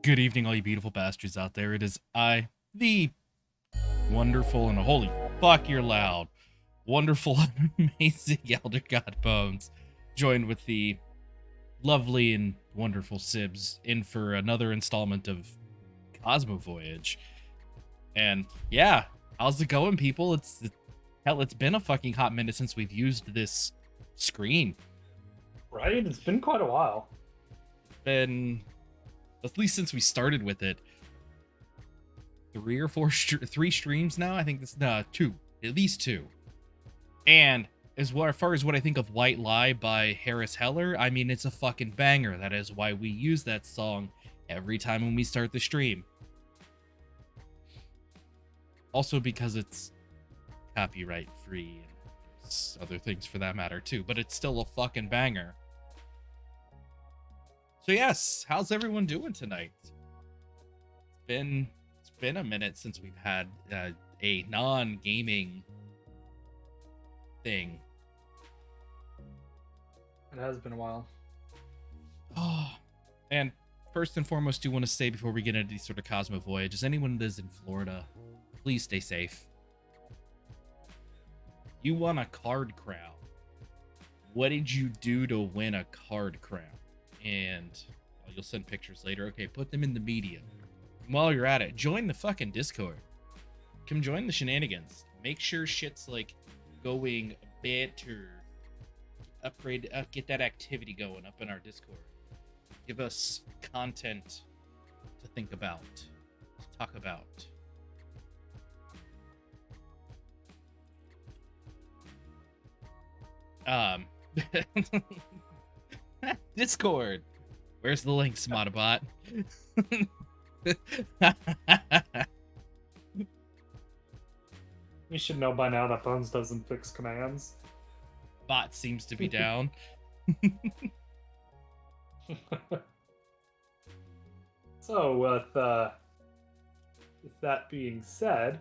Good evening, all you beautiful bastards out there. It is I, the wonderful and holy fuck, you're loud, wonderful, amazing Elder God Bones, joined with the lovely and wonderful Sibs in for another installment of Cosmo Voyage. And yeah, how's it going, people? It's been a fucking hot minute since we've used this screen. Right? It's been quite a while. Been at least since we started with it. Three streams now. I think this two, at least two. And as far as what I think of White Lie by Harris Heller, I mean, it's a fucking banger. That is why we use that song every time when we start the stream. Also because it's copyright free and other things for that matter too, but it's still a fucking banger. So yes, how's everyone doing tonight? It's been a minute since we've had a non-gaming thing. It has been a while. Oh, and first and foremost, do want to say before we get into these sort of Cosmo Voyages, anyone that is in Florida, please stay safe. You won a card crown. What did you do to win a card crown? And you'll send pictures later. Okay, put them in the media. And while you're at it, join the fucking Discord. Come join the shenanigans. Make sure shit's like going better. Upgrade, get that activity going up in our Discord. Give us content to think about, to talk about. Discord. Where's the link, Smodabot? You should know by now that Bones doesn't fix commands. Bot seems to be down. So, with that being said,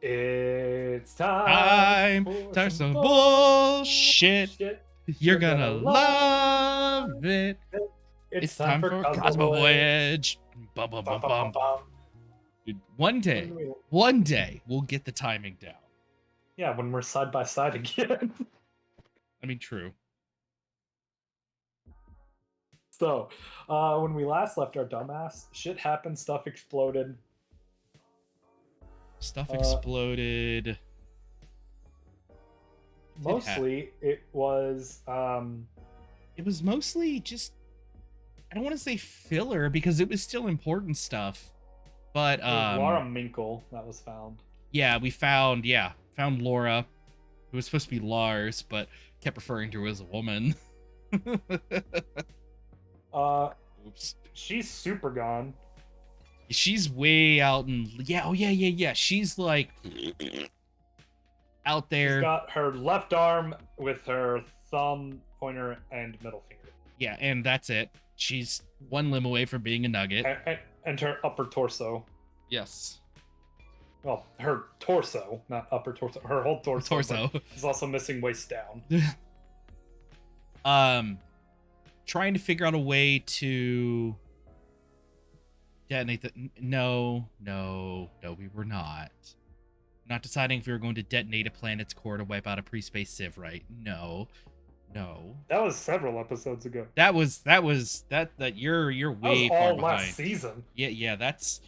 it's time for some bullshit. Shit. You're gonna love it. It's time for Cosmo Voyage. Bum, bum, bum, bum. Dude, one day, we'll get the timing down. Yeah, when we're side by side again. I mean, true. So, when we last left our dumbass, shit happened, stuff exploded. Stuff exploded. Mostly, it was mostly just, I don't want to say filler because it was still important stuff, but Laura Minkle that was found. Yeah, we found Laura, who was supposed to be Lars, but kept referring to her as a woman. Oops. She's super gone. She's way out in yeah. She's like out there. She's got her left arm with her thumb, pointer, and middle finger. Yeah, and that's it. She's one limb away from being a nugget. And her upper torso. Yes. Well, her torso, not upper torso. Her whole torso. Is also missing waist down. Trying to figure out a way to detonate the... No, we were not. Not deciding if we were going to detonate a planet's core to wipe out a pre-space civ, right? No. That was several episodes ago. That you're way far all behind. Last season. Yeah, that's...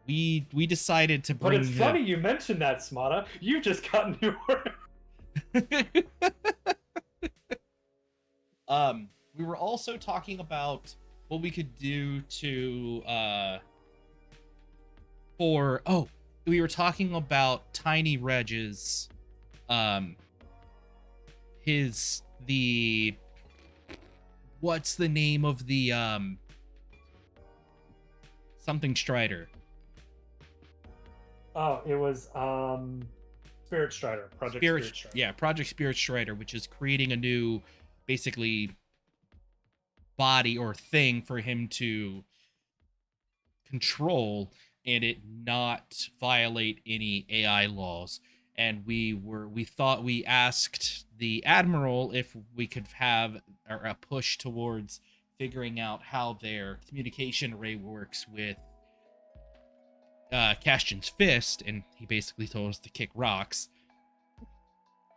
We decided to bring... But it's funny you mentioned that, Smada. You just got new work. We were also talking about what we could do to we were talking about Tiny Reg's what's the name of the something Strider? Oh, it was Spirit Strider. Project Spirit Strider. Yeah, Project Spirit Strider, which is creating a new basically body or thing for him to control and it not violate any AI laws. And we asked the Admiral if we could have a push towards figuring out how their communication array works with Castian's fist, and he basically told us to kick rocks.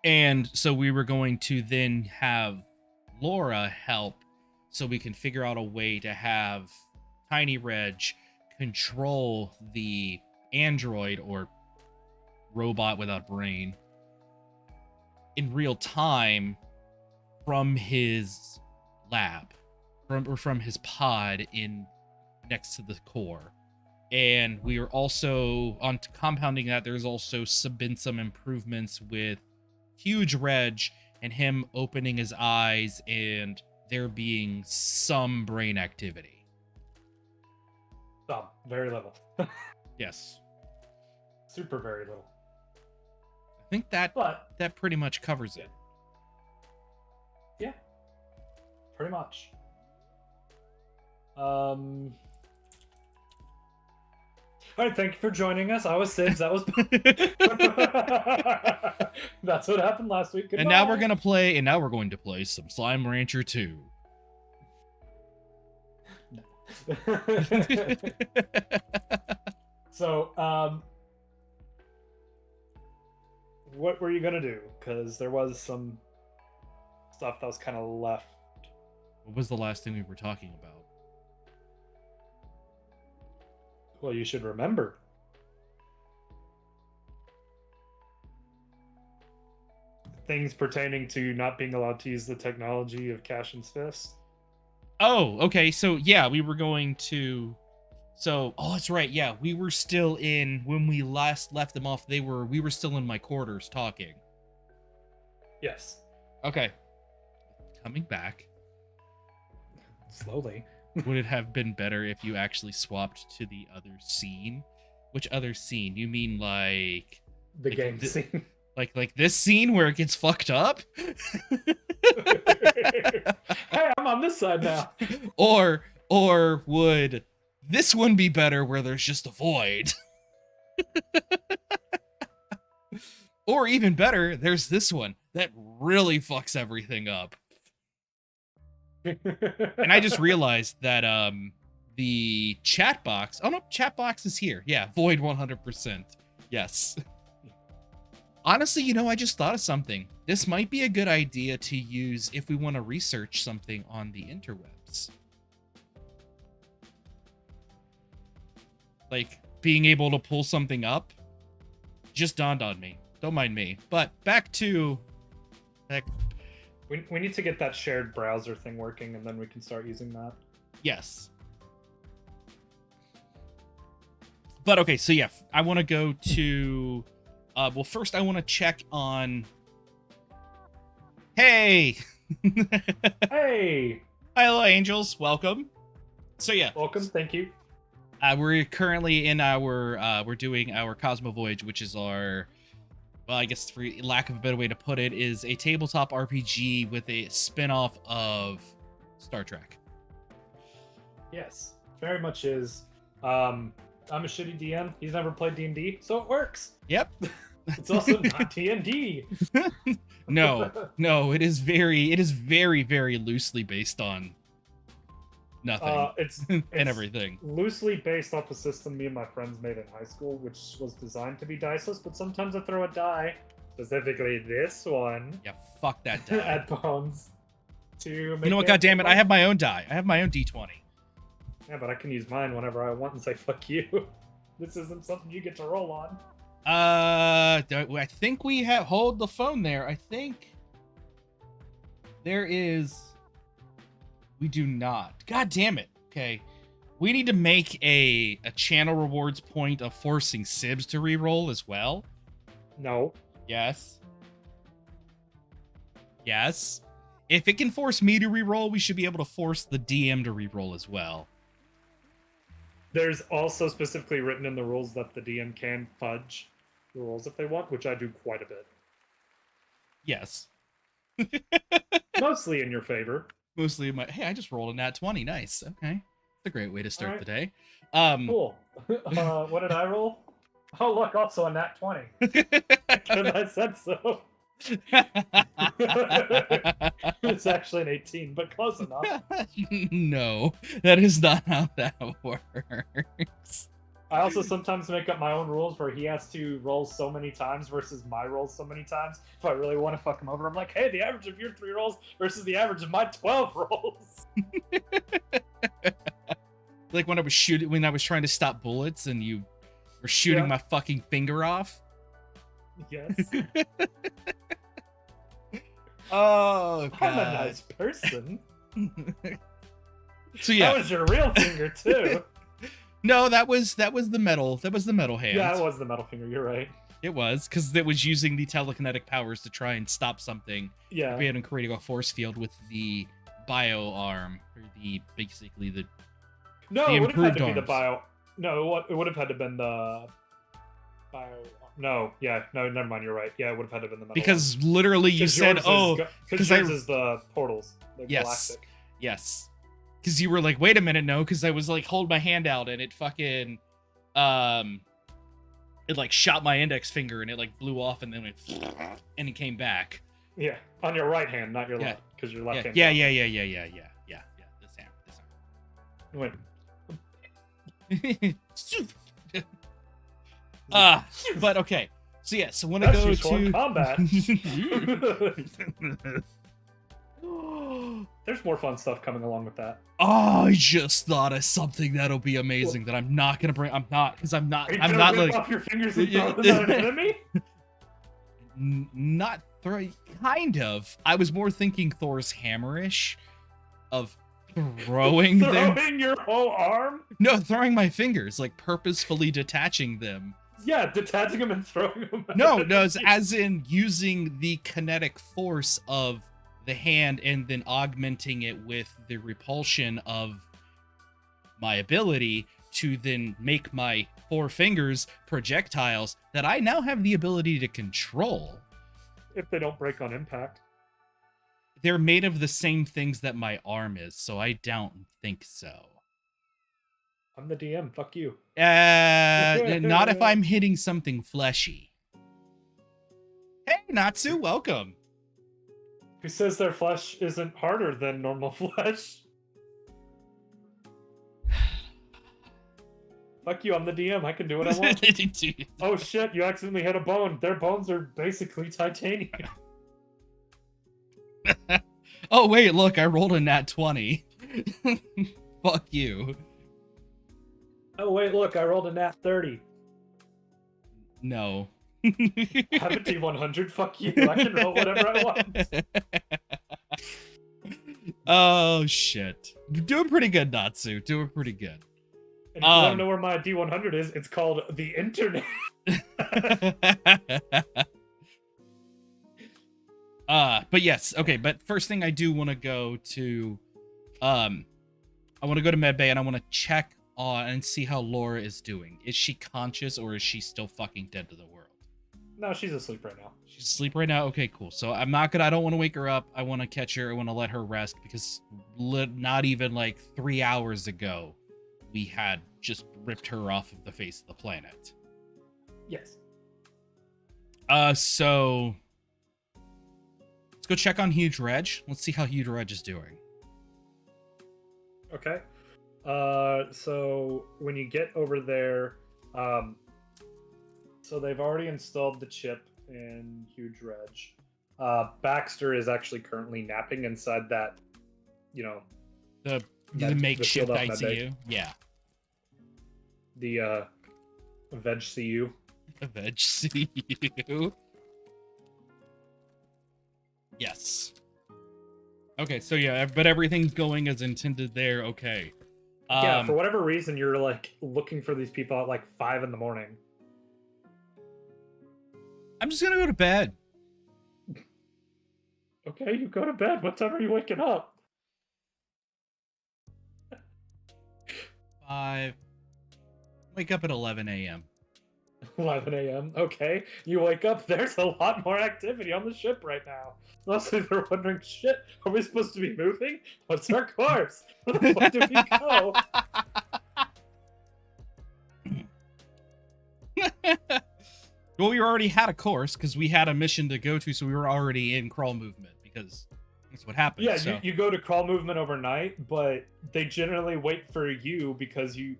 And so we were going to then have Laura help so we can figure out a way to have Tiny Reg control the android or robot without brain in real time from his lab, from his pod in next to the core. And we are also on compounding that. There's also been some improvements with Huge Reg and him opening his eyes and there being some brain activity. Some, very little. Yes. Super very little. I think that pretty much covers it. Yeah. Pretty much. All right, thank you for joining us. I was Sids. That was that's what happened last week. Goodbye. And now we're going to play some Slime Rancher 2. So, what were you gonna do? Because there was some stuff that was kind of left. What was the last thing we were talking about? Well, you should remember. Things pertaining to not being allowed to use the technology of Castian's fist. Oh, okay. So, yeah, we were going to... So, oh, that's right. Yeah, we were still in... When we last left them off, we were still in my quarters talking. Yes. Okay. Coming back. Slowly. Would it have been better if you actually swapped to the other scene? Which other scene? You mean like... The game scene. Like this scene where it gets fucked up? Hey, I'm on this side now. Or would this one be better where there's just a void? Or even better, there's this one that really fucks everything up. And I just realized that the chat box... Oh no, chat box is here. Yeah, void 100%. Yes. Honestly, I just thought of something. This might be a good idea to use if we want to research something on the interwebs. Like, being able to pull something up just dawned on me. Don't mind me. But back to... We need to get that shared browser thing working, and then we can start using that. Yes. But okay, so yeah, I want to go to... well, first I want to check on... Hey! Hey! Hello, angels. Welcome. So yeah. Welcome, thank you. We're currently in our... we're doing our Cosmo Voyage, which is our... Well, I guess for lack of a better way to put it, is a tabletop RPG with a spin-off of Star Trek. Yes, very much is. I'm a shitty DM. He's never played D&D, so it works. Yep. It's also not D&D. No, it is very, very loosely based on nothing. It's and everything. Loosely based off a system me and my friends made in high school, which was designed to be diceless, but sometimes I throw a die, specifically this one. Yeah, fuck that die. At bones. To make you know what? God damn it! I have my own die. I have my own D20. Yeah, but I can use mine whenever I want and say "fuck you." This isn't something you get to roll on. I think we have... Hold the phone there. I think there is... We do not. God damn it. Okay. We need to make a channel rewards point of forcing Sibs to reroll as well. No. Yes. Yes. If it can force me to reroll, we should be able to force the DM to reroll as well. There's also specifically written in the rules that the DM can fudge the rules if they want, which I do quite a bit. Yes. Mostly in your favor. Mostly in my... Hey, I just rolled a nat 20. Nice. Okay. It's a great way to start the day. Cool. What did I roll? Oh, look, also a nat 20. Because I said so. It's actually an 18, but close enough. No, that is not how that works. I also sometimes make up my own rules where he has to roll so many times versus my rolls so many times. If I really want to fuck him over, I'm like, hey, the average of your 3 rolls versus the average of my 12 rolls. Like when I was trying to stop bullets and you were shooting my fucking finger off. Yes. Oh, God. I'm a nice person. So yeah. That was your real finger too. No, that was the metal. That was the metal hand. Yeah, it was the metal finger. You're right. It was, because it was using the telekinetic powers to try and stop something. Yeah. And creating a force field with the bio arm, or basically the. No, the it would have had to improved be the arms. bio. No, it would have had to been the bio. No, yeah, no, never mind. You're right. Yeah, it would have had to been the metal. Because literally you said, because yours is the portals. The yes, galactic. yes. Because you were like, wait a minute, no, because I was like, hold my hand out, and it fucking, it like shot my index finger, and it like blew off, and then and it came back. Yeah, on your right hand, not your left, because your left hand. Yeah. This hand. Went. But okay. So yeah, so when I go to combat. There's more fun stuff coming along with that. Oh, I just thought of something that'll be amazing that I'm not gonna bring. I'm not rip off your fingers and throw them at an enemy. Not throw. Kind of. I was more thinking Thor's hammerish, of throwing them. Throwing your whole arm? No, throwing my fingers, like purposefully detaching them. Yeah, detaching them and throwing them. No, as in using the kinetic force of the hand and then augmenting it with the repulsion of my ability to then make my 4 fingers projectiles that I now have the ability to control. If they don't break on impact. They're made of the same things that my arm is, so I don't think so. I'm the DM, fuck you. Not if I'm hitting something fleshy. Hey, Natsu, welcome. Who says their flesh isn't harder than normal flesh? Fuck you, I'm the DM. I can do what I want. Oh shit, you accidentally hit a bone. Their bones are basically titanium. Oh wait, look, I rolled a nat 20. Fuck you. Oh wait, look, I rolled a nat 30. No. I have a D100, fuck you. I can roll whatever I want. Oh shit. You're doing pretty good, Natsu. Doing pretty good. And if you want to know where my D100 is, it's called the internet. But yes, okay, but first thing I do want to go to I want to go to medbay and I want to check on and see how Laura is doing. Is she conscious or is she still fucking dead to the world? No, she's asleep right now. She's asleep right now? Okay, cool. So I don't want to wake her up. I want to catch her. I want to let her rest because not even like 3 hours ago, we had just ripped her off of the face of the planet. Yes. So let's go check on Huge Reg. Let's see how Huge Reg is doing. Okay. So when you get over there, so they've already installed the chip in Huge Reg. Baxter is actually currently napping inside that, the makeshift ICU. Yeah. The Veg CU. The Veg CU. Yes. Okay, so yeah, but everything's going as intended there. Okay. Yeah, for whatever reason, you're like looking for these people at like 5 in the morning. I'm just gonna go to bed. Okay, you go to bed. What time are you waking up? 5. Wake up at 11 a.m. 11 a.m. Okay, you wake up. There's a lot more activity on the ship right now. Mostly they're wondering, shit, are we supposed to be moving? What's our course? Where the fuck do we go? Well, we already had a course because we had a mission to go to, so we were already in crawl movement because That's what happens. Yeah, So. you go to crawl movement overnight, but they generally wait for you because you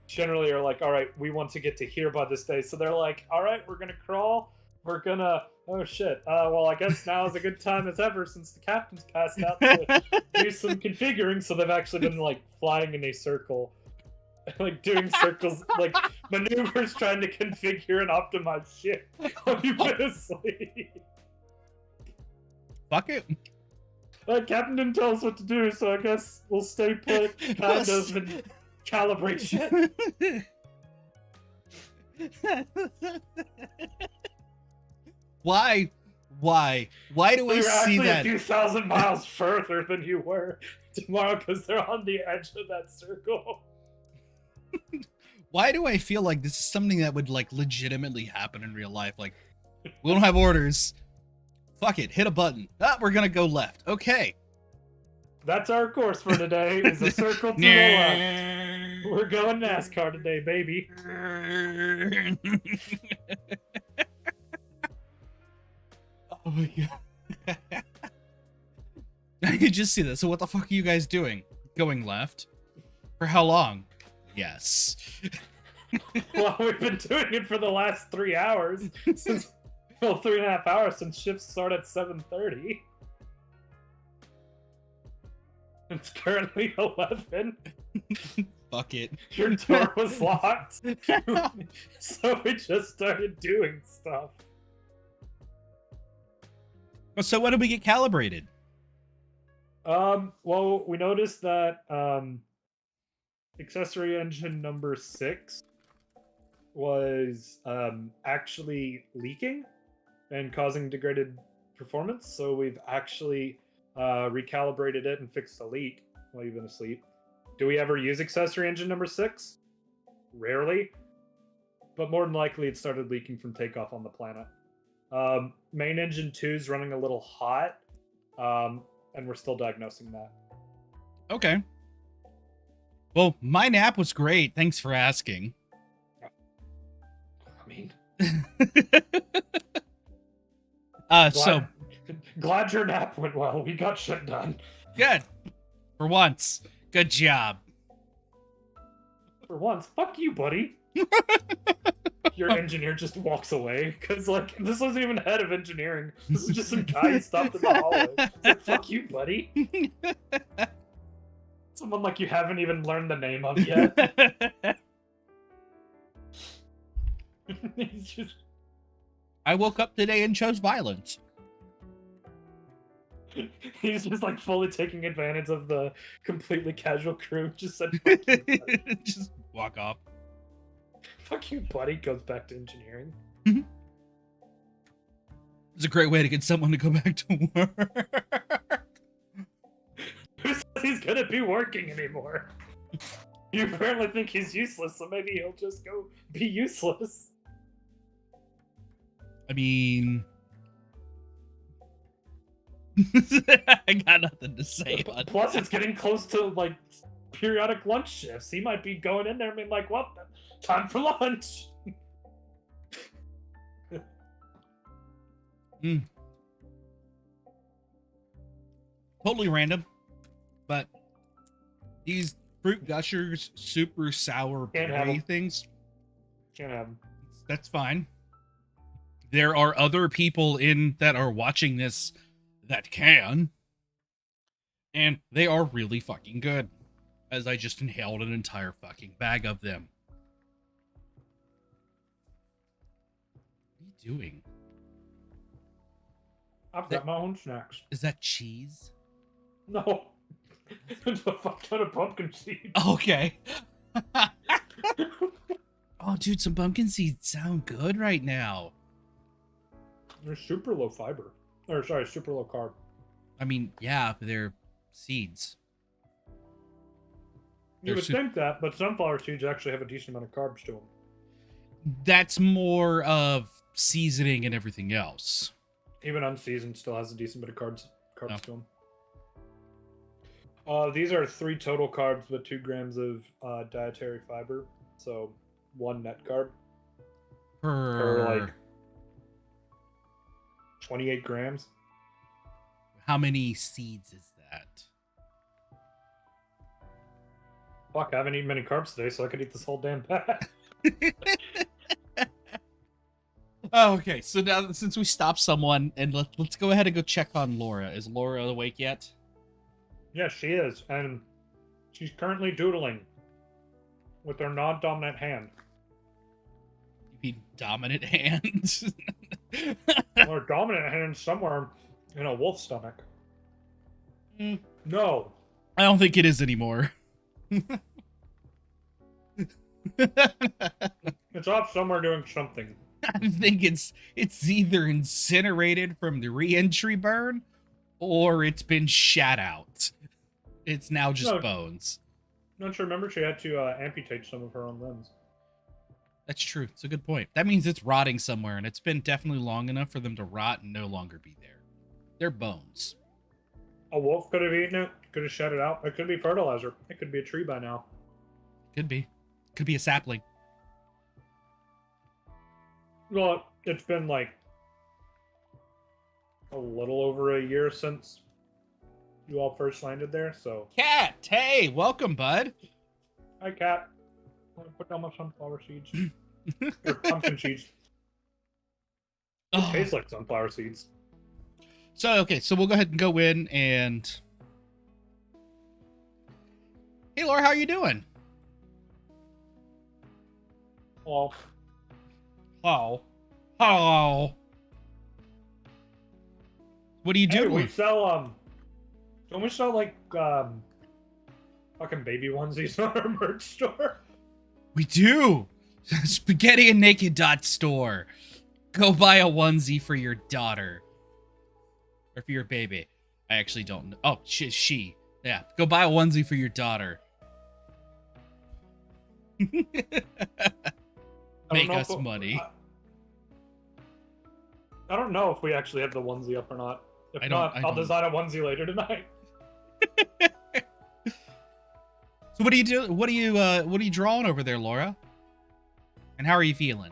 generally are like, all right, we want to get to here by this day. So they're like, all right, we're gonna crawl. We're gonna. Oh shit. Well, I guess now is a good time as ever since the captain's passed out to do some configuring. So they've actually been like flying in a circle, like doing circles, like maneuvers, trying to configure and optimize shit while you've been asleep. Fuck it. Captain didn't tell us what to do, so I guess we'll stay put, kind of, and calibrate shit. Why? Why do I You're see actually that? a few thousand miles further than you were tomorrow because they're on the edge of that circle. Why do I feel like this is something that would like legitimately happen in real life? Like, we don't have orders. Fuck it, hit a button. Ah, we're gonna go left. Okay. That's our course for today, is a circle to the left. We're going NASCAR today, baby. Oh my god. I could just see this. So what the fuck are you guys doing? Going left? For how long? Yes. Well, we've been doing it for the last 3 hours. Since, well, 3.5 hours since shifts start at 7:30. It's currently 11. Fuck it. Your door was locked. So we just started doing stuff. So when did we get calibrated? Well, we noticed that accessory engine number 6 was actually leaking and causing degraded performance. So we've actually recalibrated it and fixed the leak while you've been asleep. Do we ever use accessory engine number 6? Rarely. But more than likely it started leaking from takeoff on the planet. Main engine 2 is running a little hot. And we're still diagnosing that. Okay. Well, my nap was great. Thanks for asking. I mean... glad your nap went well. We got shit done. Good. For once. Good job. For once. Fuck you, buddy. Your engineer just walks away. Because, like, this wasn't even head of engineering. This is just some guy who stopped in the hallway. It's like, fuck you, buddy. Someone like you haven't even learned the name of yet. He's just... I woke up today and chose violence. He's just like fully taking advantage of the completely casual crew. Just said, fuck you, buddy. Just walk off. Fuck you, buddy. Goes back to engineering. It's a great way to get someone to go back to work. Who says he's gonna be working anymore? You apparently think he's useless, so maybe he'll just go be useless. I mean... I got nothing to say about it. Plus, it's getting close to, like, periodic lunch shifts. He might be going in there and being like, well, time for lunch. Totally random, but these fruit gushers, super sour berry things. Can't have them. That's fine. There are other people that are watching this that can, and they are really fucking good, as I just inhaled an entire fucking bag of them. What are you doing? I've got my own snacks. Is that cheese? No. It's a fuck ton of pumpkin seeds. Okay. Oh, dude, some pumpkin seeds sound good right now. They're super low fiber. Or, sorry, super low carb. I mean, yeah, but they're seeds. You would think that, but sunflower seeds actually have a decent amount of carbs to them. That's more of seasoning and everything else. Even unseasoned still has a decent bit of carbs to them. These are 3 total carbs with 2 grams of dietary fiber. So 1 net carb. Per like 28 grams. How many seeds is that? Fuck, I haven't eaten many carbs today, so I could eat this whole damn bag. Oh, okay. So now, since we stopped someone, and let's go ahead and go check on Laura. Is Laura awake yet? Yes, she is, and she's currently doodling with her non-dominant hand. You mean dominant hand? Or dominant hand somewhere in a wolf's stomach. No. I don't think it is anymore. It's off somewhere doing something. I think it's either incinerated from the re-entry burn, or it's been shat out. It's now just bones. Don't you remember she had to amputate some of her own limbs? That's true. It's a good point. That means it's rotting somewhere, and it's been definitely long enough for them to rot and no longer be there. They're bones. A wolf could have eaten it, could have shed it out. It could be fertilizer. It could be a tree by now. Could be. Could be a sapling. Well, it's been like a little over a year since you all first landed there, so. Cat, hey, welcome, bud. Hi, Cat. I'm gonna put down my sunflower seeds. Or pumpkin seeds. It tastes like sunflower seeds. So, okay, so we'll go ahead and go in and... Hey, Laura, how are you doing? Well, Hello. Hello. What are you doing? we sell, don't we sell, like, fucking baby onesies on our merch store? We do. Spaghetti and Naked Store. Go buy a onesie for your daughter. Or for your baby. I actually don't know. Oh, she. Yeah, go buy a onesie for your daughter. Make us money. I don't know if we actually have the onesie up or not. If not, I'll design a onesie later tonight. So what do you do? What are you drawing over there, Laura? And how are you feeling?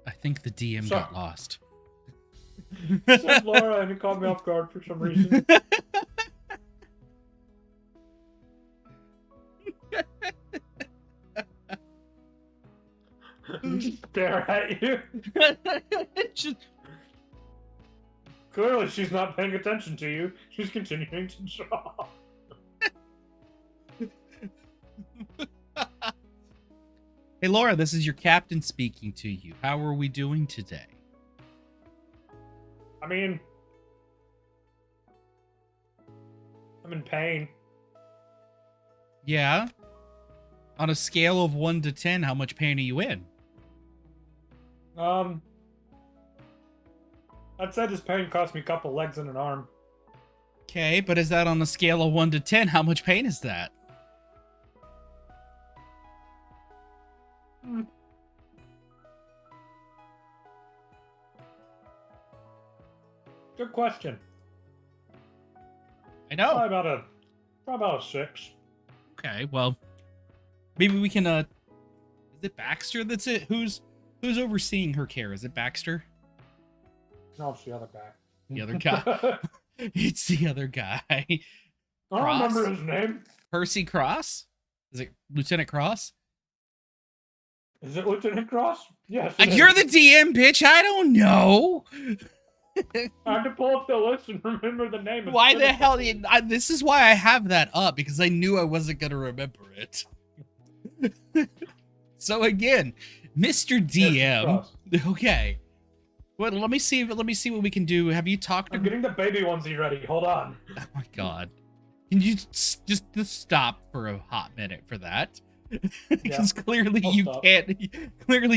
I think the DM got lost. Said Laura, and he caught me off guard for some reason. Stare at you. Clearly, she's not paying attention to you. She's continuing to draw. Hey, Laura, this is your captain speaking to you. How are we doing today? I mean, I'm in pain. Yeah? On a scale of 1 to 10, how much pain are you in? I'd say this pain cost me a couple legs and an arm. Okay, but is that on a scale of 1 to 10? How much pain is that? Good question. I know. Probably about a 6. Okay, well, maybe we can, is it Baxter that's it? Who's overseeing her care? Is it Baxter? No, it's the other guy. The other guy. It's the other guy. I don't remember his name. Percy Cross? Is it Lieutenant Cross? Is it Lieutenant Cross? Yes. You're the DM, bitch. I don't know. I had to pull up the list and remember the name. Why the hell? This is why I have that up, because I knew I wasn't going to remember it. So again, Mr. DM. Yes, okay. Well, let me see what we can do. Have you talked to... I'm getting the baby onesie ready. Hold on. Oh my god. Can you just stop for a hot minute for that? Because clearly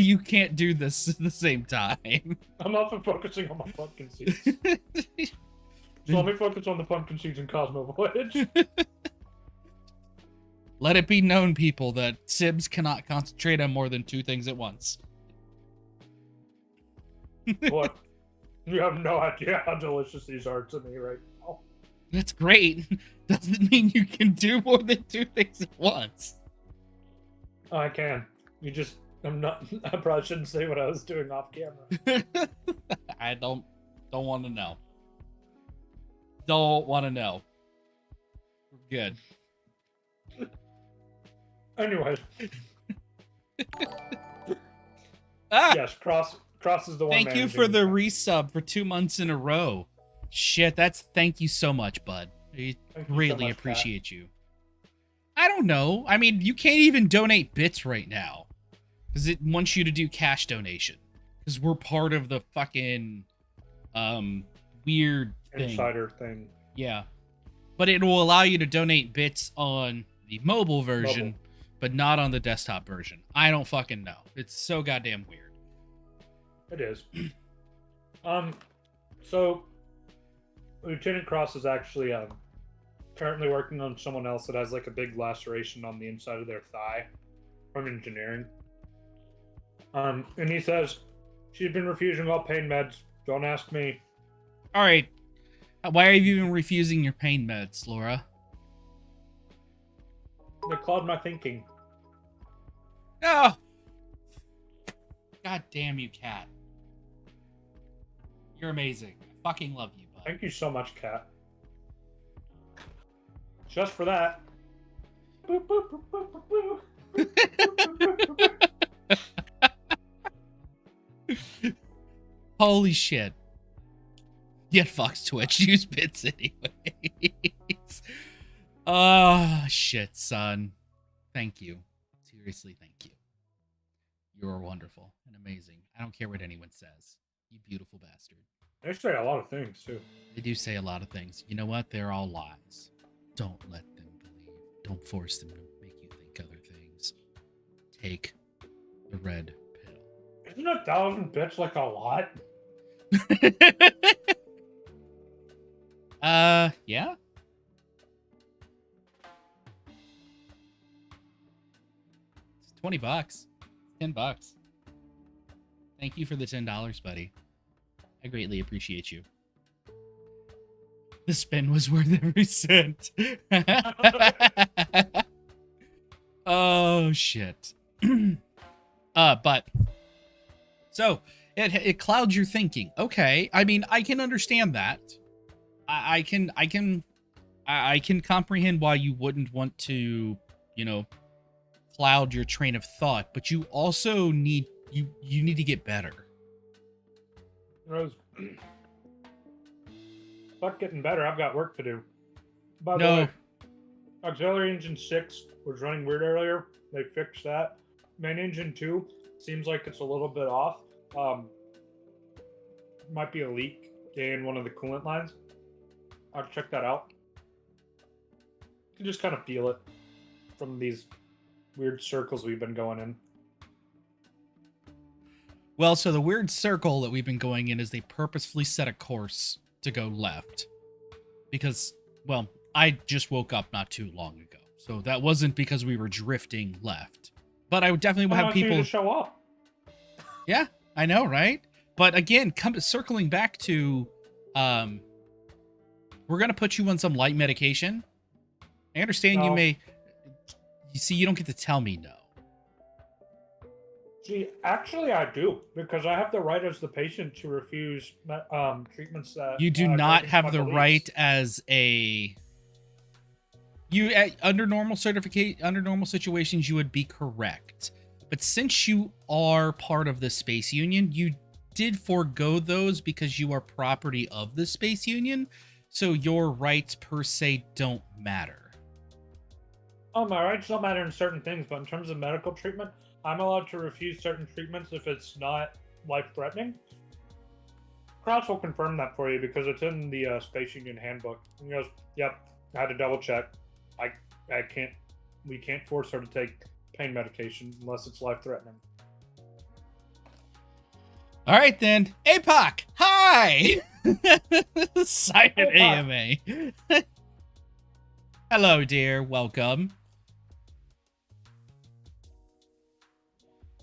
you can't do this at the same time. I'm also focusing on my pumpkin seeds. So let me focus on the pumpkin seeds in Cosmo Voyage. Let it be known, people, that Sibs cannot concentrate on more than 2 things at once. What? You have no idea how delicious these are to me right now. That's great. Doesn't mean you can do more than 2 things at once. Oh, I can. You just, I'm not. I probably shouldn't say what I was doing off camera. I don't want to know. Don't want to know. We're good. Anyways, Ah! yes, Cross is the one. Thank you for the resub for 2 months in a row. Shit, thank you so much, bud. We greatly appreciate you. I don't know. I mean, you can't even donate bits right now because it wants you to do cash donation because we're part of the fucking weird thing. Insider thing. Yeah, but it will allow you to donate bits on the mobile version, but not on the desktop version. I don't fucking know. It's so goddamn weird. It is. So Lieutenant Cross is actually currently working on someone else that has like a big laceration on the inside of their thigh from engineering. And he says she's been refusing all pain meds. Don't ask me. All right. Why are you even refusing your pain meds, Laura? They cloud my thinking. Oh! God damn you, Cat. You're amazing. I fucking love you, bud. Thank you so much, Kat. Just for that. Holy shit. Get fucked, Twitch. Use bits anyways. Oh, shit, son. Thank you. Seriously, thank you. You're wonderful and amazing. I don't care what anyone says. You beautiful bastard. They say a lot of things, too. They do say a lot of things. You know what? They're all lies. Don't let them believe. Don't force them to make you think other things. Take the red pill. Isn't 1,000 bits like a lot? Yeah. It's $20. $10. Thank you for the $10, buddy. I greatly appreciate you. The spin was worth every cent. Oh shit. But so it clouds your thinking. Okay, I mean I can understand that. I can comprehend why you wouldn't want to, you know, cloud your train of thought, but you also need you need to get better. Rose. Fuck getting better. I've got work to do. By the No. way, auxiliary engine 6 was running weird earlier. They fixed that. Main engine 2 seems like it's a little bit off. Might be a leak in one of the coolant lines. I'll check that out. You can just kind of feel it from these weird circles we've been going in. Well, so the weird circle that we've been going in is they purposefully set a course to go left. Because, well, I just woke up not too long ago. So that wasn't because we were drifting left. But I would definitely have people show up. Yeah, I know, right? But again, circling back to we're going to put you on some light medication. I understand you may you don't get to tell me no. See, actually, I do, because I have the right as the patient to refuse treatments that you do not have the right as a. Under normal situations, you would be correct, but since you are part of the Space Union, you did forego those because you are property of the Space Union, so your rights per se don't matter. Oh, my rights don't matter in certain things, but in terms of medical treatment, I'm allowed to refuse certain treatments if it's not life-threatening. Krauss will confirm that for you because it's in the Space Union handbook. He goes, "Yep, I had to double check. We can't force her to take pain medication unless it's life-threatening." All right then, APOC. Hi, Silent AMA. Hello, dear. Welcome.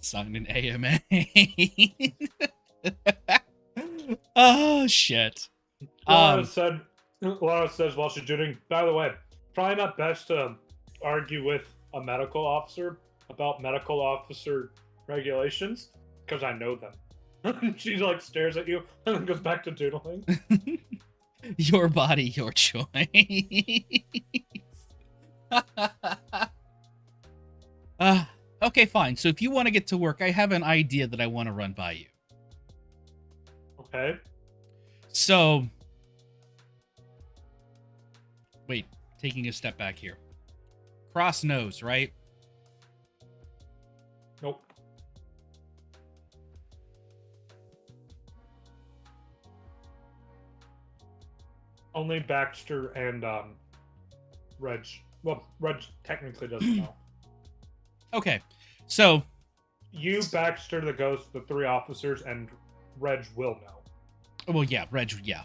Silent AMA. Oh shit. Laura said Laura says while she's shooting. By the way, probably not best to argue with a medical officer about medical officer regulations because I know them. She like stares at you and then goes back to doodling. Your body, your choice. Okay, fine. So if you want to get to work, I have an idea that I want to run by you. Okay. So, wait, taking a step back here. Cross nose, right? Nope. Only Baxter and Reg. Well, Reg technically doesn't know. Okay, so You, Baxter, the ghost, the 3 officers, and Reg will know. well, yeah, Reg, yeah.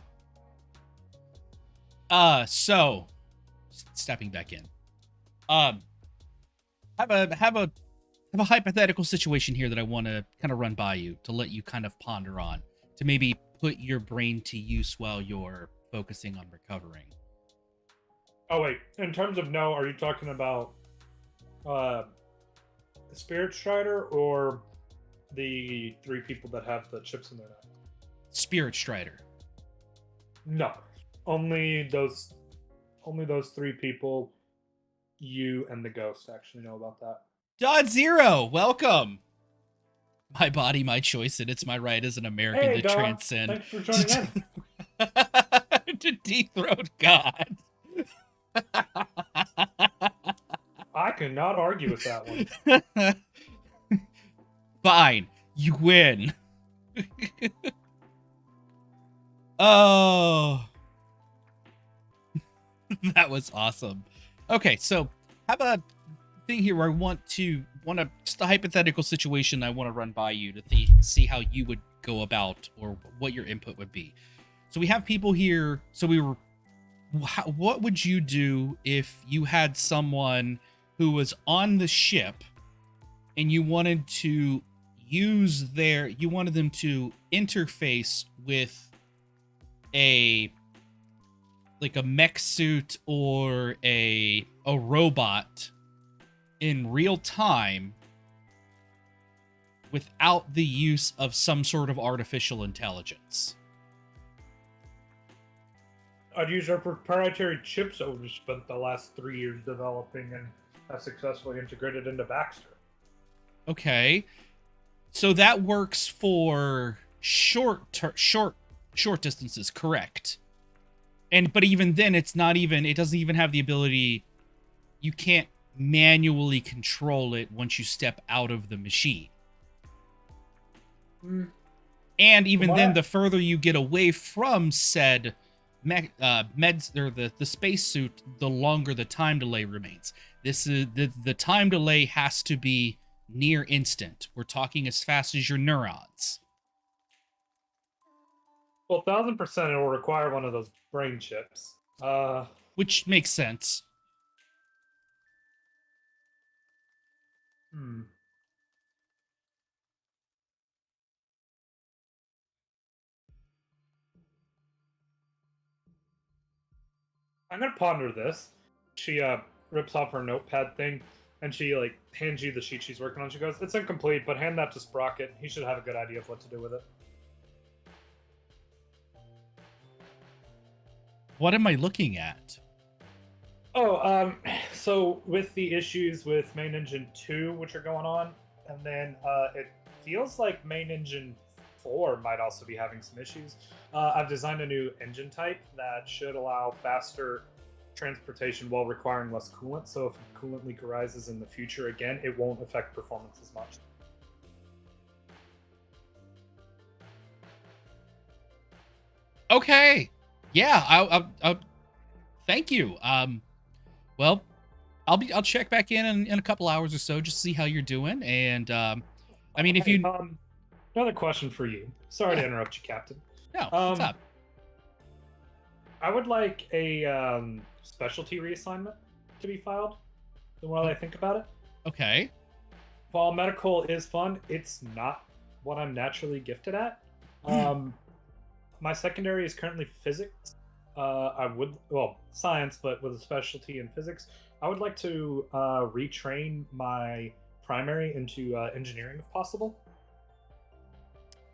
So stepping back in. Have a hypothetical situation here that I want to kind of run by you to let you kind of ponder on, to maybe put your brain to use while you're focusing on recovering. Oh wait, in terms of no, are you talking about the Spirit Strider or the 3 people that have the chips in their neck? Spirit Strider. No, only those 3 people. You and the ghost actually know about that. Dot Zero, welcome. My body, my choice, and it's my right as an American to Dog. transcend. Thanks for joining in. To dethrone God. I cannot argue with that one. Fine, you win. Oh, that was awesome. Okay, so have a thing here where I want to just a hypothetical situation I want to run by you to see how you would go about or what your input would be. So we have people here. So what would you do if you had someone who was on the ship and you wanted to you wanted them to interface with a mech suit or a robot in real time without the use of some sort of artificial intelligence? I'd use our proprietary chips that we've spent the last 3 years developing and have successfully integrated into Baxter. Okay. So that works for short distances, correct? But even then it doesn't even have the ability. You can't manually control it once you step out of the machine. And even then, the further you get away from said meds or the spacesuit, the longer the time delay remains. This is the time delay has to be near instant. We're talking as fast as your neurons. Well, 1,000% it will require one of those brain chips. Which makes sense. I'm gonna ponder this. She rips off her notepad thing and she hands you the sheet she's working on. She goes, "It's incomplete, but hand that to Sprocket. He should have a good idea of what to do with it." What am I looking at? Oh, so with the issues with main engine 2, which are going on, and then it feels like main engine 4 might also be having some issues. I've designed a new engine type that should allow faster transportation while requiring less coolant. So if a coolant leak arises in the future again, it won't affect performance as much. Okay. Yeah, I'll thank you. Well, I'll check back in a couple hours or so just to see how you're doing. And I mean, if you another question for you. Sorry to interrupt you, Captain. No, what's up? I would like a specialty reassignment to be filed. The more I think about it. Okay. While medical is fun, it's not what I'm naturally gifted at. My secondary is currently physics. I would, well, science, but with a specialty in physics. I would like to retrain my primary into engineering if possible.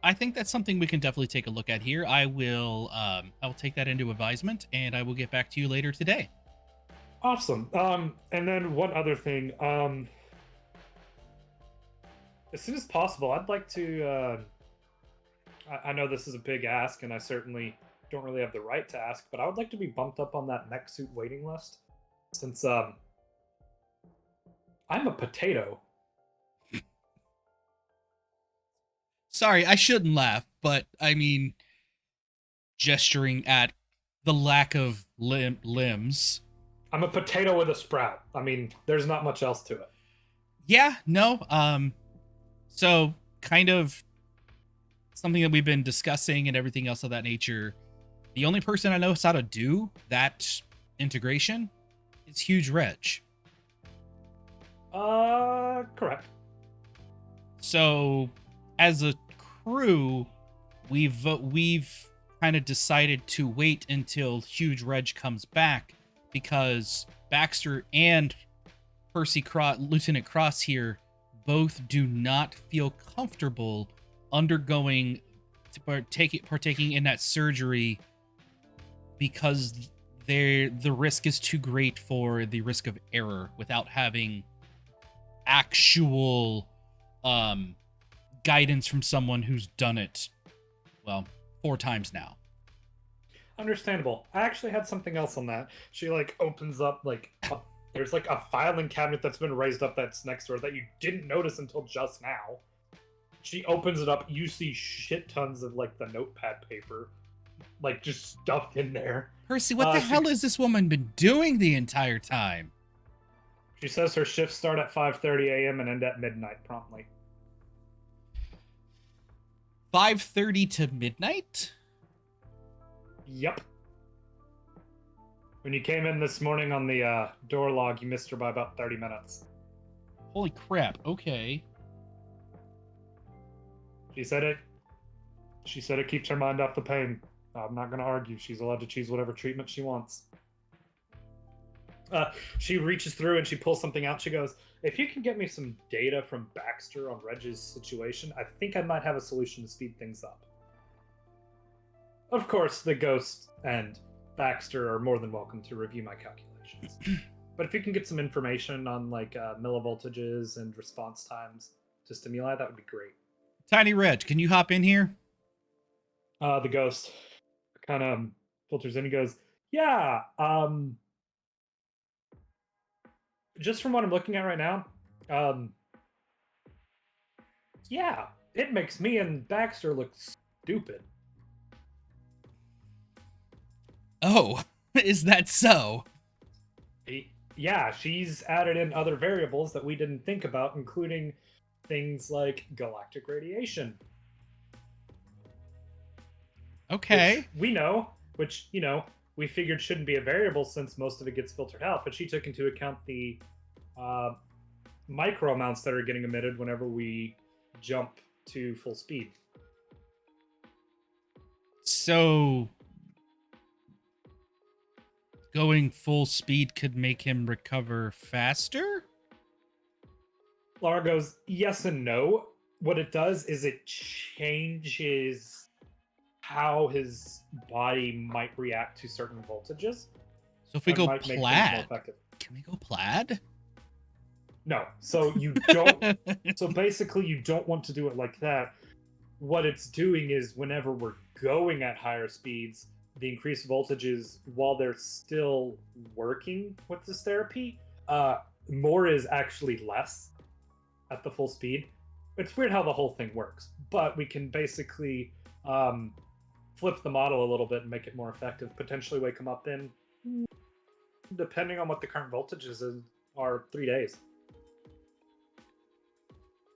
I think that's something we can definitely take a look at here. I will take that into advisement, and I will get back to you later today. Awesome. And then one other thing. As soon as possible, I'd like to. I know this is a big ask, and I certainly don't really have the right to ask, but I would like to be bumped up on that mech suit waiting list, since I'm a potato. Sorry, I shouldn't laugh, but I mean, gesturing at the lack of limbs. I'm a potato with a sprout. I mean, there's not much else to it. Yeah, no. So kind of something that we've been discussing and everything else of that nature. The only person I know how to do that integration is Huge Reg. Correct. So, as a crew, we've kind of decided to wait until Huge Reg comes back because Baxter and Lieutenant Cross here both do not feel comfortable undergoing partaking in that surgery because the risk is too great for the risk of error without having actual guidance from someone who's done it, well, 4 times now. Understandable. I actually had something else on that. She like opens up there's like a filing cabinet that's been raised up that's next to her that you didn't notice until just now. She opens it up, you see shit tons of like the notepad paper, like just stuffed in there. Percy, what the hell has this woman been doing the entire time? She says her shifts start at 5:30 a.m. and end at midnight promptly. 5:30 to midnight? Yep. When you came in this morning on the door log, you missed her by about 30 minutes. Holy crap, okay. She said it keeps her mind off the pain. I'm not going to argue. She's allowed to choose whatever treatment she wants. She reaches through and she pulls something out. She goes, if you can get me some data from Baxter on Reg's situation, I think I might have a solution to speed things up. Of course, the Ghost and Baxter are more than welcome to review my calculations. But if you can get some information on like millivoltages and response times to stimuli, that would be great. Tiny Reg, can you hop in here? The Ghost kind of filters in and goes, yeah, just from what I'm looking at right now, yeah, it makes me and Baxter look stupid. Oh, is that so? Yeah, she's added in other variables that we didn't think about, including things like galactic radiation. Okay. Which, we figured shouldn't be a variable since most of it gets filtered out, but she took into account the micro amounts that are getting emitted whenever we jump to full speed. So going full speed could make him recover faster? Laura goes, yes and no. What it does is it changes how his body might react to certain voltages. So if we go plaid, can we go plaid? No. So you don't. So basically, you don't want to do it like that. What it's doing is whenever we're going at higher speeds, the increased voltages, while they're still working with this therapy, more is actually less at the full speed. It's weird how the whole thing works, but we can basically flip the model a little bit and make it more effective. Potentially wake them up in, depending on what the current voltages are, 3 days.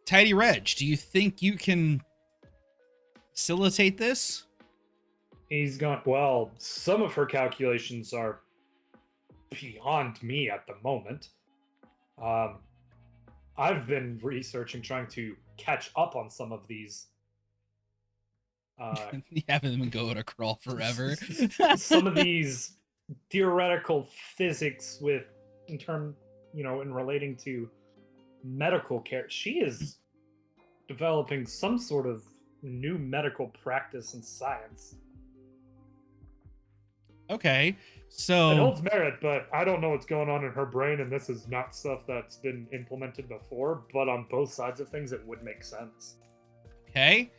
Tidy Reg, do you think you can facilitate this? He's gone, well, some of her calculations are beyond me at the moment. I've been researching, trying to catch up on some of these Uh, Having them go to crawl forever. some of these theoretical physics with in term in relating to medical care, she is developing some sort of new medical practice and science. Okay, It so holds merit, but I don't know what's going on in her brain, and this is not stuff that's been implemented before, but on both sides of things it would make sense. okay,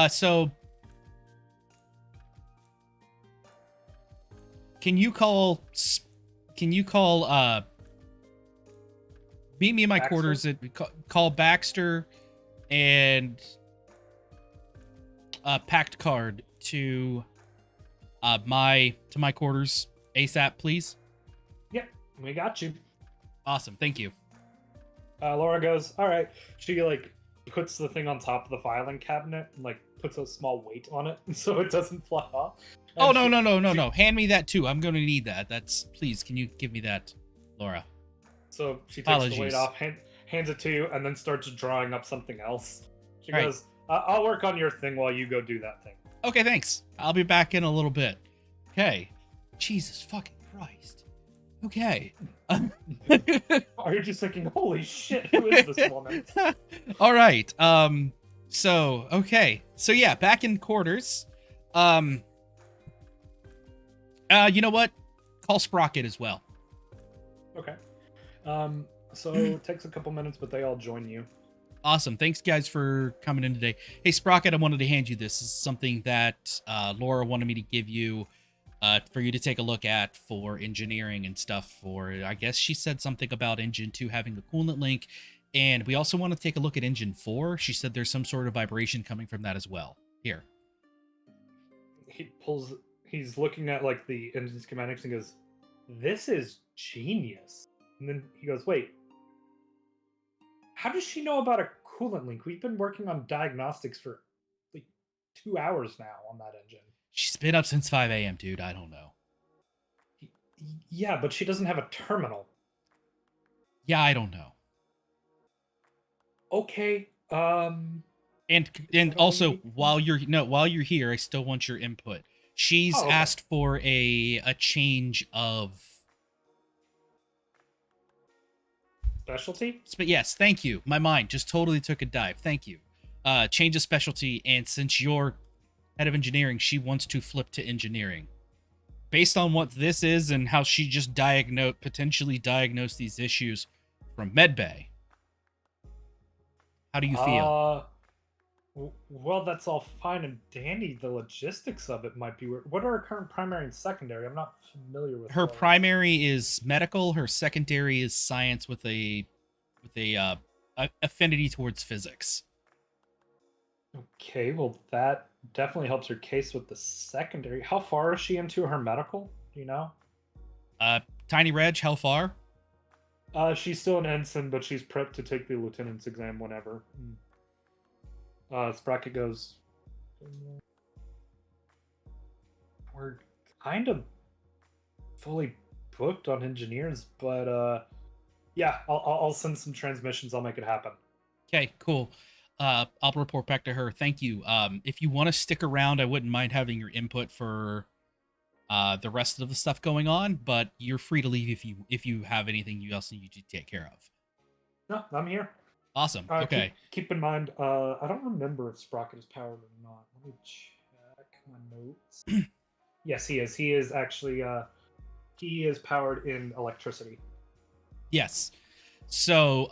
so can you call meet me in my Baxter? quarters at call Baxter and packed card to my quarters ASAP, please? Yep, we got you. Awesome, thank you. Laura goes, all right. She like puts the thing on top of the filing cabinet and like puts a small weight on it so it doesn't fly off. Oh, no. Hand me that too. I'm going to need that. Please, can you give me that, Laura? So she takes Apologies. the weight off, hands it to you, and then starts drawing up something else. She All goes, I'll work on your thing while you go do that thing. Okay, thanks. I'll be back in a little bit. Okay. Jesus fucking Christ. Okay. Are you just thinking, holy shit, who is this woman? All right. Okay. So yeah, back in quarters. You know what? Call Sprocket as well. Okay. So it takes a couple minutes, but they all join you. Awesome. Thanks, guys, for coming in today. Hey, Sprocket, I wanted to hand you this. This is something that Laura wanted me to give you for you to take a look at for engineering and stuff. For, I guess she said something about Engine 2 having a coolant link. And we also want to take a look at Engine 4. She said there's some sort of vibration coming from that as well. Here. He's looking at like the engine schematics and goes, this is genius. And then he goes, wait, how does she know about a coolant link? We've been working on diagnostics for like 2 hours now on that engine. She's been up since 5 a.m., dude. I don't know. Yeah, but she doesn't have a terminal. Yeah, I don't know. Okay. And also, while you're here, I still want your input. She's asked for a change of specialty. But yes, thank you. My mind just totally took a dive. Thank you. Change of specialty, and since you're head of engineering, she wants to flip to engineering. Based on what this is and how she just potentially diagnosed these issues from medbay. How do you feel? Well, that's all fine and dandy. The logistics of it might be weird. What are her current primary and secondary? I'm not familiar with her primary is medical. Her secondary is science with a affinity towards physics. Okay, well that definitely helps her case with the secondary. How far is she into her medical? Do you know? Tiny Reg, how far? She's still an ensign, but she's prepped to take the lieutenant's exam whenever. Sprocket goes, we're kind of fully booked on engineers, but yeah, I'll send some transmissions. I'll make it happen. Okay, cool. I'll report back to her. Thank you. If you want to stick around, I wouldn't mind having your input for the rest of the stuff going on, but you're free to leave if you have anything you else need to take care of. No, I'm here. Awesome. Okay. Keep in mind, I don't remember if Sprocket is powered or not. Let me check my notes. Yes, he is. He is actually he is powered in electricity. Yes. So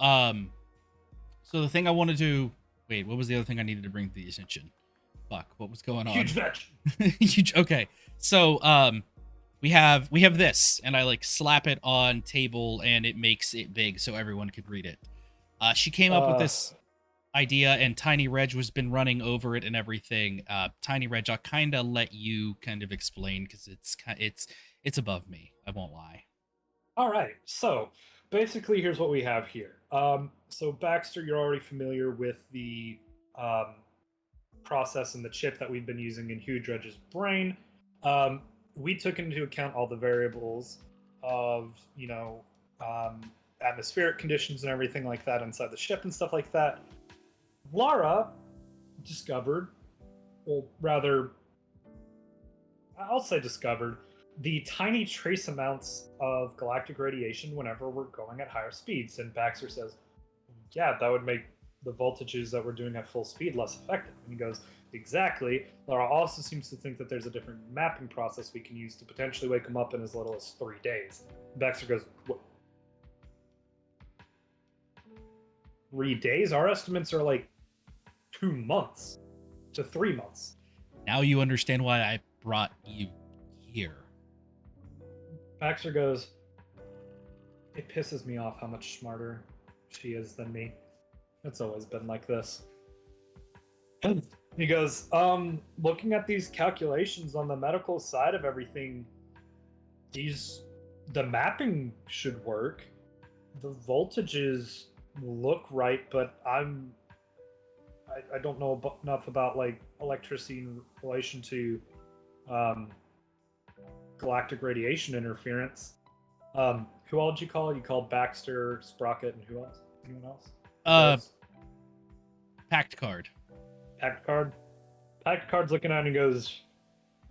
so the thing I wanted to wait, what was the other thing I needed to bring to the attention? Fuck, what was going on? Huge fetch. Huge. Okay. So we have this, and I like slap it on table and it makes it big so everyone could read it. She came up with this idea, and Tiny Reg has been running over it and everything. Tiny Reg, I'll kind of let you kind of explain because it's above me. I won't lie. All right. So basically, here's what we have here. So Baxter, you're already familiar with the process and the chip that we've been using in Huge Reg's brain. We took into account all the variables of atmospheric conditions and everything like that inside the ship and stuff like that. Lara discovered well, rather, I'll say discovered the tiny trace amounts of galactic radiation whenever we're going at higher speeds. And Baxter says, yeah, that would make the voltages that we're doing at full speed less effective. And he goes, exactly. Laura also seems to think that there's a different mapping process we can use to potentially wake him up in as little as 3 days. And Baxter goes, what? 3 days? Our estimates are like 2 months to 3 months. Now you understand why I brought you here. Baxter goes, it pisses me off how much smarter she is than me. It's always been like this. He goes, looking at these calculations on the medical side of everything, the mapping should work. The voltages look right, but I don't know enough about like electricity in relation to galactic radiation interference. Who all did you call? You called Baxter, Sprocket, and who else? Anyone else? Pact card. Pact card. Pact card's looking at it and goes,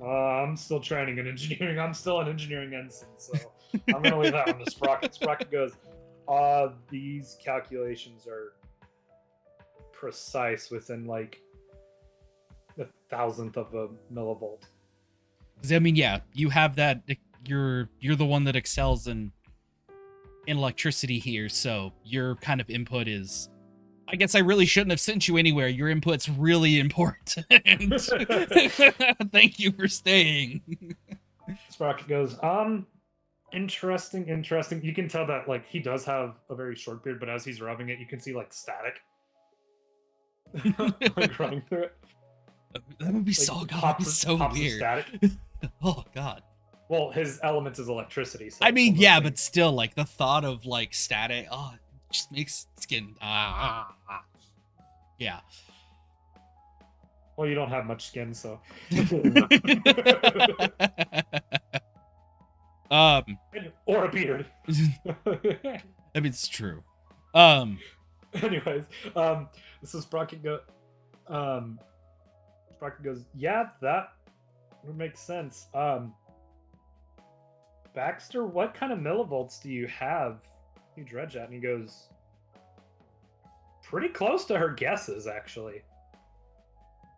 I'm still training in engineering. I'm still an engineering ensign, so I'm gonna leave that one to Sprocket. Sprocket goes, these calculations are precise within like the 1,000th of a millivolt. I mean, yeah, you have that. You're the one that excels in electricity here, so your kind of input is. I guess I really shouldn't have sent you anywhere. Your input's really important. Thank you for staying. Sprocket goes, interesting. You can tell that like he does have a very short beard, but as he's rubbing it, you can see like static like running through it. That would be like, so weird. Static. Oh god. Well, his element is electricity. So I mean, yeah, but still, like the thought of like static, it just makes skin. Yeah. Well, you don't have much skin, so. Or a beard. I mean, it's true. Anyways, so Sprocket goes, yeah, that would make sense. Baxter, what kind of millivolts do you have? You dredge at, and he goes, pretty close to her guesses, actually.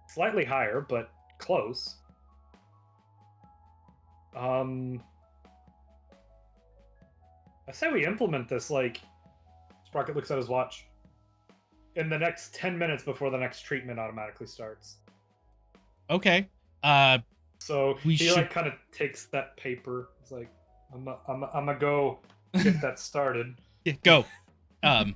Slightly higher, but close. I say we implement this, like, Sprocket looks at his watch, in the next 10 minutes before the next treatment automatically starts. Okay. So he like kind of takes that paper. It's like, I'm gonna go get that started. Yeah, go. You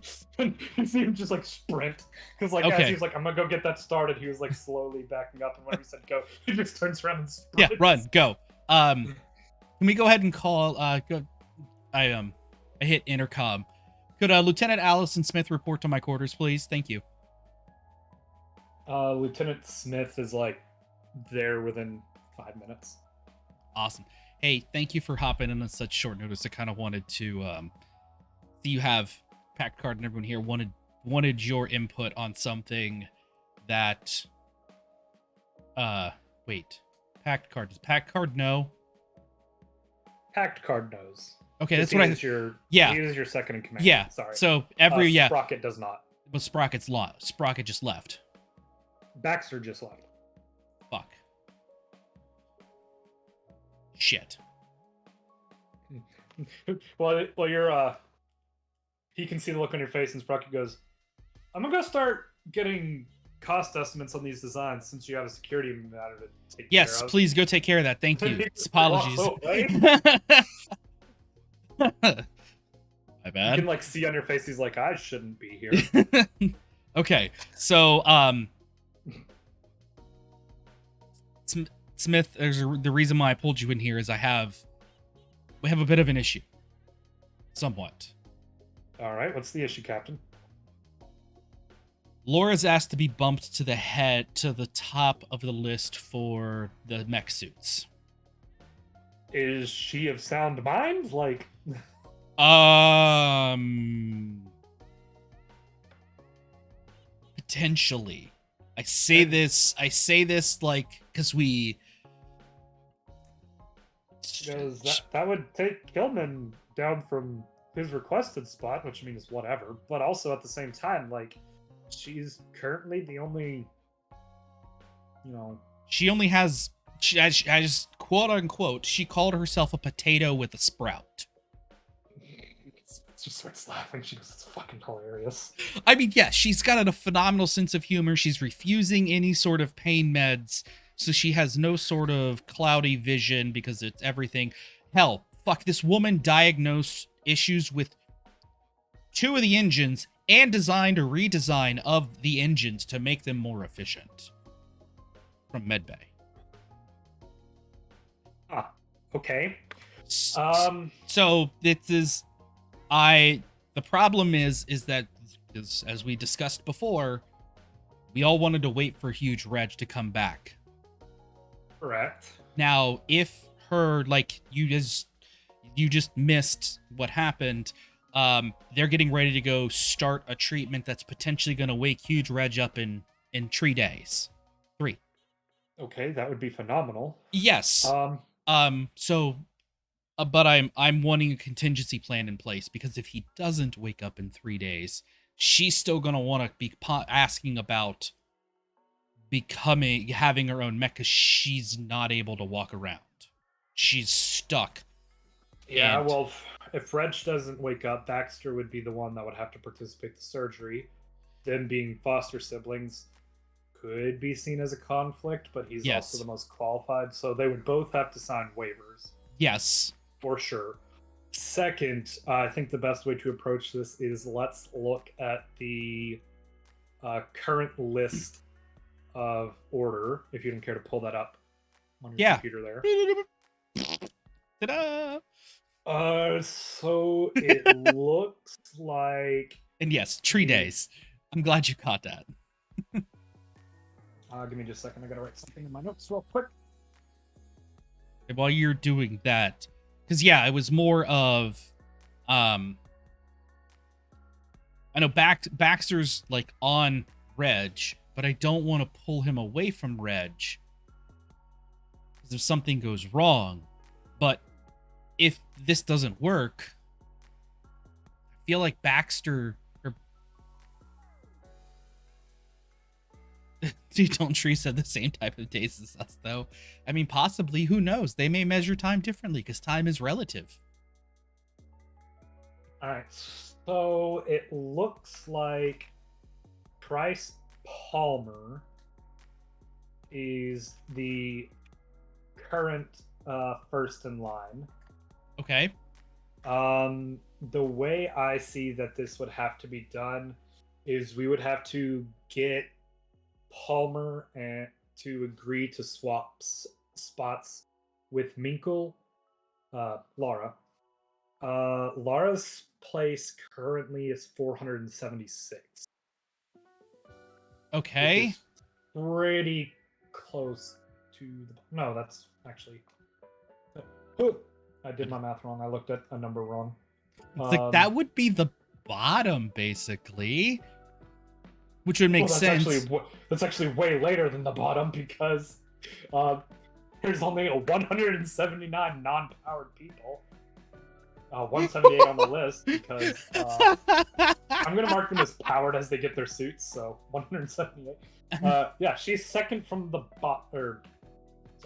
see him just like sprint, because like as he was like, I'm gonna go get that started, he was like slowly backing up, and when he said go, he just turns around and sprints. Yeah, run, go. Can we go ahead and call? I hit intercom. Could Lieutenant Allison Smith report to my quarters, please? Thank you. Lieutenant Smith is like there within 5 minutes. Awesome. Hey, thank you for hopping in on such short notice. I kind of wanted to see you have Pact Card and everyone here wanted your input on something that wait. Pact Card. Does Pact Card know? Pact Card knows. Okay, that's what He is your second in command. Yeah. Sorry. So Sprocket does not. But Sprocket just left. Baxter just left. Fuck. Shit. Well, you're he can see the look on your face, and Sprocket goes, I'm gonna go start getting cost estimates on these designs since you have a security matter to take care of. Yes, please go take care of that. Thank you. Apologies. My bad. You can like see on your face he's like, I shouldn't be here. Okay, so Smith, the reason why I pulled you in here is we have a bit of an issue. Somewhat. All right, what's the issue, Captain? Laura's asked to be bumped to the top of the list for the mech suits. Is she of sound mind? Like, potentially. I say this like because Because that would take Kilman down from his requested spot, which means whatever. But also at the same time, like, she's currently the only, she only has, as quote unquote, she called herself a potato with a sprout. She starts laughing. She goes, "It's fucking hilarious." I mean, yeah, she's got a phenomenal sense of humor. She's refusing any sort of pain meds, so she has no sort of cloudy vision because it's everything. Hell, fuck, this woman diagnosed issues with 2 of the engines and designed a redesign of the engines to make them more efficient from medbay. Ah, okay. So this is, the problem is that, as we discussed before, we all wanted to wait for Huge Reg to come back. Correct. Now, if her, like, you just missed what happened, they're getting ready to go start a treatment that's potentially going to wake Huge Reg up in 3 days. 3. Okay, that would be phenomenal. Yes. But I'm wanting a contingency plan in place, because if he doesn't wake up in 3 days, she's still gonna want to be asking about having her own mech, because she's not able to walk around. She's stuck. Yeah, well, if Reg doesn't wake up, Baxter would be the one that would have to participate in the surgery. Them being foster siblings could be seen as a conflict, but he's also the most qualified, so they would both have to sign waivers. Yes. For sure. Second, I think the best way to approach this is let's look at the current list of order, if you don't care to pull that up on your computer there. Ta-da! So it looks like... And yes, 3 days. I'm glad you caught that. Give me just a second. I gotta write something in my notes real quick. And while you're doing that, because yeah, it was more of, I know Baxter's like on Reg, but I don't want to pull him away from Reg because if something goes wrong. But if this doesn't work, I feel like Baxter, or don't trees have the same type of days as us, though. I mean, possibly, who knows? They may measure time differently because time is relative. All right, so it looks like Price Palmer is the current first in line. Okay. The way I see that this would have to be done is we would have to get Palmer and to agree to swap spots with Minkle, Laura. Laura's place currently is 476. Okay. Pretty close to the... No, that's actually... Oh, I did my math wrong. I looked at a number wrong. It's like that would be the bottom, basically. Which would make sense. That's actually way later than the bottom, because there's only 179 non-powered people. 178 on the list, because I'm going to mark them as powered as they get their suits, so 178. Yeah, she's second from the bottom. Sorry,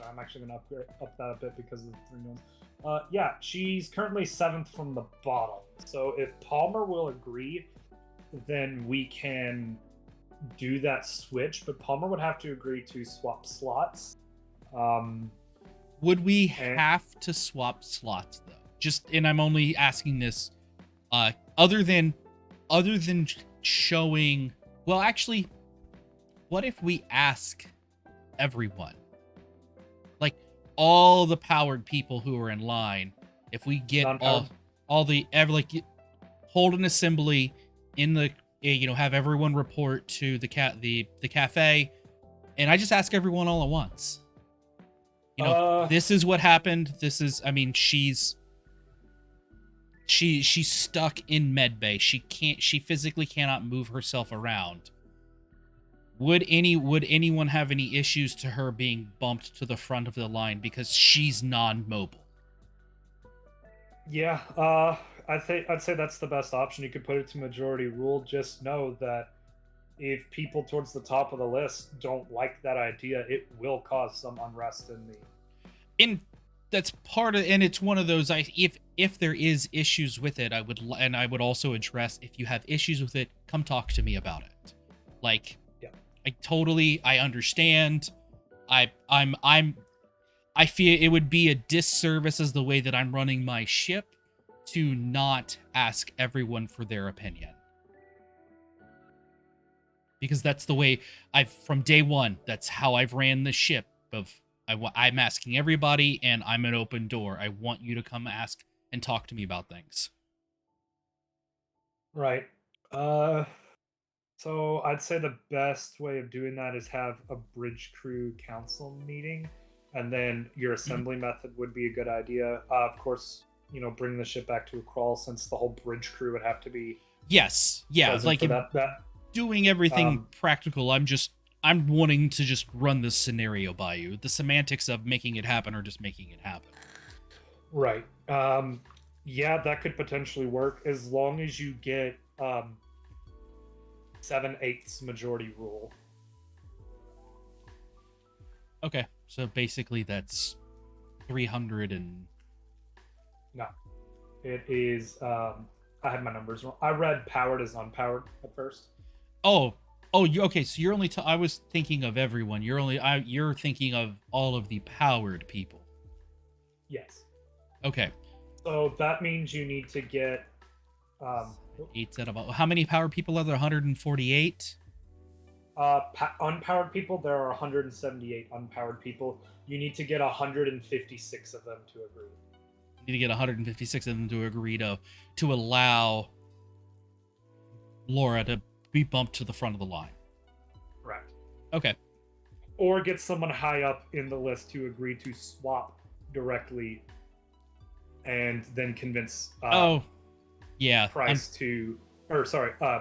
I'm actually going to up that a bit because of the 3 ones. Yeah, she's currently 7th from the bottom. So if Palmer will agree, then we can do that switch, but Palmer would have to agree to swap slots. Would we have to swap slots, though? And I'm only asking this other than showing... Well, actually, what if we ask everyone? Like, all the powered people who are in line, if we get hold an assembly in the, have everyone report to the cafe, and I just ask everyone all at once. This is what happened. This is, I mean, she's stuck in medbay. She physically cannot move herself around. Would anyone have any issues to her being bumped to the front of the line because she's non-mobile? Yeah, I'd say that's the best option. You could put it to majority rule. Just know that if people towards the top of the list don't like that idea, it will cause some unrest in the. And that's part of, and it's one of those, if there is issues with it, I would also address, if you have issues with it, come talk to me about it. Like, Yeah. I understand. I feel it would be a disservice as the way that I'm running my ship to not ask everyone for their opinion. Because that's the way from day one, that's how I've ran the ship of, I'm asking everybody and I'm an open door. I want you to come ask and talk to me about things. Right. So I'd say the best way of doing that is have a bridge crew council meeting, and then your assembly method would be a good idea. Of course, bring the ship back to a crawl, since the whole bridge crew would have to be Yes. Yeah. present Like for that. doing everything practical. I'm wanting to just run this scenario by you. The semantics of making it happen are just making it happen. Right. Yeah, that could potentially work as long as you get 7/8 majority rule. Okay, so basically that's 300 and... No, it is. I had my numbers wrong. I read powered as unpowered at first. Okay. So you're only. I was thinking of everyone. You're thinking of all of the powered people. Yes. Okay. So that means you need to get 8 set of... How many powered people are there? 148. unpowered people. There are 178 unpowered people. You need to get 156 of them to agree. You need to get 156 of them to agree to allow Laura to be bumped to the front of the line. Correct. Okay. Or get someone high up in the list to agree to swap directly, and then convince Price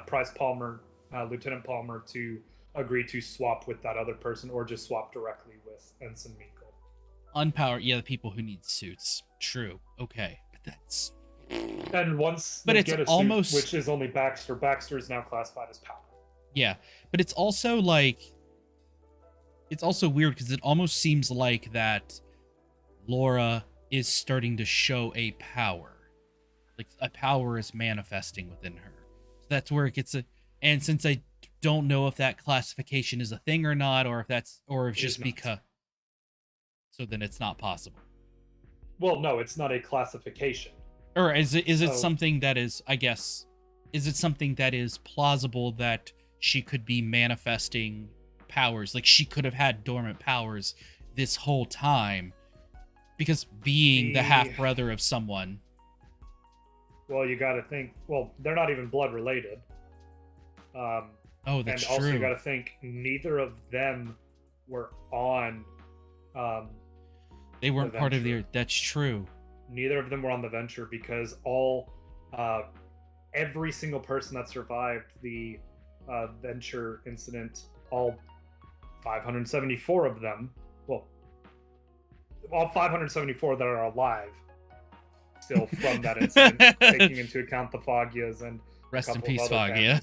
Price Palmer, Lieutenant Palmer, to agree to swap with that other person, or just swap directly with Ensign Meekle. Unpowered, the people who need suits. True. Okay. But that's... And once but they it's get a almost... suit, which is only Baxter is now classified as power. Yeah, but it's also like... It's also weird because it almost seems like that Laura is starting to show a power. Like, a power is manifesting within her. So that's where it gets a... And since I don't know if that classification is a thing or not, or if just because... So then it's not possible. Well, no, it's not a classification. Or is it something that is, I guess, is it something that is plausible that she could be manifesting powers? Like, she could have had dormant powers this whole time, because being the half-brother of someone... Well, you gotta think, they're not even blood related. That's and also true. You gotta think, neither of them were on... they weren't part of the... That's true. Neither of them were on the Venture, because every single person that survived the Venture incident, all 574 of them, all 574 that are alive still from that incident, taking into account the Foggias and rest in peace, Foggia.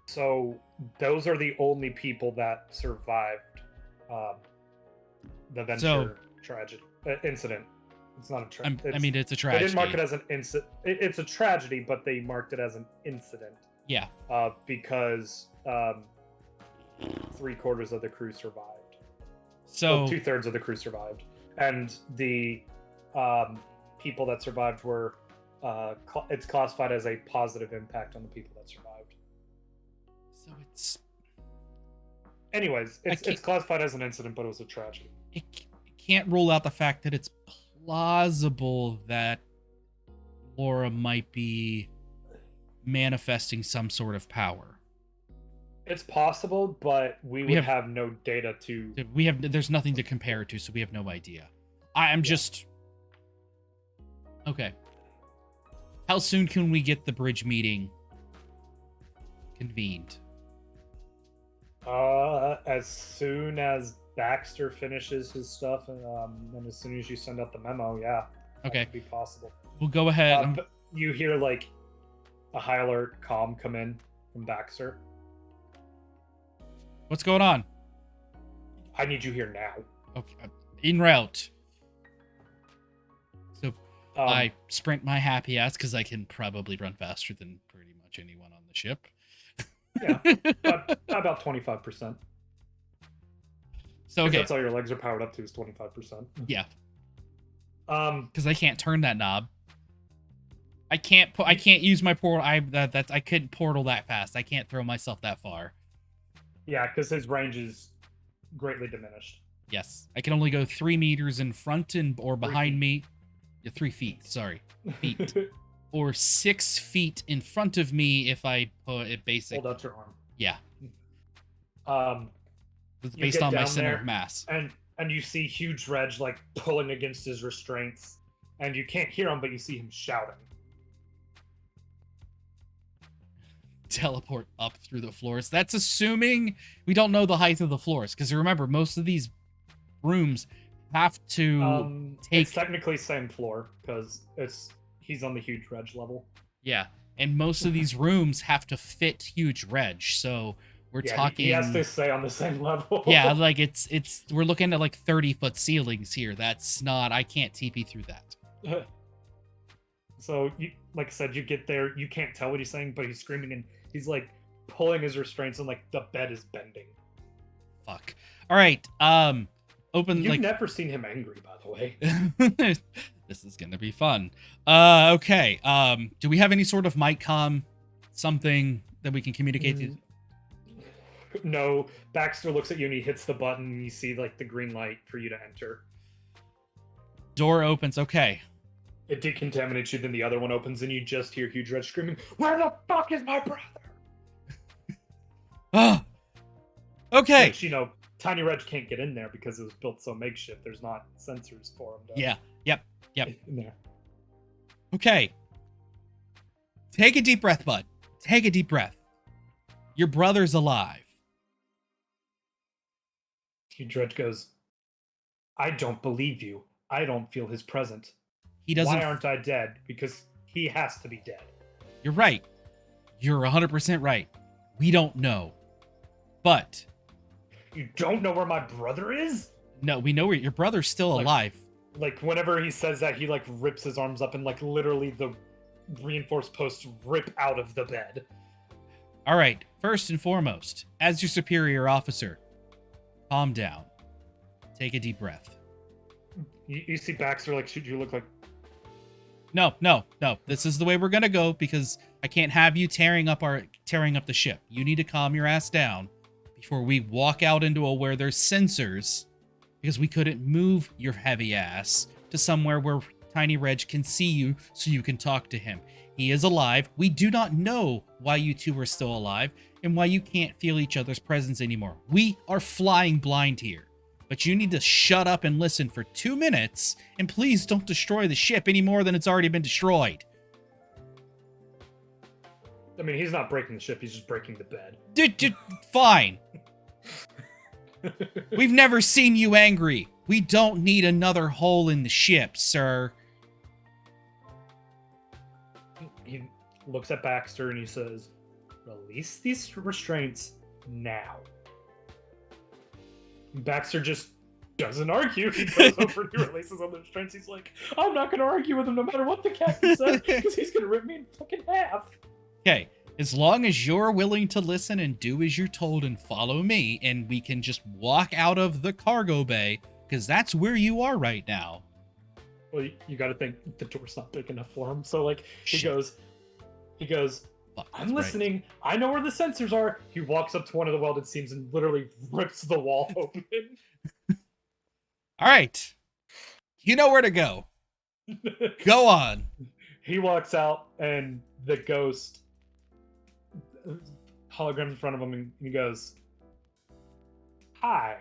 So those are the only people that survived the Venture tragedy incident. It's not a tragedy. It's a tragedy. They didn't mark it as an incident. It's a tragedy, but they marked it as an incident. Yeah. Because 3/4 of the crew survived. So 2/3 of the crew survived, and the people that survived were it's classified as a positive impact on the people that survived. So it's... Anyways, it's classified as an incident, but it was a tragedy. It can't rule out the fact that it's plausible that Laura might be manifesting some sort of power. It's possible, but we have no data to... There's nothing to compare it to, so we have no idea. I'm just... Okay. How soon can we get the bridge meeting convened? As soon as Baxter finishes his stuff, and as soon as you send out the memo, yeah, that Okay, could be possible. we'll go ahead. But you hear like a high alert comm come in from Baxter. What's going on? I need you here now. Okay, en route. So Um, I sprint my happy ass because I can probably run faster than pretty much anyone on the ship. Yeah, about 25%. So okay, That's all your legs are powered up to is 25%. yeah, Um, because I can't turn that knob. I can't use my portal. I couldn't portal that fast. I can't throw myself that far. yeah, because his range is greatly diminished. Yes, I can only go 3 meters in front or behind me. Yeah, 3 feet. Sorry, feet. Or 6 feet in front of me if I put it basic. Hold out your arm. Yeah. It's You based get on my down center there, of mass. and you see Huge Reg like pulling against his restraints, and you can't hear him, but you see him shouting. Teleport up through the floors. That's assuming we don't know the height of the floors, because remember, most of these rooms have to take. It's technically same floor because he's on the Huge Reg level. Yeah, and most of these rooms have to fit Huge Reg, so we're talking. He has to stay on the same level. Yeah, like it's we're looking at like 30-foot ceilings here. That's not. I can't TP through that. So, like I said, you get there, you can't tell what he's saying, but he's screaming and he's like pulling his restraints and like the bed is bending. Fuck. All right. Open. You've like... never seen him angry, by the way. This is gonna be fun. Okay. Do we have any sort of mic comm, something that we can communicate to? No. Baxter looks at you and he hits the button and you see like the green light for you to enter. Door opens. Okay. It decontaminates you, then the other one opens and you just hear Huge Red screaming, "Where the fuck is my brother?" Oh. Okay. Which, you know, Tiny Reg can't get in there because it was built so makeshift. There's not sensors for him to Yep. in there. Okay. Take a deep breath, bud. Take a deep breath. Your brother's alive. Huge Red goes, "I don't believe you. I don't feel his presence. He doesn't. Why aren't I dead? Because he has to be dead." You're right. You're 100% right. We don't know. But You don't know where my brother is? no, we know where your brother's still alive. Like whenever he says that, he like rips his arms up and like literally the reinforced posts rip out of the bed. All right. First and foremost, as your superior officer, calm down. Take a deep breath. You see Baxter like shoot you look like No. This is the way we're gonna go because I can't have you tearing up the ship. You need to calm your ass down before we walk out into where there's sensors, because we couldn't move your heavy ass to somewhere where Tiny Reg can see you so you can talk to him. He is alive. We do not know why you two are still alive and why you can't feel each other's presence anymore. We are flying blind here. But you need to shut up and listen for 2 minutes, and please don't destroy the ship any more than it's already been destroyed. I mean, he's not breaking the ship, he's just breaking the bed. Fine. We've never seen you angry. We don't need another hole in the ship, sir. He looks at Baxter and he says, "Release these restraints now." Baxter just doesn't argue. He goes over and he releases all the restraints. He's like, "I'm not going to argue with him no matter what the captain says because he's going to rip me in fucking half." Okay, as long as you're willing to listen and do as you're told and follow me, and we can just walk out of the cargo bay, because that's where you are right now. Well, you got to think the door's not big enough for him. So, like, he Shit. goes, Fuck, "I'm that's listening. right. I know where the sensors are." He walks up to one of the welded seams and literally rips the wall open. All right. You know where to go. Go on. He walks out and the ghost hologram in front of him and he goes, "Hi."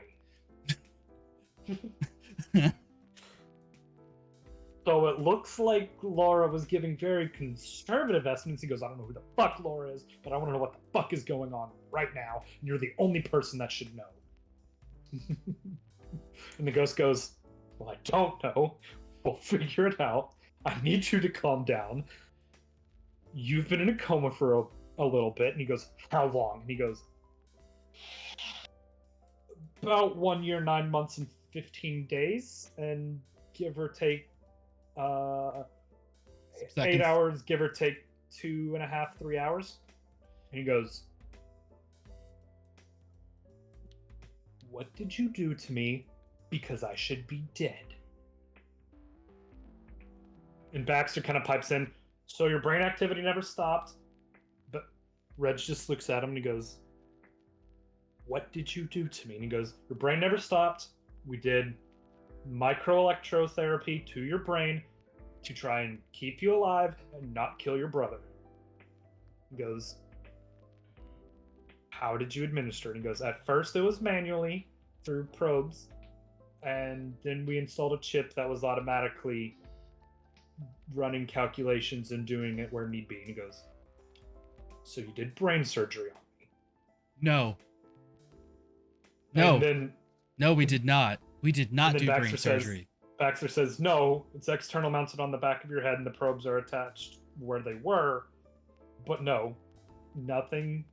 So it looks like Laura was giving very conservative estimates. He goes, I don't know who the fuck Laura is, but I want to know what the fuck is going on right now. And you're the only person that should know. And the ghost goes, well, I don't know. We'll figure it out. I need you to calm down. You've been in a coma for a little bit. And he goes, how long? And he goes, about 1 year, 9 months, and 15 days. And give or take 8 hours, give or take 2.5, 3 hours. And he goes, what did you do to me? Because I should be dead. And Baxter kind of pipes in, so your brain activity never stopped. But Reg just looks at him and he goes, what did you do to me? And he goes, your brain never stopped. We did microelectrotherapy to your brain to try and keep you alive and not kill your brother. He goes, how did you administer it? And he goes, at first it was manually through probes, and then we installed a chip that was automatically running calculations and doing it where need be. And he goes, so you did brain surgery on me? No. No, we did not. We did not do brain surgery. Baxter says, no, it's external mounted on the back of your head and the probes are attached where they were. But no, nothing.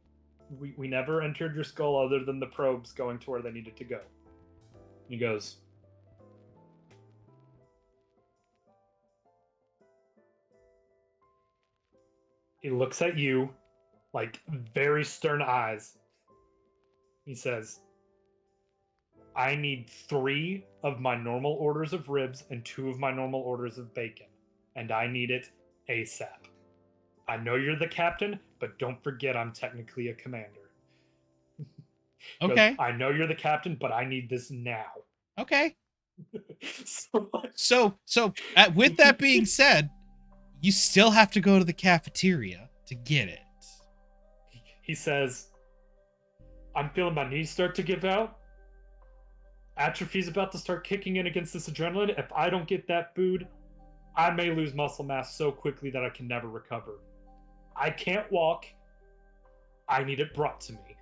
We never entered your skull other than the probes going to where they needed to go. He goes, he looks at you like very stern eyes. He says, I need 3 of my normal orders of ribs and 2 of my normal orders of bacon. And I need it ASAP. I know you're the captain, but don't forget I'm technically a commander. Okay. I know you're the captain, but I need this now. Okay. So with that being said, you still have to go to the cafeteria to get it. He says, I'm feeling my knees start to give out. Atrophy's about to start kicking in against this adrenaline. If I don't get that food, I may lose muscle mass so quickly that I can never recover. I can't walk. I need it brought to me.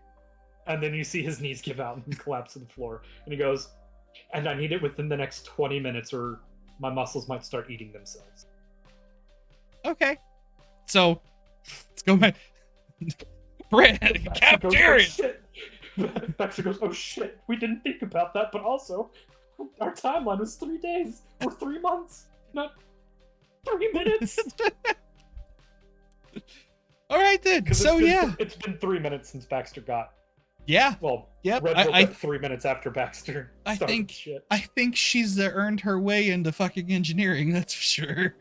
And then you see his knees give out and collapse to the floor. And he goes, and I need it within the next 20 minutes or my muscles might start eating themselves. Okay. So, let's go back. Brad, cafeteria! Baxter goes, oh shit, we didn't think about that, but also, our timeline was 3 days, or 3 months, not 3 minutes. All right then, so it's been 3 minutes since Baxter got. Yeah. Well, yep. Red woke up 3 minutes after Baxter started shit. I think she's earned her way into fucking engineering, that's for sure.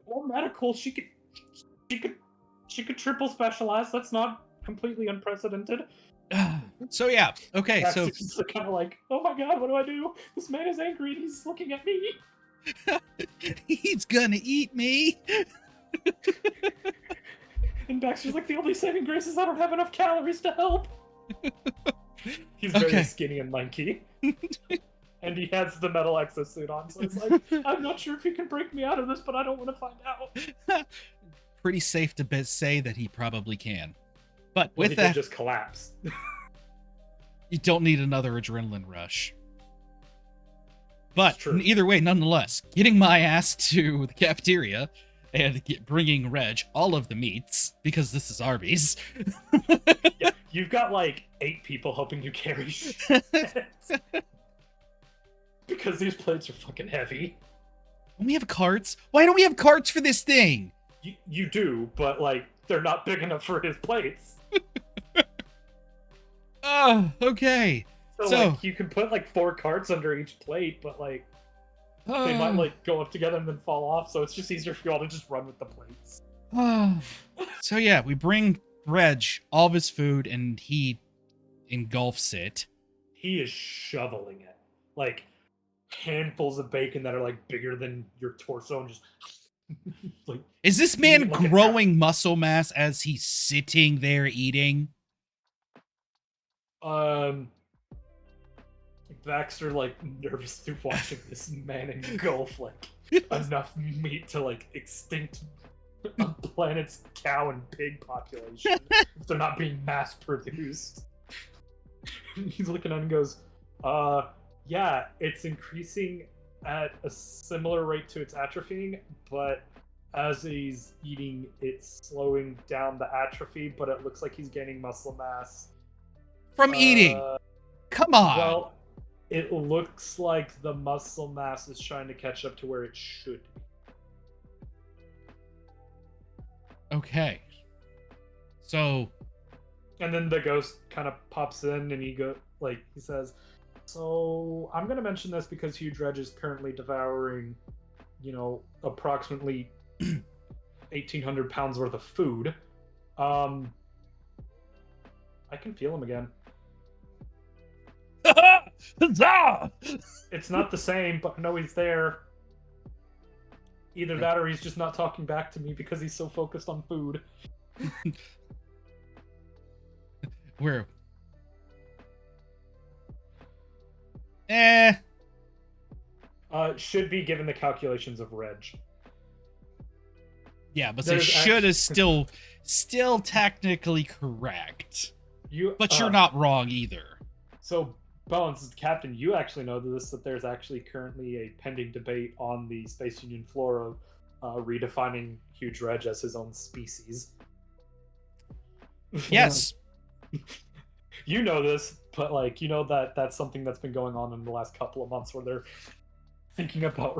Or medical, she could triple specialize. That's not completely unprecedented. So yeah, okay, Baxter's just kind of like, oh my god, what do? This man is angry and he's looking at me. He's gonna eat me. And Baxter's like, the only saving grace is I don't have enough calories to help. He's very skinny and lanky. And he has the metal exosuit on, so it's like, I'm not sure if he can break me out of this, but I don't want to find out. Pretty safe to say that he probably can. But well, with that, can just collapse. You don't need another adrenaline rush. But either way, nonetheless, getting my ass to the cafeteria and bringing Reg all of the meats, because this is Arby's. Yeah, you've got like 8 people helping you carry shit. Because these plates are fucking heavy. Don't we have carts? Why don't we have carts for this thing? You do, but like they're not big enough for his plates. Oh, okay. So like you can put like 4 carts under each plate, but like they might like go up together and then fall off, so it's just easier for y'all to just run with the plates. So yeah, we bring Reg all of his food and he engulfs it. He is shoveling it. Like handfuls of bacon that are like bigger than your torso and just like, is this man growing muscle mass as he's sitting there eating? Baxter, like, nervously watching this man engulf, like, enough meat to, like, extinct a planet's cow and pig population if they're not being mass produced. He's looking at him and goes, yeah, it's increasing at a similar rate to its atrophying, but as he's eating, it's slowing down the atrophy, but it looks like he's gaining muscle mass. From eating. Come on. Well, it looks like the muscle mass is trying to catch up to where it should be. Okay. So. And then the ghost kind of pops in and he says, so I'm going to mention this because Huge Reg is currently devouring, approximately 1,800 pounds worth of food. I can feel him again. It's not the same, but I know he's there. Either that or he's just not talking back to me because he's so focused on food. Where? Should be given the calculations of Reg. Yeah, but the should is still technically correct. But you're not wrong either. So, Bones, Captain, you actually know this, that there's actually currently a pending debate on the Space Union floor of redefining Huge Reg as his own species. Yes. You know this, but that's something that's been going on in the last couple of months where they're thinking about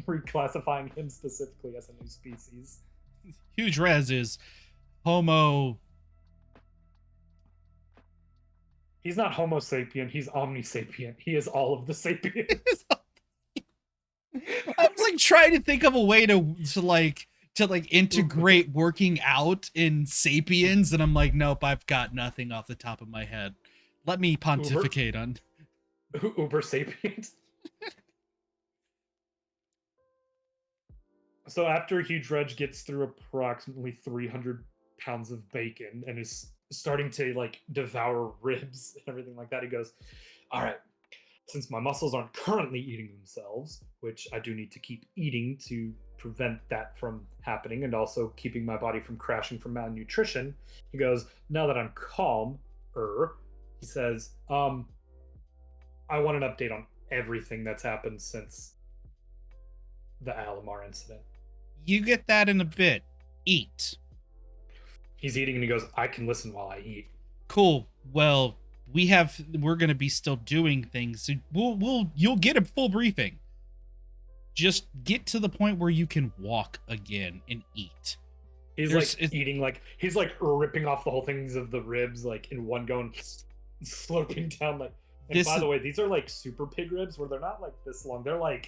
reclassifying him specifically as a new species. Huge Reg is Homo. He's not Homo sapien, he's Omnisapient. He is all of the sapiens. I was trying to think of a way to integrate working out in sapiens, and I'm like, nope, I've got nothing off the top of my head. Let me pontificate on Uber sapient. So after Huge Reg gets through approximately 300 pounds of bacon and is starting to devour ribs and everything like that, he goes, all right, since my muscles aren't currently eating themselves, which I do need to keep eating to prevent that from happening and also keeping my body from crashing from malnutrition, he goes, now that I'm calmer, he says, I want an update on everything that's happened since the Alamar incident. You get that in a bit. Eat. He's eating and he goes, I can listen while I eat. Cool. Well, we're going to be still doing things. So you'll get a full briefing. Just get to the point where you can walk again and eat. He's eating, he's ripping off the whole things of the ribs in one go and slurping down and by the way, these are super pig ribs where they're not this long. They're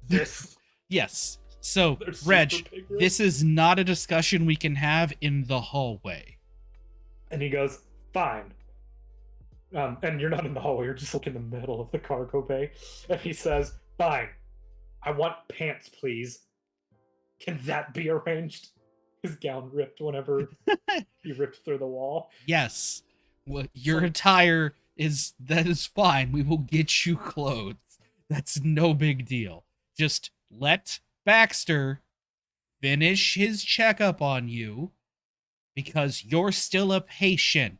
this. Yes. So, Reg, this is not a discussion we can have in the hallway. And he goes, fine. And you're not in the hallway, you're just in the middle of the cargo bay. And he says, fine. I want pants, please. Can that be arranged? His gown ripped whenever he ripped through the wall. Yes. Well, your attire is fine. We will get you clothes. That's no big deal. Just let Baxter finish his checkup on you because you're still a patient.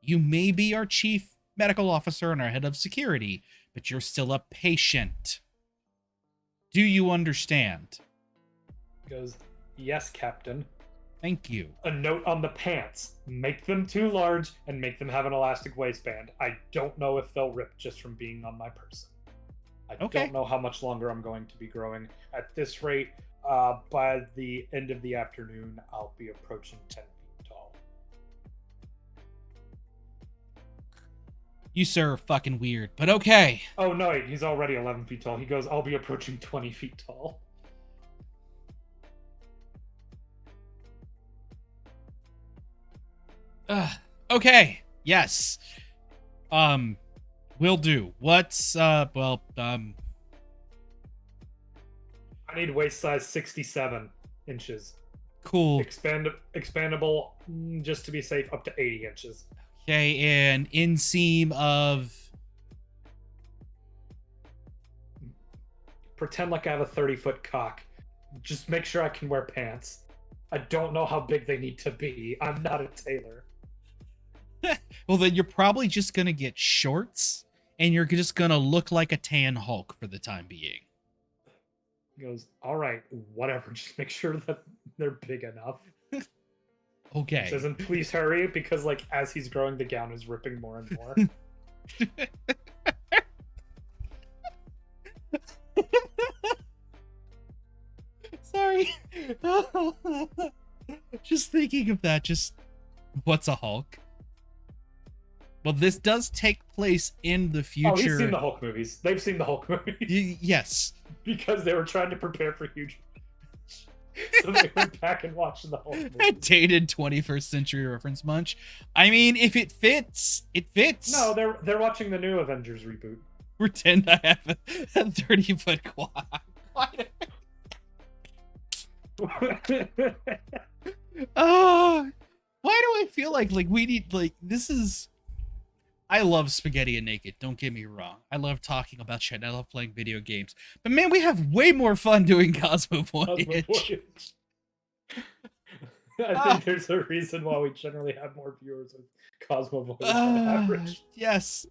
You may be our chief medical officer and our head of security, but you're still a patient. Do you understand? He goes, yes, Captain. Thank you. A note on the pants. Make them too large and make them have an elastic waistband. I don't know if they'll rip just from being on my person. I don't know how much longer I'm going to be growing. At this rate, by the end of the afternoon, I'll be approaching 10 feet tall. You, sir, are fucking weird, but okay. Oh, no, he's already 11 feet tall. He goes, I'll be approaching 20 feet tall. Okay. Yes. Will do. What's I need waist size 67 inches. Cool. Expandable, just to be safe, up to 80 inches. Okay, and inseam of pretend like I have a 30-foot cock. Just make sure I can wear pants. I don't know how big they need to be. I'm not a tailor. Well, then you're probably just gonna get shorts, and you're just gonna look like a tan Hulk for the time being. He goes, all right, whatever. Just make sure that they're big enough. Okay. He says, and please hurry, because like as he's growing, the gown is ripping more and more. Sorry. Just thinking of that, just what's a Hulk? Well, this does take place in the future. Oh, he's seen the Hulk movies. They've seen the Hulk movies. Yes. Because they were trying to prepare for huge. So they went back and watched the Hulk movies. Dated 21st century reference munch. I mean, if it fits, it fits. No, they're watching the new Avengers reboot. Pretend I have a 30-foot quad. Oh, why do I feel like we need this is. I love spaghetti and naked. Don't get me wrong. I love talking about shit. I love playing video games. But man, we have way more fun doing Cosmo Voyage. I think there's a reason why we generally have more viewers with Cosmo Voyage on average. Yes.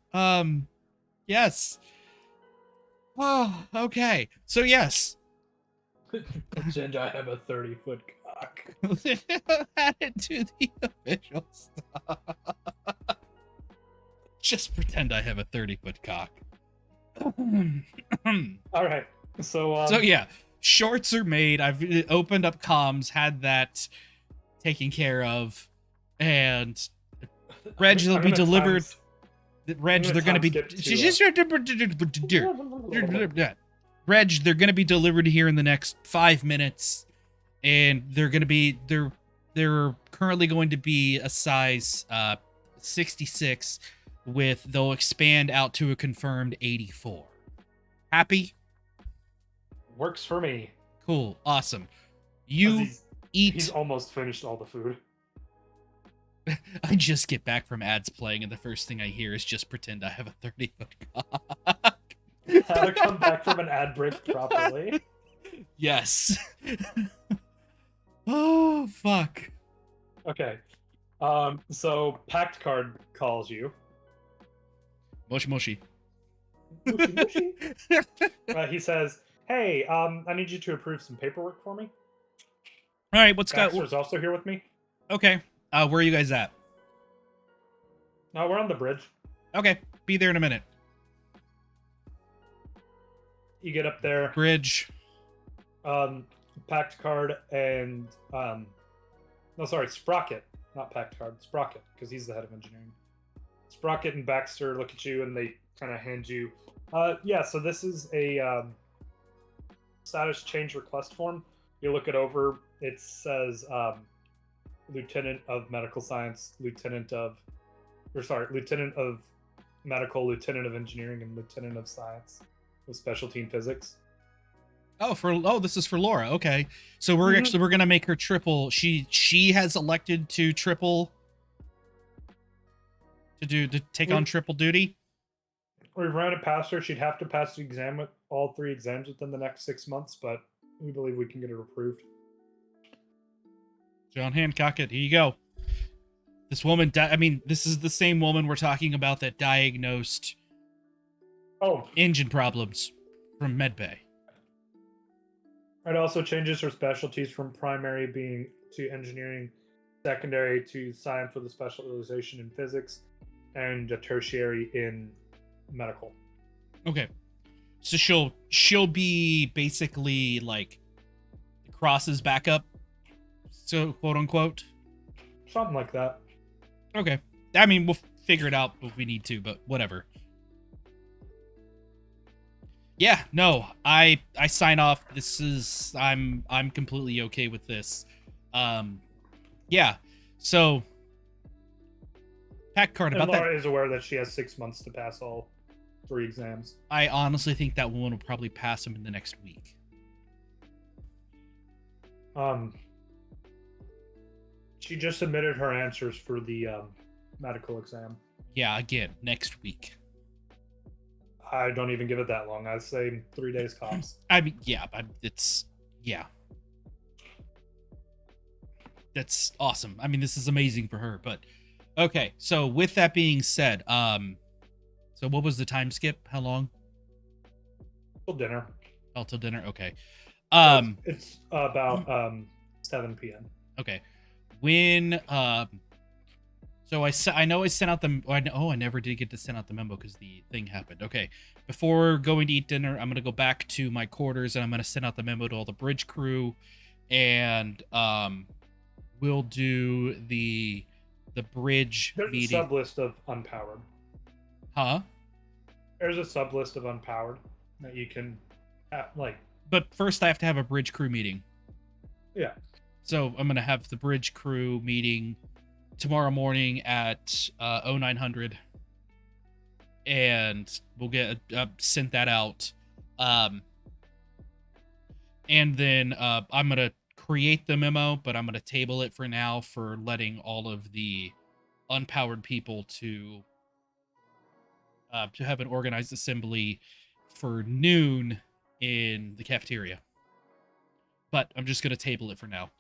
Yes. Oh, okay. So yes. Pretend I have a 30-foot cock. Add it to the official stuff. Just pretend I have a 30-foot cock. All right. So yeah, shorts are made. I've opened up comms, had that taken care of, and Reg, they'll be delivered. Reg, they're going to be. Reg, they're going to be delivered here in the next 5 minutes, and they're going to be they're currently going to be a size 66. They'll expand out to a confirmed 84. Happy? Works for me. Cool. Awesome. You eat. He's almost finished all the food. I just get back from ads playing, and the first thing I hear is just pretend I have a 30-foot cock. How to come back from an ad break properly. Yes. Oh, fuck. Okay. So Pact Card calls you. Moshi moshi. Moshi moshi? He says, hey, I need you to approve some paperwork for me. All right, what's got? Baxter's also here with me. Okay. Where are you guys at? No, we're on the bridge. Okay, be there in a minute. You get up there. Bridge. Pact Card and no, sorry, Sprocket, not Pact Card. Sprocket, because he's the head of engineering. Sprocket and Baxter look at you and they kind of hand you. Yeah, so this is a status change request form. You look it over. It says Lieutenant of Medical Science, Lieutenant of Medical, Lieutenant of Engineering, and Lieutenant of Science with specialty in physics. This is for Laura. Okay, so we're gonna make her triple. She has elected to triple to take on triple duty. We've ran it past her. She'd have to pass the exam with all 3 exams within the next 6 months, but we believe we can get it approved. John Hancock, it. Here you go. This woman. This is the same woman we're talking about that diagnosed engine problems from medbay. It also changes her specialties from primary being to engineering, secondary to science with a specialization in physics, and a tertiary in medical. Okay. So she'll be basically like Cross's backup, so quote unquote. Something like that. Okay. I mean, we'll figure it out if we need to, but whatever. Yeah, no, I sign off. I'm completely okay with this. Yeah. So Pact Card about Laura that. is aware that she has 6 months to pass all 3 exams. I honestly think that woman will probably pass them in the next week. She just submitted her answers for the medical exam. Yeah, again, next week. I don't even give it that long. I'd say 3 days cops. I mean, yeah, yeah. That's awesome. I mean, this is amazing for her, but okay. So with that being said, so what was the time skip? How long? Till dinner. Oh, till dinner. Okay. It's about 7 p.m. Okay. When so I know I sent out the I never did get to send out the memo because the thing happened. Okay. Before going to eat dinner, I'm gonna go back to my quarters and I'm gonna send out the memo to all the bridge crew, and we'll do the bridge There's meeting. a sub list of unpowered. Huh? There's a sub list of unpowered that you can like. But first I have to have a bridge crew meeting. Yeah. So I'm gonna have the bridge crew meeting tomorrow morning at 0900, and we'll get sent that out. And then I'm gonna create the memo, but I'm gonna table it for now for letting all of the unpowered people to have an organized assembly for noon in the cafeteria. But I'm just gonna table it for now.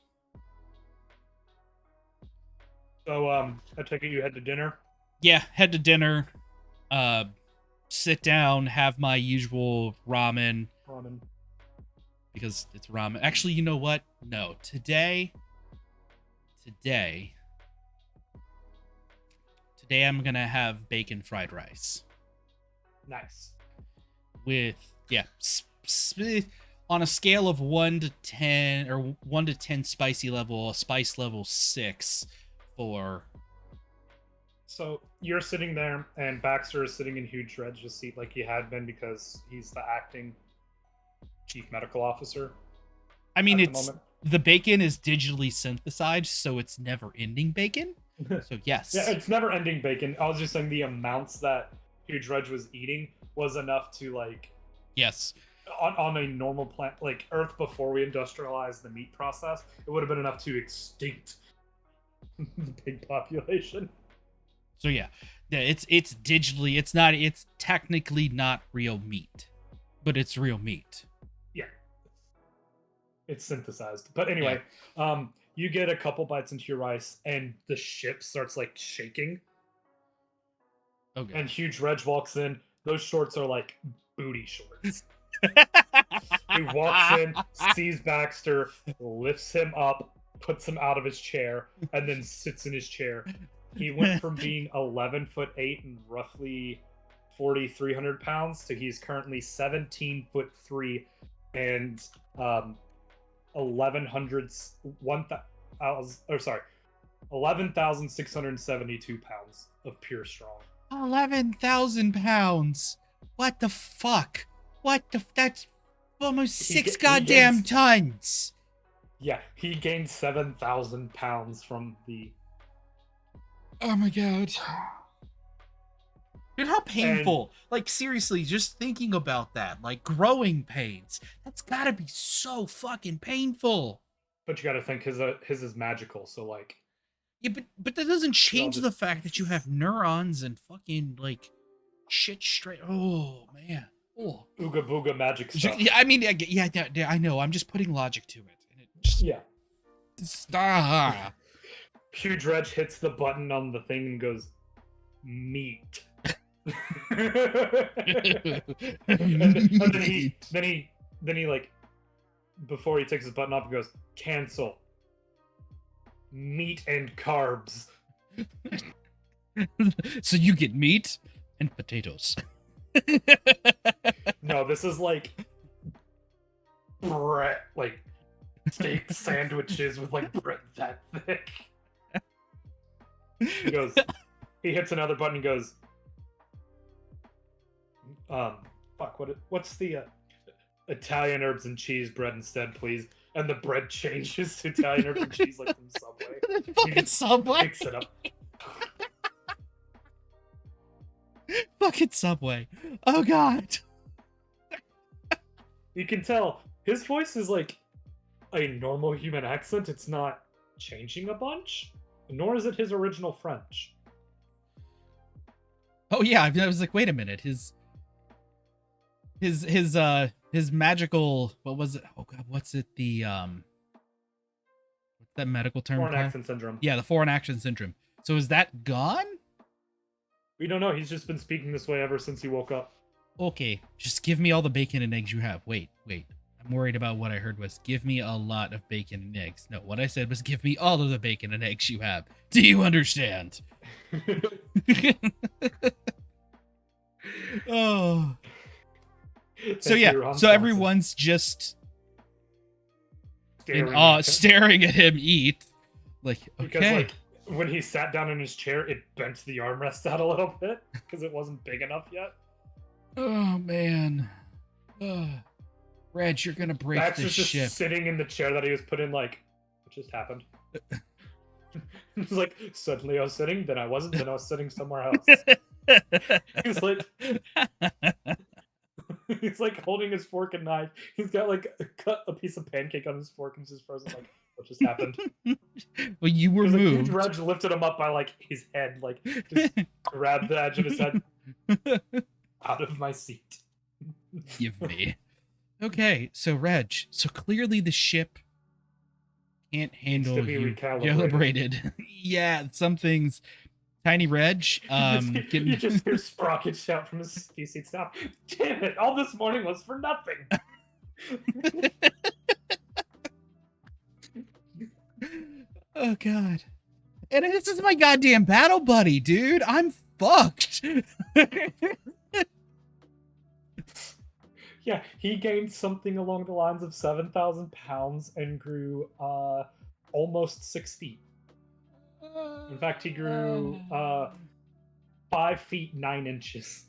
So I take it you head to dinner. Yeah, head to dinner, sit down, have my usual ramen Ramen. because it's ramen. Actually, you know what? No, today I'm gonna have bacon fried rice Nice. with on a scale of 1 to 10 or 1 to 10 spicy level, a spice level 6 for. So you're sitting there, and Baxter is sitting in Huge Dredge's seat like he had been because he's the acting chief medical officer. I mean, at the it's moment. the bacon is digitally synthesized, so it's never ending bacon. So yes. Yeah, it's never ending bacon. I was just saying the amounts that Huge Dredge was eating was enough to like Yes. on a normal plant like Earth before we industrialized the meat process, it would have been enough to extinct the pig population. So yeah, it's digitally. It's technically not real meat, but it's real meat. Yeah, it's synthesized. But anyway, you get a couple bites into your rice, and the ship starts like shaking. Okay. And Huge Reg walks in. Those shorts are like booty shorts. He walks in, sees Baxter, lifts him up, puts him out of his chair, and then sits in his chair. He went from being 11'8" and roughly 4,300 pounds to he's currently 17'3" and 11,672 pounds of pure strong. 11,000 pounds. What the fuck? That's almost six He goddamn gains- tons. Yeah, he gained 7,000 pounds from the. Oh my god. Dude, how painful. Like, seriously, just thinking about that. Like, growing pains. That's gotta be so fucking painful. But you gotta think his is magical, so like. Yeah, but that doesn't change just- the fact that you have neurons and fucking, like, shit straight. Oh, man. Oh. Ooga booga magic stuff. Yeah, I mean, yeah, I know. I'm just putting logic to it. And it just, Yeah. Huge Reg hits the button on the thing and goes, meat. and then he like, before he takes his button off, he goes, cancel. Meat and carbs. So you get meat and potatoes. No, this is like bread, like steak sandwiches with like bread that thick. He goes, he hits another button and goes, fuck, what's the Italian herbs and cheese bread instead, please? And the bread changes to Italian herbs and cheese like from Subway. Fucking Subway. Picks it up. Fucking Subway. Oh god. You can tell his voice is like a normal human accent. It's not changing a bunch, nor is it his original French. Oh yeah, I was like, wait a minute, his his magical, what was it? Oh god, what's it? The what's that medical term Foreign called? accent syndrome. Yeah, the foreign action syndrome. So is that gone? We don't know. He's just been speaking this way ever since he woke up. Okay, just give me all the bacon and eggs you have. Wait. I'm worried about what I heard was give me a lot of bacon and eggs. No, what I said was give me all of the bacon and eggs you have. Do you understand? Oh. So Thank yeah, you, Ron so Swanson. everyone's just in Staring awe, at him. staring at him eat. Like, Because okay. like when he sat down in his chair, it bent the armrest out a little bit because it wasn't big enough yet. Oh man. Reg, you're gonna break Max this was just ship. sitting in the chair that he was put in. Like, what just happened? He's like, suddenly I was sitting, then I wasn't, then I was sitting somewhere else. He's like, he's like holding his fork and knife. He's got like cut a piece of pancake on his fork and he's just frozen. Like, what just happened? Well, you were Because like, huge moved. Reg lifted him up by like his head, like just grabbed the edge of his head out of my seat. Give me. Okay, so Reg, so clearly the ship can't handle to be you recalibrated. calibrated. Yeah, some things. Tiny Reg, you just hear Sprocket shout from his seat. Stop! Damn it! All this morning was for nothing. Oh god. And this is my goddamn battle buddy, dude. I'm fucked. Yeah, he gained something along the lines of 7,000 pounds and grew almost 6 feet. In fact, he grew 5 feet 9 inches.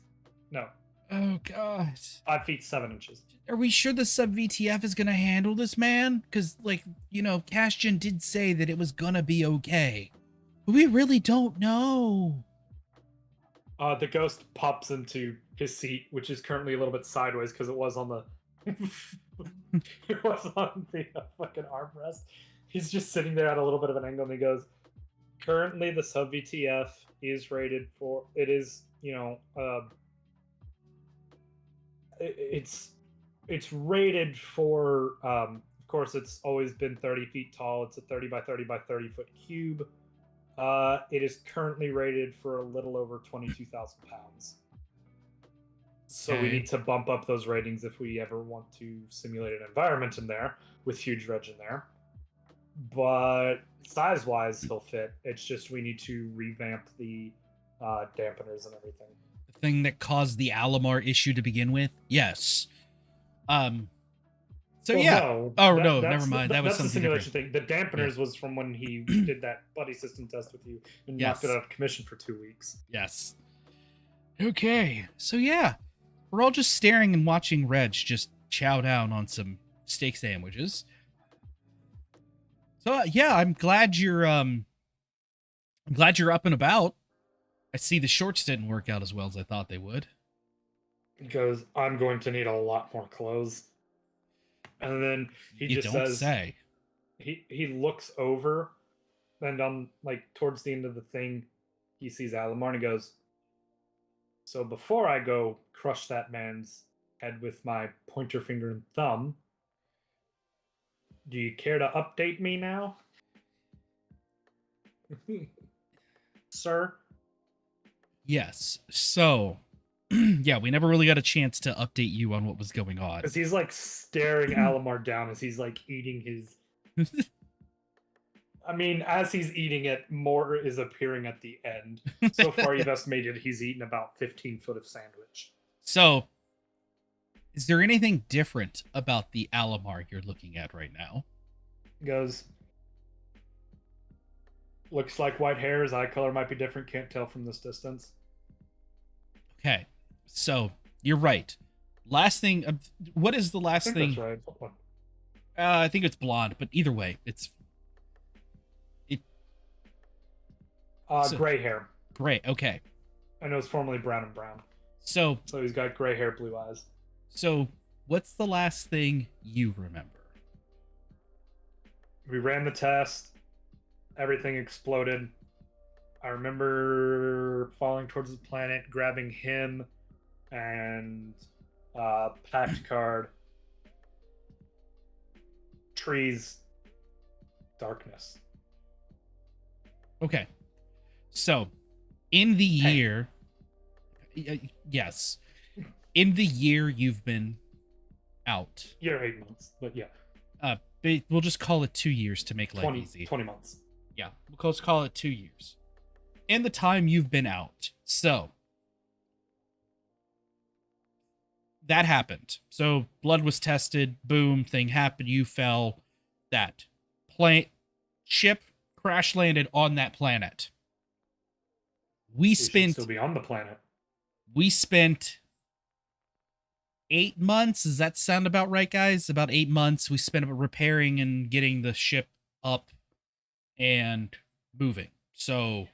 No. Oh god. 5 feet 7 inches. Are we sure the sub VTF is gonna handle this, man? Because, like, you know, Cashgen did say that it was gonna be okay. But we really don't know. The ghost pops into his seat, which is currently a little bit sideways because it was on the it was on the fucking armrest. He's just sitting there at a little bit of an angle, and he goes, "Currently, the sub VTF is rated for. It is, you know, it's rated for. Of course, it's always been 30 feet tall. It's a 30 by 30 by 30 foot cube. It is currently rated for a little over 22,000 pounds. So we need to bump up those ratings if we ever want to simulate an environment in there with huge Reg in there. But size-wise, he'll fit. It's just we need to revamp the dampeners and everything. The thing that caused the Alamar issue to begin with? Yes. So well, yeah. No, oh no, never mind. That was that's something the simulation different. thing. The dampeners was from when he did that buddy system test with you and knocked it out of commission for 2 weeks. Yes. Okay. So yeah, we're all just staring and watching Reg just chow down on some steak sandwiches. So yeah, I'm glad you're up and about. I see the shorts didn't work out as well as I thought they would. Because I'm going to need a lot more clothes. And then he You just don't says, say. He looks over, and on like towards the end of the thing, he sees Alamar and he goes, "So before I go crush that man's head with my pointer finger and thumb, do you care to update me now, sir?" Yes. So yeah, we never really got a chance to update you on what was going on. Because he's like staring Alamar down as he's like eating his. I mean, as he's eating it, more is appearing at the end. So far, you've estimated he's eaten about 15 foot of sandwich. So, is there anything different about the Alamar you're looking at right now? He goes, "Looks like white hair. His eye color might be different. Can't tell from this distance." Okay, so you're right. Last thing, what is the last thing? That's right. I think it's blonde, but either way, it's gray hair. Gray. Okay. I know it's formerly brown and brown. So he's got gray hair, blue eyes. So what's the last thing you remember? We ran the test. Everything exploded. I remember falling towards the planet, grabbing him, and Pact card. Trees. Darkness. Okay. So, in the Pain. year, yes, in the year you've been out, Year 8 months, but yeah, we'll just call it 2 years to make life 20, easy. 20 months. Yeah, we'll just call it 2 years. In the time you've been out, so that happened. So blood was tested. Boom, thing happened. You fell. That plane ship crash landed on that planet. We should spent still be on the planet. 8 months. Does that sound about right, guys? About 8 months we spent repairing and getting the ship up and moving. So,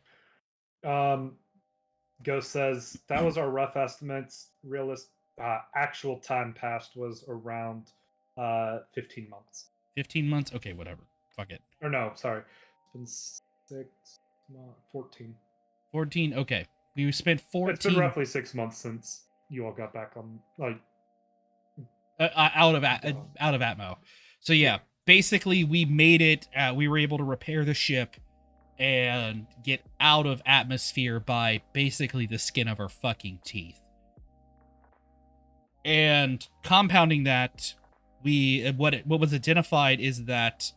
Ghost says that was our rough estimates. Actual time passed was around 15 months. 15 months? Okay, whatever. Fuck it. Or no, sorry. It's been 6 months, 14. 14? Okay. We spent 14. It's been roughly 6 months since you all got back on, like, out of Atmo. So yeah, basically we made it. We were able to repair the ship and get out of atmosphere by basically the skin of our fucking teeth. And compounding that, what was identified is that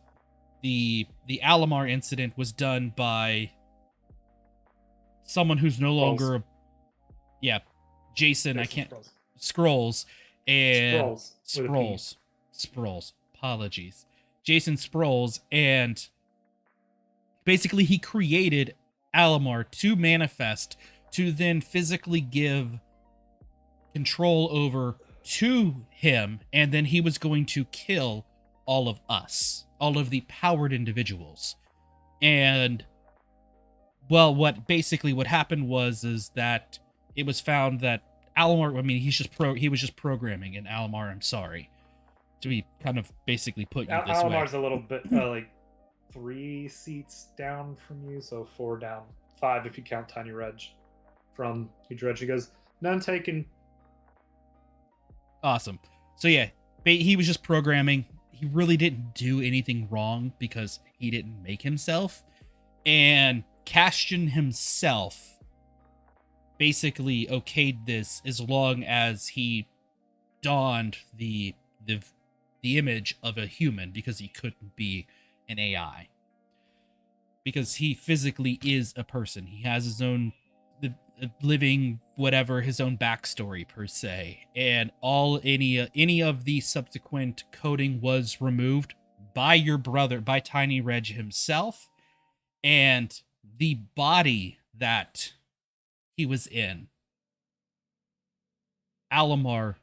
the Alamar incident was done by someone who's no longer, Jason. I can't Scrolls and Sproles. Apologies, Jason Sproles, and basically he created Alamar to manifest, to then physically give control over to him, and then he was going to kill all of us, all of the powered individuals. And well, what happened was that it was found that Alamar, I mean, he was just programming, and Alamar, I'm sorry to be kind of basically put you this way. Alamar's a little bit like 3 seats down from you, so 4 down, 5 if you count Tiny Reg from Huge Reg. He goes, none taken. Awesome. So yeah, he was just programming. He really didn't do anything wrong because he didn't make himself. And Castian himself basically okayed this as long as he donned the image of a human, because he couldn't be an AI. Because he physically is a person. He has his own living whatever, his own backstory per se, and any of the subsequent coding was removed by your brother, by Tiny Reg himself, and the body that he was in, Alamar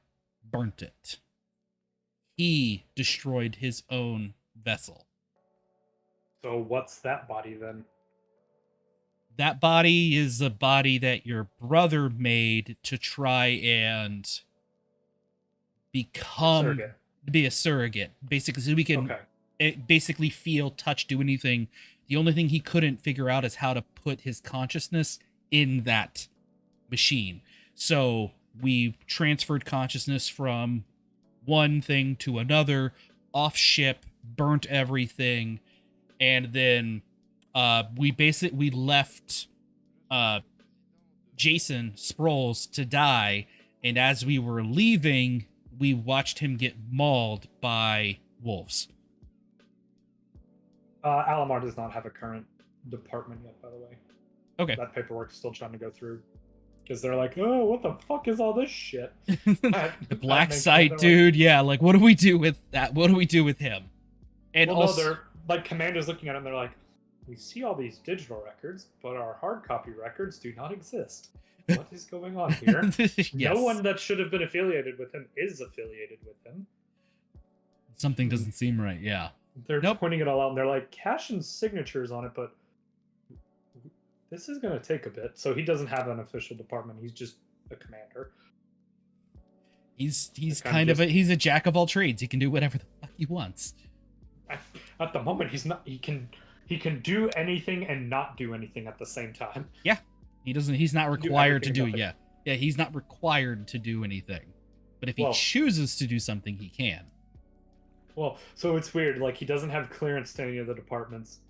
burnt it. He destroyed his own vessel. So what's that body then? That body is a body that your brother made to try and be a surrogate, basically, so we can basically feel, touch, do anything. The only thing he couldn't figure out is how to put his consciousness in that machine. So we transferred consciousness from one thing to another, off ship, burnt everything, and then we left Jason Sproles to die, and as we were leaving, we watched him get mauled by wolves. Alamar does not have a current department yet, by the way. Okay. That paperwork's still trying to go through. Because they're like, oh, what the fuck is all this shit? The black site, dude. Like, yeah, like, what do we do with that? What do we do with him? And well, also, no, they're like, commanders looking at him, they're like, we see all these digital records, but our hard copy records do not exist. What is going on here? Yes. No one that should have been affiliated with him is affiliated with him. Something doesn't seem right, yeah. They're pointing it all out, and they're like, Cassian's signature's on it, but this is going to take a bit. So he doesn't have an official department. He's just a commander. He's kind of he's a jack of all trades. He can do whatever the fuck he wants. At the moment, he's not. He can do anything and not do anything at the same time. Yeah, he's not required to do it. Yeah, he's not required to do anything. But if he Well- chooses to do something, he can. Well, so it's weird. Like he doesn't have clearance to any of the departments,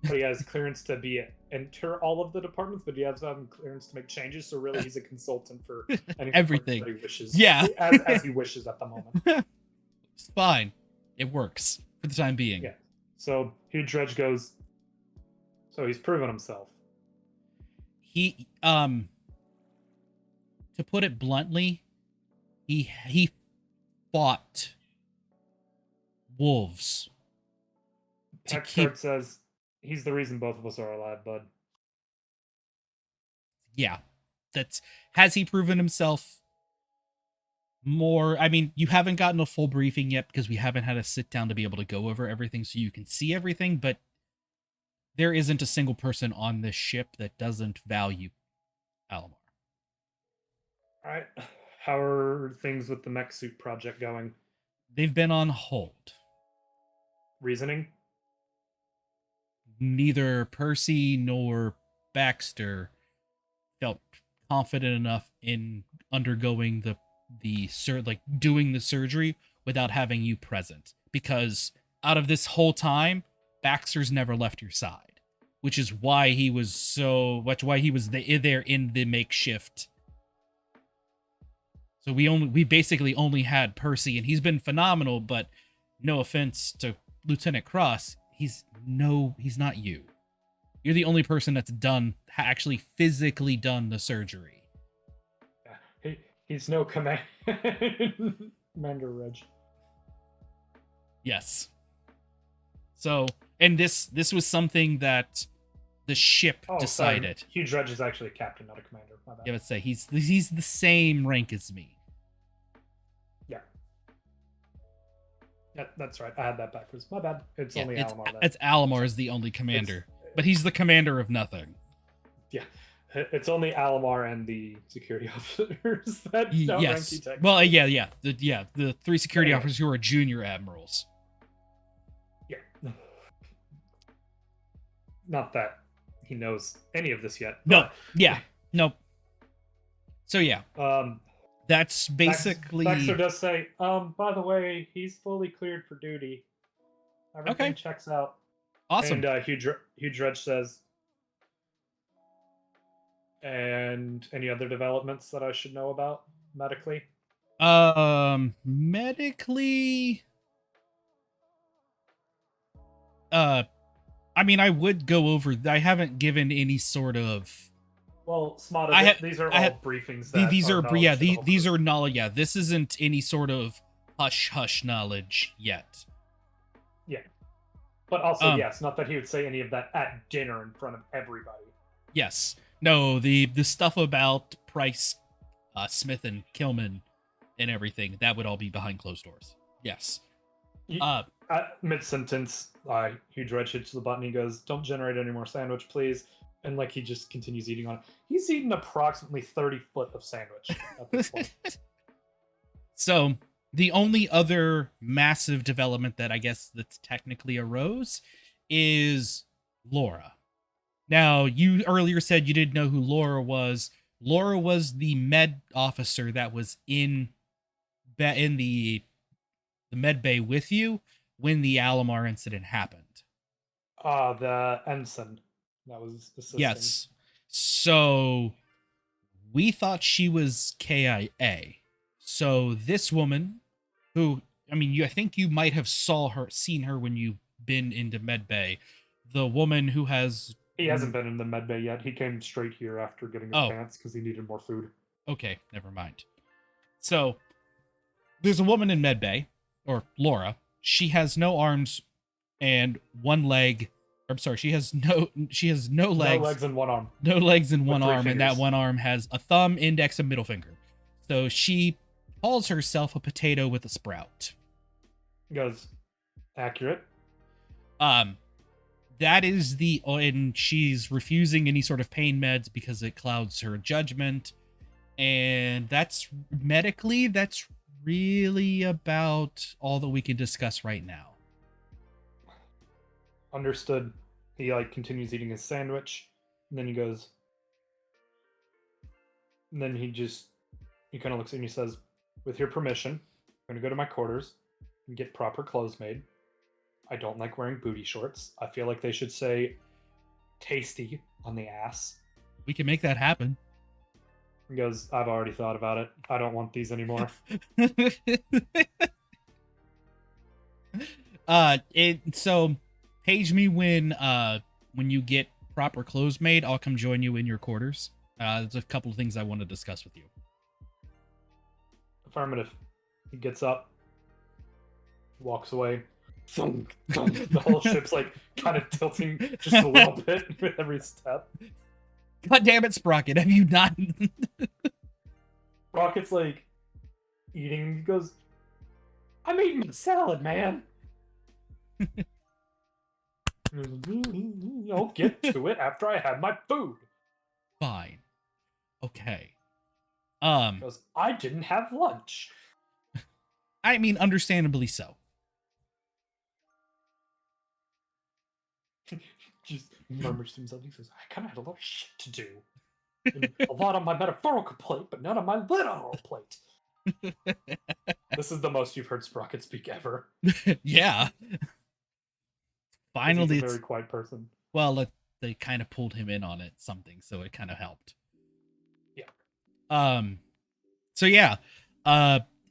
but he has clearance to enter all of the departments. But he has clearance to make changes. So really, he's a consultant for any Everything. department that he wishes. Yeah. as he wishes at the moment. It's fine. It works for the time being. Yeah. So Hugh Dredge goes. So he's proven himself. He to put it bluntly, he fought wolves to Hector says he's the reason both of us are alive, bud. Yeah, has he proven himself more? I mean, you haven't gotten a full briefing yet because we haven't had a sit down to be able to go over everything so you can see everything, but there isn't a single person on this ship that doesn't value Alomar. All right. How are things with the mech suit project going? They've been on hold. Reasoning? Neither Percy nor Baxter felt confident enough in undergoing doing the surgery without having you present, because out of this whole time Baxter's never left your side, which is why he was there in the makeshift. So we basically only had Percy, and he's been phenomenal, but no offense to Lieutenant Cross, he's not you. You're the only person that's actually physically done the surgery. Yeah, he's no Commander Reg. Yes. So, and this was something that the ship decided. Sorry. Hugh Dredge is actually a captain, not a commander. My bad. Yeah, let's say he's the same rank as me. Yeah. Yeah, that's right. I had that backwards. My bad. It's only Alomar. It's Alomar is the only commander, but he's the commander of nothing. Yeah, it's only Alomar and the security officers that don't rank you technically. Well, the 3 security officers who are junior admirals. Yeah. Not that he knows any of this yet. No. Yeah. Nope. So yeah. That's basically. Baxter does say, by the way, he's fully cleared for duty. Everything checks out. Awesome. And Hugh Dredge says, and any other developments that I should know about medically? Medically. I mean, I would go over. I haven't given any sort of. Well, Smada, these are all briefings. These are knowledge. Yeah, this isn't any sort of hush knowledge yet. Yeah, but also yes, not that he would say any of that at dinner in front of everybody. Yes, no, the stuff about Price, Smith, and Kilman, and everything that would all be behind closed doors. Yes. At mid-sentence, Hugh Dredge hits the button. He goes, "Don't generate any more sandwich, please." And like he just continues eating on it. He's eaten approximately 30 foot of sandwich at this point. So the only other massive development that I guess that's technically arose is Laura. Now, you earlier said you didn't know who Laura was. Laura was the med officer that was in the med bay with you when the Alomar incident happened. The ensign. That was assisting. Yes. So we thought she was KIA. So this woman, who I think you might have seen her when you've been into medbay. The woman who has. He hasn't been in the medbay yet. He came straight here after getting his pants because he needed more food. Okay, never mind. So there's a woman in medbay, or Laura. She has no arms and one leg. I'm sorry, she has no legs. No legs and one arm. No legs and one arm, and that one arm has a thumb, index, and middle finger. So she calls herself a potato with a sprout. Goes accurate. That is and she's refusing any sort of pain meds because it clouds her judgment. And that's really about all that we can discuss right now. Understood. He continues eating his sandwich, and then he goes. And then he kind of looks at you and he says, with your permission, I'm gonna go to my quarters and get proper clothes made. I don't like wearing booty shorts. I feel like they should say tasty on the ass. We can make that happen. He goes, I've already thought about it. I don't want these anymore. So page me when you get proper clothes made. I'll come join you in your quarters. There's a couple of things I want to discuss with you. Affirmative. He gets up, walks away. Thunk, thunk. The whole ship's like kind of tilting just a little bit with every step. God damn it, Sprocket, have you not? Rocket's like eating. He goes, I'm eating my salad, man. I'll get to it after I have my food. Fine. Okay. He goes, I didn't have lunch. I mean, understandably so. Just murmurs to himself. He says, I kind of had a lot of shit to do. A lot on my metaphorical plate, but none on my literal plate. This is the most you've heard Sprocket speak ever. Yeah. Finally, he's a very quiet person. Well, they kind of pulled him in on it, something, so it kind of helped. Yeah. So yeah.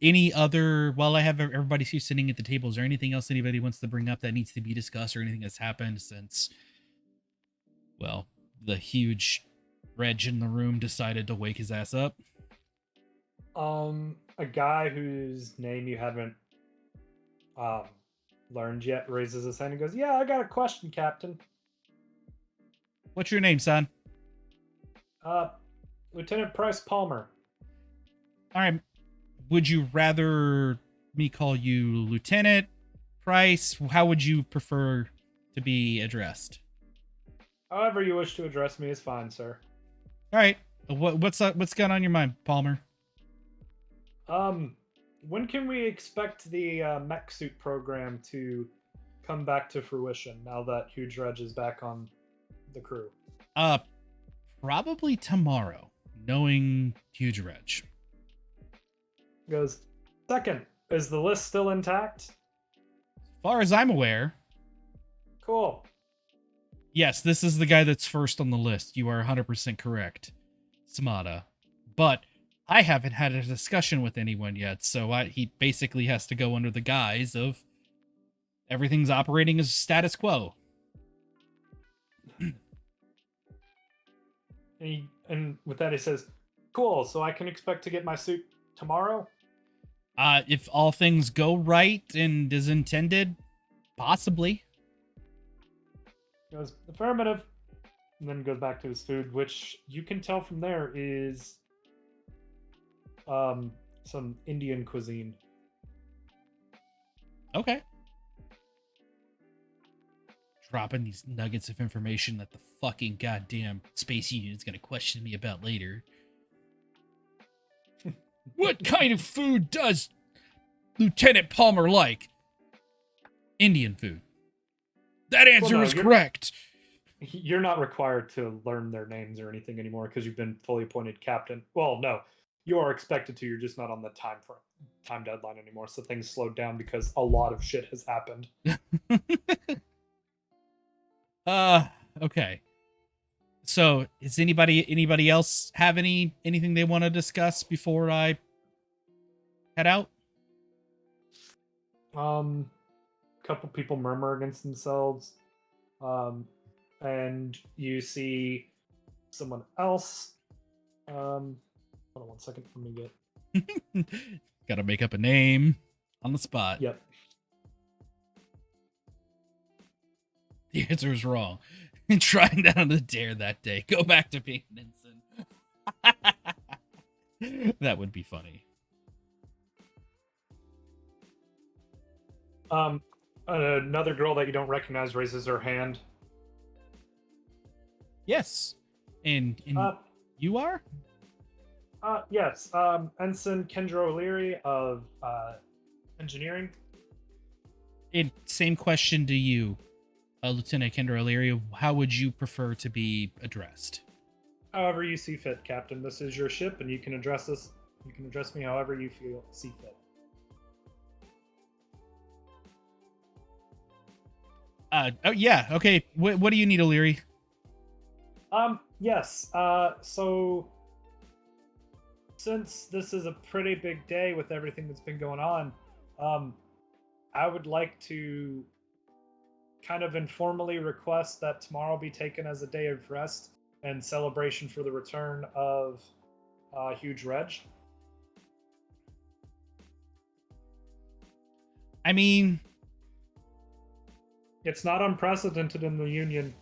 Any other? While I have everybody sitting at the table, is there anything else anybody wants to bring up that needs to be discussed, or anything that's happened since, well, the huge Reg in the room decided to wake his ass up? A guy whose name you haven't learned yet raises his hand and goes, yeah, I got a question, Captain. What's your name, son? Lieutenant Price Palmer. All right. Would you rather me call you Lieutenant Price? How would you prefer to be addressed? However you wish to address me is fine, sir. All right. What's up? What's going on your mind, Palmer? When can we expect the mech suit program to come back to fruition now that Huge Reg is back on the crew? Probably tomorrow, knowing Huge Reg. He goes, second, is the list still intact? As far as I'm aware. Cool. Yes, this is the guy that's first on the list. You are 100% correct, Samada. But I haven't had a discussion with anyone yet, so he basically has to go under the guise of everything's operating as status quo. And with that, he says, cool, so I can expect to get my suit tomorrow? If all things go right and as intended, possibly. He goes, affirmative. And then goes back to his food, which you can tell from there is some Indian cuisine. Okay. Dropping these nuggets of information that the fucking goddamn Space Union is going to question me about later. What kind of food does Lieutenant Palmer like? Indian food. That answer is correct. You're not required to learn their names or anything anymore because you've been fully appointed captain. Well, no, you are expected to. You're just not on the time deadline anymore. So things slowed down because a lot of shit has happened. Okay. So, does anybody else have anything they want to discuss before I head out? Couple people murmur against themselves. And you see someone else. Hold on 1 second. Let me get. Gotta make up a name on the spot. Yep. The answer is wrong. Trying that on the dare that day. Go back to being an ensign. That would be funny. Another girl that you don't recognize raises her hand. Yes. And you are? Yes. Ensign Kendra O'Leary of engineering. And same question to you, Lieutenant Kendra O'Leary. How would you prefer to be addressed? However you see fit, Captain. This is your ship, and you can address us You can address me however you see fit. Oh yeah, okay. What do you need, O'Leary? Yes. So since this is a pretty big day with everything that's been going on, I would like to kind of informally request that tomorrow be taken as a day of rest and celebration for the return of Huge Reg. I mean, It's not unprecedented in the Union.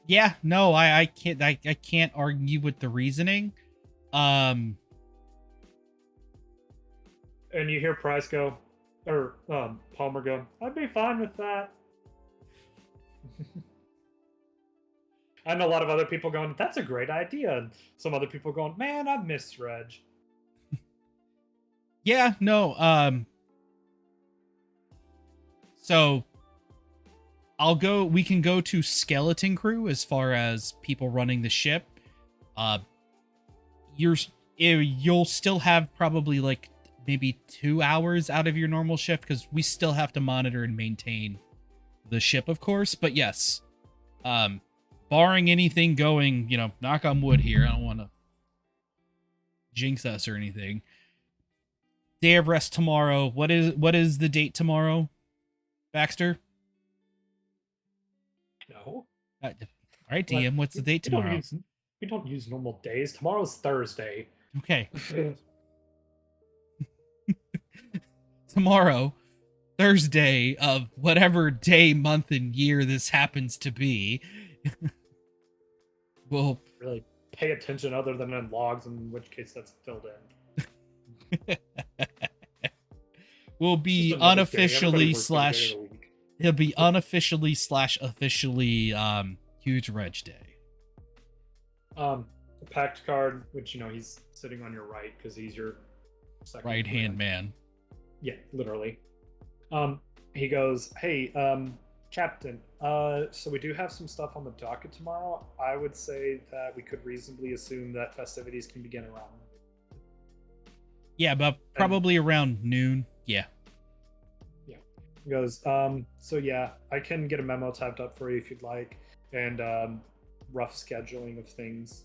yeah, no, I can't argue with the reasoning. And you hear Price go, or Palmer go, I'd be fine with that. And a lot of other people going, that's a great idea. And some other people going, man, I miss Reg. Yeah, no, so we can go to skeleton crew as far as people running the ship. You'll still have probably like maybe 2 hours out of your normal shift because we still have to monitor and maintain the ship, of course. But yes, barring anything going, knock on wood here. I don't want to jinx us or anything. Day of rest tomorrow. What is the date tomorrow, Baxter? No. All right, DM. What's the date tomorrow? We don't use normal days. Tomorrow's Thursday. Okay. Tomorrow, Thursday of whatever day, month, and year this happens to be. We'll really pay attention other than in logs, in which case that's filled in. Will be unofficially slash. He'll be unofficially slash officially Huge Reg Day. The pact card, which he's sitting on your right because he's your second right hand man. Yeah, literally. He goes, hey, Captain, so we do have some stuff on the docket tomorrow. I would say that we could reasonably assume that festivities can begin around. Yeah, but probably around noon. Yeah. Yeah. He goes, so yeah, I can get a memo typed up for you if you'd like, and rough scheduling of things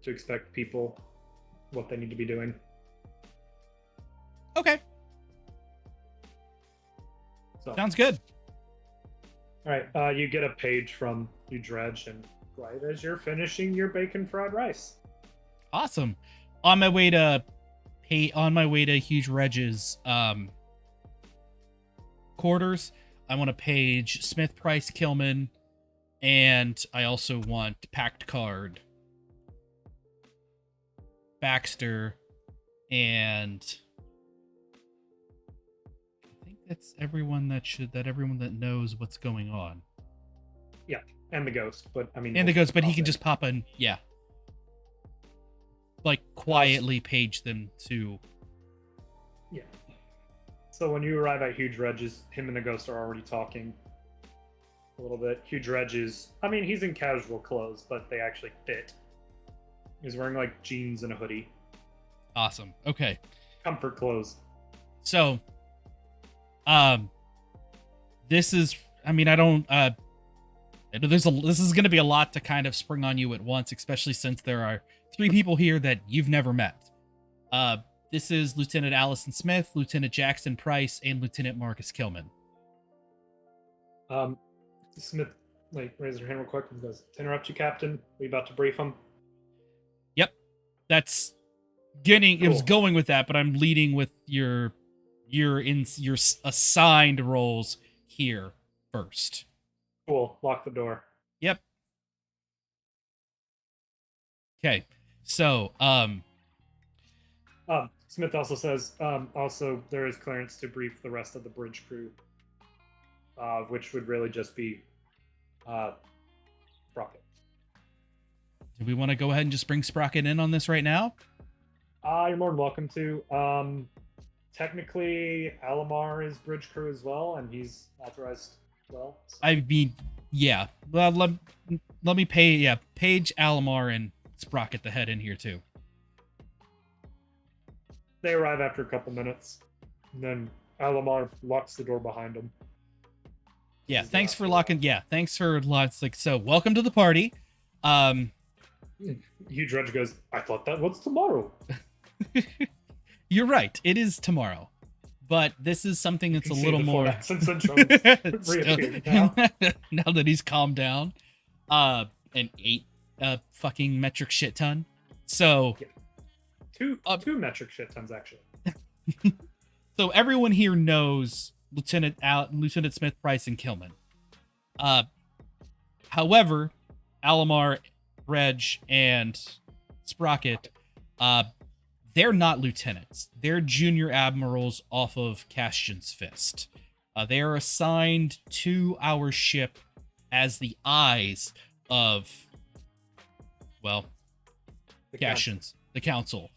to expect people what they need to be doing. Okay. So, sounds good. All right, you get a page from you dredge, and right as you're finishing your bacon fried rice. Awesome. On my way to Huge Reg's quarters, I want to page Smith, Price, Kilman, and I also want Pact Card, Baxter, and I think that's everyone that knows what's going on. Yeah, and the ghost, but I mean, and the ghost, but he can just pop in. Yeah, like quietly page them to. Yeah. So when you arrive at Huge Reg, him and the ghost are already talking a little bit. Huge Reg he's in casual clothes, but they actually fit. He's wearing like jeans and a hoodie. Awesome. Okay. Comfort clothes. So, this is, I don't, this is going to be a lot to kind of spring on you at once, especially since there are 3 people here that you've never met. This is Lieutenant Allison Smith, Lieutenant Jackson Price, and Lieutenant Marcus Kilman. Smith, raises her hand real quick and goes, to interrupt you, Captain, we about to brief him? Yep. That's getting, cool. It was going with that, but I'm leading with your assigned roles here first. Cool. Lock the door. Yep. Okay. So, Smith also says, also there is clearance to brief the rest of the bridge crew, which would really just be Sprocket. Do we want to go ahead and just bring Sprocket in on this right now? You're more than welcome to. Technically, Alamar is bridge crew as well, and he's authorized as well. So. I mean, yeah. Well, let me page Alamar and Sprocket the head in here too. They arrive after a couple minutes. And then Alamar locks the door behind him. Yeah, thanks for locking. Yeah, thanks for lots. Like, so welcome to the party. Huge Reg goes, I thought that was tomorrow. You're right. It is tomorrow. But this is something that's a little more accent syndrome's reappeared now. Now that he's calmed down. An 8 fucking metric shit ton. So yeah. Two metric shit tons actually. So everyone here knows Lieutenant Smith, Price, and Kilman. However, Alamar, Reg, and Sprocket, they're not lieutenants. They're junior admirals off of Castian's Fist. They are assigned to our ship as the eyes of, well, the council.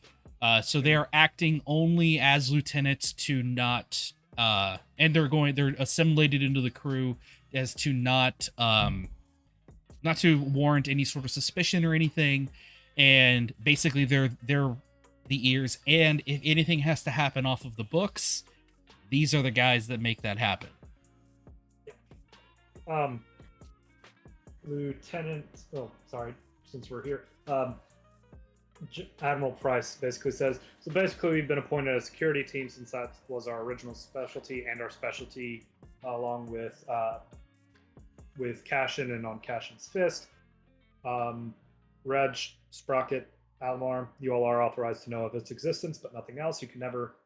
So they are acting only as lieutenants to not, and they're assimilated into the crew as to not to warrant any sort of suspicion or anything. And basically they're the ears. And if anything has to happen off of the books, these are the guys that make that happen. Lieutenant, since we're here, Admiral Price basically says, so basically we've been appointed a security team since that was our original specialty, and our specialty along with Cassian and on Cassian's Fist. Reg, Sprocket, Almar, you all are authorized to know of its existence, but nothing else. You can never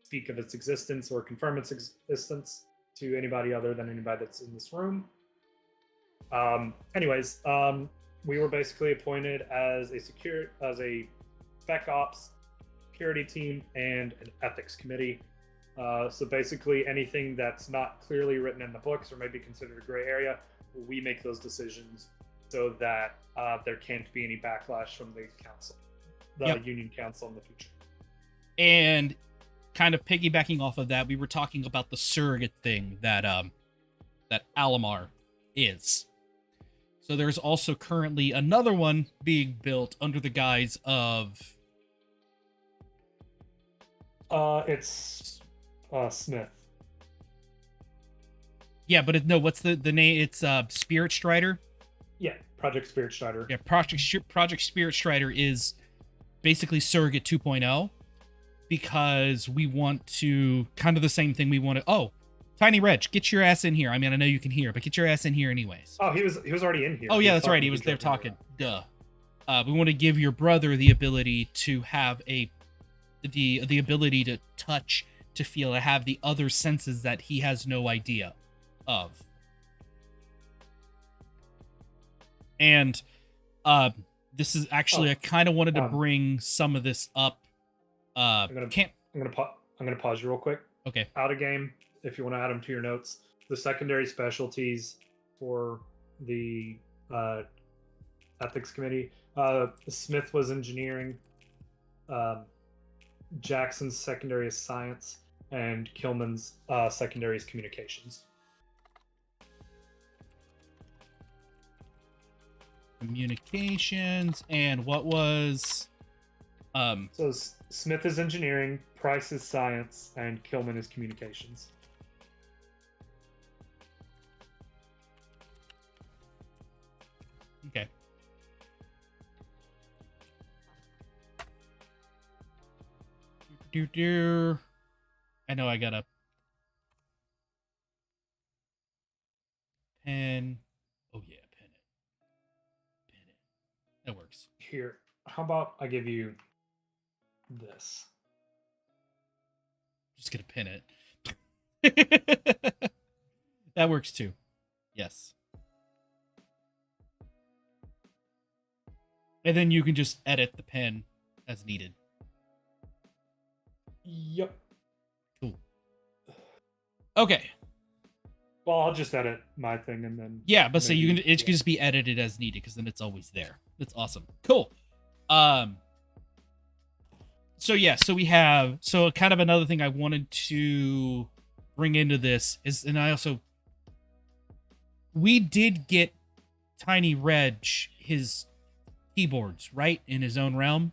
speak of its existence or confirm its existence to anybody other than anybody that's in this room. We were basically appointed as a spec ops security team and an ethics committee. So basically anything that's not clearly written in the books or maybe considered a gray area, we make those decisions so that there can't be any backlash from the council, Union Council in the future. And kind of piggybacking off of that, we were talking about the surrogate thing that Alamar is. So there's also currently another one being built under the guise of... It's Smith. Yeah, but what's the name? It's Spirit Strider? Yeah, Project Spirit Strider. Yeah, Project Spirit Strider is basically Surrogate 2.0 because we want to... Kind of the same thing we want to... Oh, Tiny Reg, get your ass in here. I mean, I know you can hear, but get your ass in here anyways. Oh, he was already in here. Oh, yeah, that's right. He was there talking. Duh. We want to give your brother the ability to have the ability to touch, to feel, to have the other senses that he has no idea of. And this is actually, I kind of wanted to bring some of this up. I'm gonna pause you real quick. Okay. Out of game. If you want to add them to your notes, the secondary specialties for the ethics committee. Smith was engineering. Jackson's secondary is science, and Kilman's secondary is communications. Communications, and what was... So Smith is engineering, Price is science, and Kilman is communications. Okay. I know I got a pen. Oh yeah, pen it. That works. Here, how about I give you this? Just gonna pin it. That works too. Yes. And then you can just edit the pen as needed. Yep. Cool. Okay. Well, I'll just edit my thing and then... Yeah, but so it can just be edited as needed because then it's always there. That's awesome. Cool. So yeah, so kind of another thing I wanted to bring into this is, and we did get Tiny Reg his keyboards, right? In his own realm.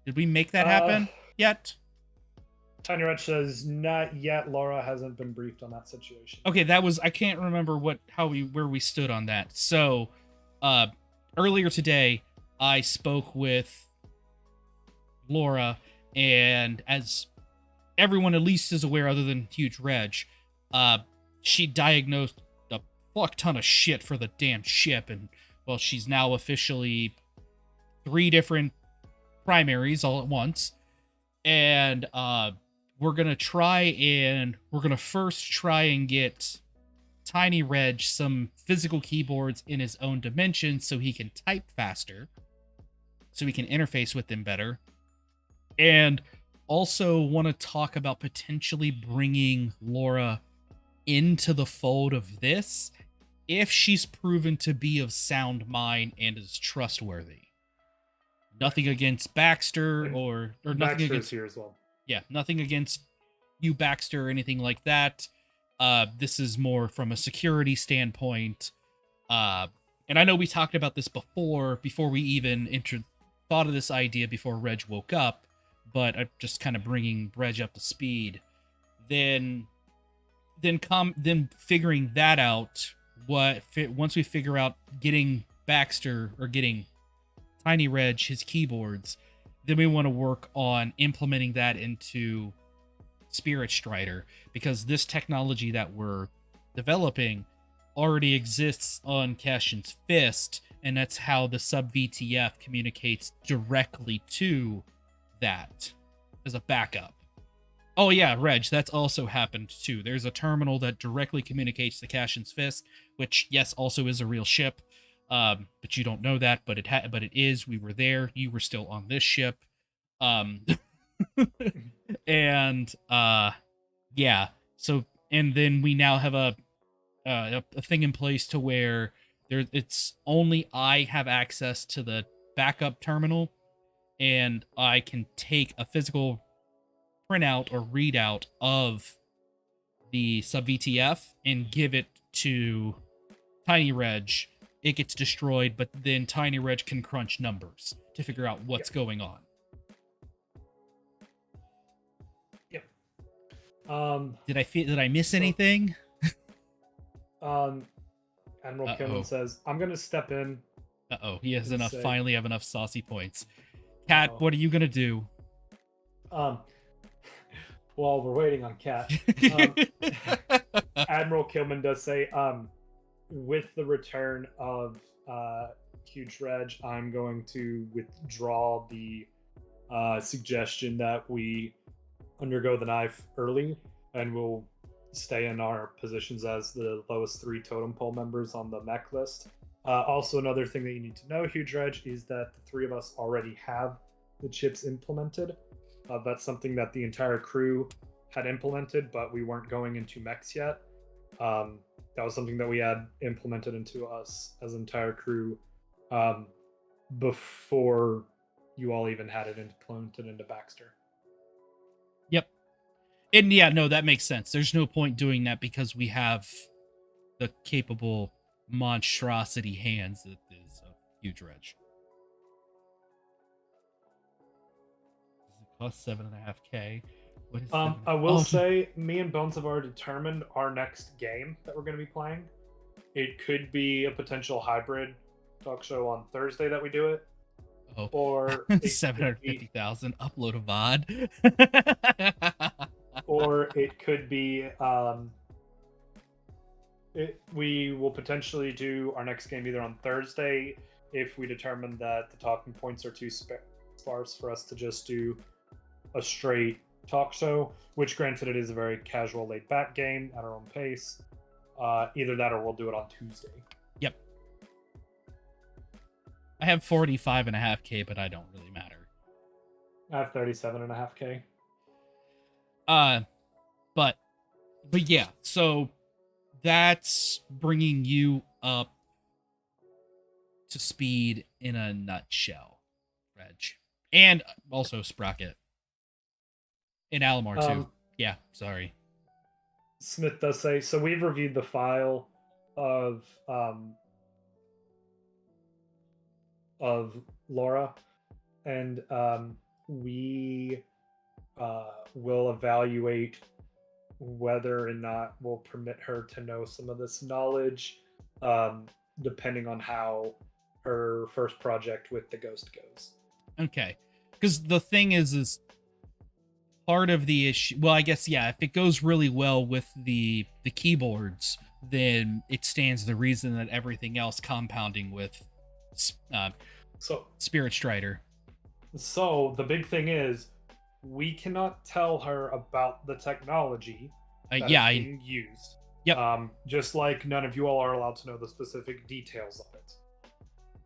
Did we make that happen yet? Tiny Rich says, not yet. Laura hasn't been briefed on that situation. Okay, that was I can't remember where we stood on that. So, earlier today, I spoke with Laura, and as everyone at least is aware, other than Huge Reg, uh, she diagnosed a fuck ton of shit for the damn ship, and well, she's now officially 3 different primaries all at once, and we're gonna first try and get Tiny Reg some physical keyboards in his own dimension so he can type faster, so we can interface with them better, and also want to talk about potentially bringing Laura into the fold of this if she's proven to be of sound mind and is trustworthy. Nothing against Baxter or nothing Baxter's against here as well. Yeah, nothing against you, Baxter, or anything like that. This is more from a security standpoint. And I know we talked about this before we even thought of this idea before Reg woke up, but I'm just kind of bringing Reg up to speed. Then figuring that out, once we figure out getting Baxter or getting Tiny Reg his keyboards, then we want to work on implementing that into Spirit Strider, because this technology that we're developing already exists on Cashin's Fist, and that's how the sub VTF communicates directly to that as a backup. Oh yeah, Reg, that's also happened too. There's a terminal that directly communicates to Cashin's Fist, which yes, also is a real ship. But you don't know that, but it is. We were there. You were still on this ship. And yeah. So and then we now have a thing in place to where it's only I have access to the backup terminal, and I can take a physical printout or readout of the sub VTF and give it to Tiny Reg. It gets destroyed, but then Tiny Reg can crunch numbers to figure out what's going on. Yep. Did I miss anything? Admiral Kilman says, I'm gonna step in. He has finally have enough saucy points. Kat, what are you gonna do? While we're waiting on Kat, Admiral Kilman does say, with the return of Huge Reg, I'm going to withdraw the suggestion that we undergo the knife early, and we'll stay in our positions as the lowest 3 totem pole members on the mech list. Also, another thing that you need to know, Huge Reg, is that the 3 of us already have the chips implemented. That's something that the entire crew had implemented, but we weren't going into mechs yet. That was something that we had implemented into us as an entire crew before you all even had it implemented into Baxter. Yep. And yeah, no, that makes sense. There's no point doing that because we have the capable monstrosity hands that is a Huge Reg. Does it cost 7.5K? What is I will say, me and Bones have already determined our next game that we're going to be playing. It could be a potential hybrid talk show on Thursday that we do it. Oh. Or 750,000 upload a VOD. Or it could be we will potentially do our next game either on Thursday if we determine that the talking points are too sparse for us to just do a straight talk show, which granted it is a very casual laid back game at our own pace. Either that or we'll do it on Tuesday. Yep. I have 45.5K, but I don't really matter. I have 37.5K. But yeah, so that's bringing you up to speed in a nutshell, Reg. And also Sprocket. And Alamar too. Yeah, sorry. Smith does say, so we've reviewed the file of Laura, and we we'll evaluate whether or not we'll permit her to know some of this knowledge, um, depending on how her first project with the ghost goes. Okay. Because the thing is part of the issue, well, I guess, yeah, if it goes really well with the keyboards, then it stands the reason that everything else compounding with uh, So, Spirit Strider. so the big thing is, we cannot tell her about the technology that Yeah, is being used. yep. Just like none of you all are allowed to know the specific details of it.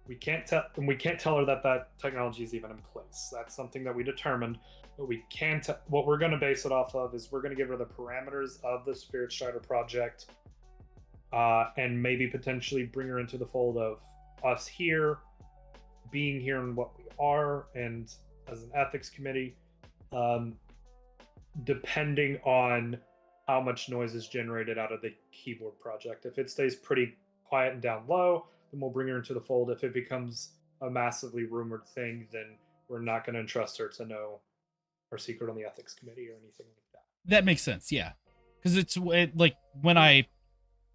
We can't tell her that that technology is even in place. That's something that we determined. But we can't. What we're going to base it off of is we're going to give her the parameters of the Spirit Strider project, and maybe potentially bring her into the fold of us here, being here and what we are, and as an ethics committee, um, depending on how much noise is generated out of the keyboard project. If it stays pretty quiet and down low, then we'll bring her into the fold. If it becomes a massively rumored thing, then we're not going to entrust her to know our secret on the ethics committee or anything like that. That makes sense, yeah. Because like when I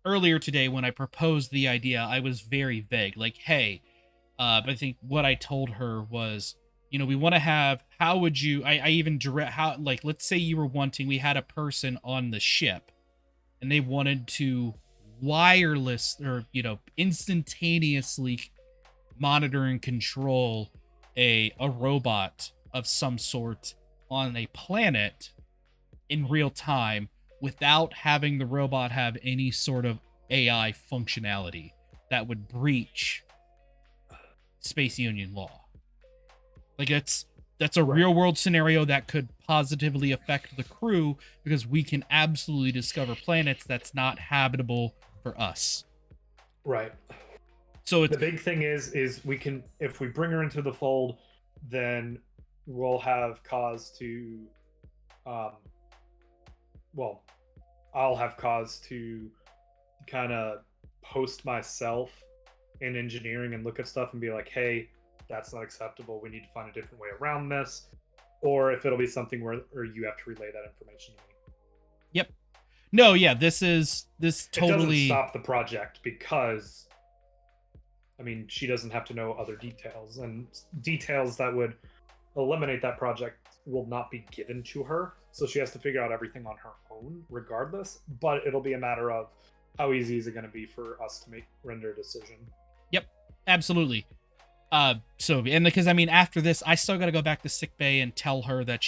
earlier today when I proposed the idea, I was very vague. Like, hey, but I think what I told her was, we want to have, how would you, I even direct, how, like, let's say you were wanting, we had a person on the ship and they wanted to wireless or, instantaneously monitor and control a robot of some sort on a planet in real time without having the robot have any sort of AI functionality that would breach Space Union law. Like that's a real world scenario that could positively affect the crew because we can absolutely discover planets that's not habitable for us. Right. So the big thing is we can, if we bring her into the fold, then we'll have cause to well, I'll have cause to kind of post myself in engineering and look at stuff and be like, hey, that's not acceptable. We need to find a different way around this. Or if it'll be something where or you have to relay that information to me. Yep. No, yeah, this totally. It doesn't stop the project because, I mean, she doesn't have to know other details, and details that would eliminate that project will not be given to her. So she has to figure out everything on her own, regardless. But it'll be a matter of how easy is it going to be for us to render a decision. Yep, absolutely. So, and because I mean, after this, I still got to go back to sickbay and tell her that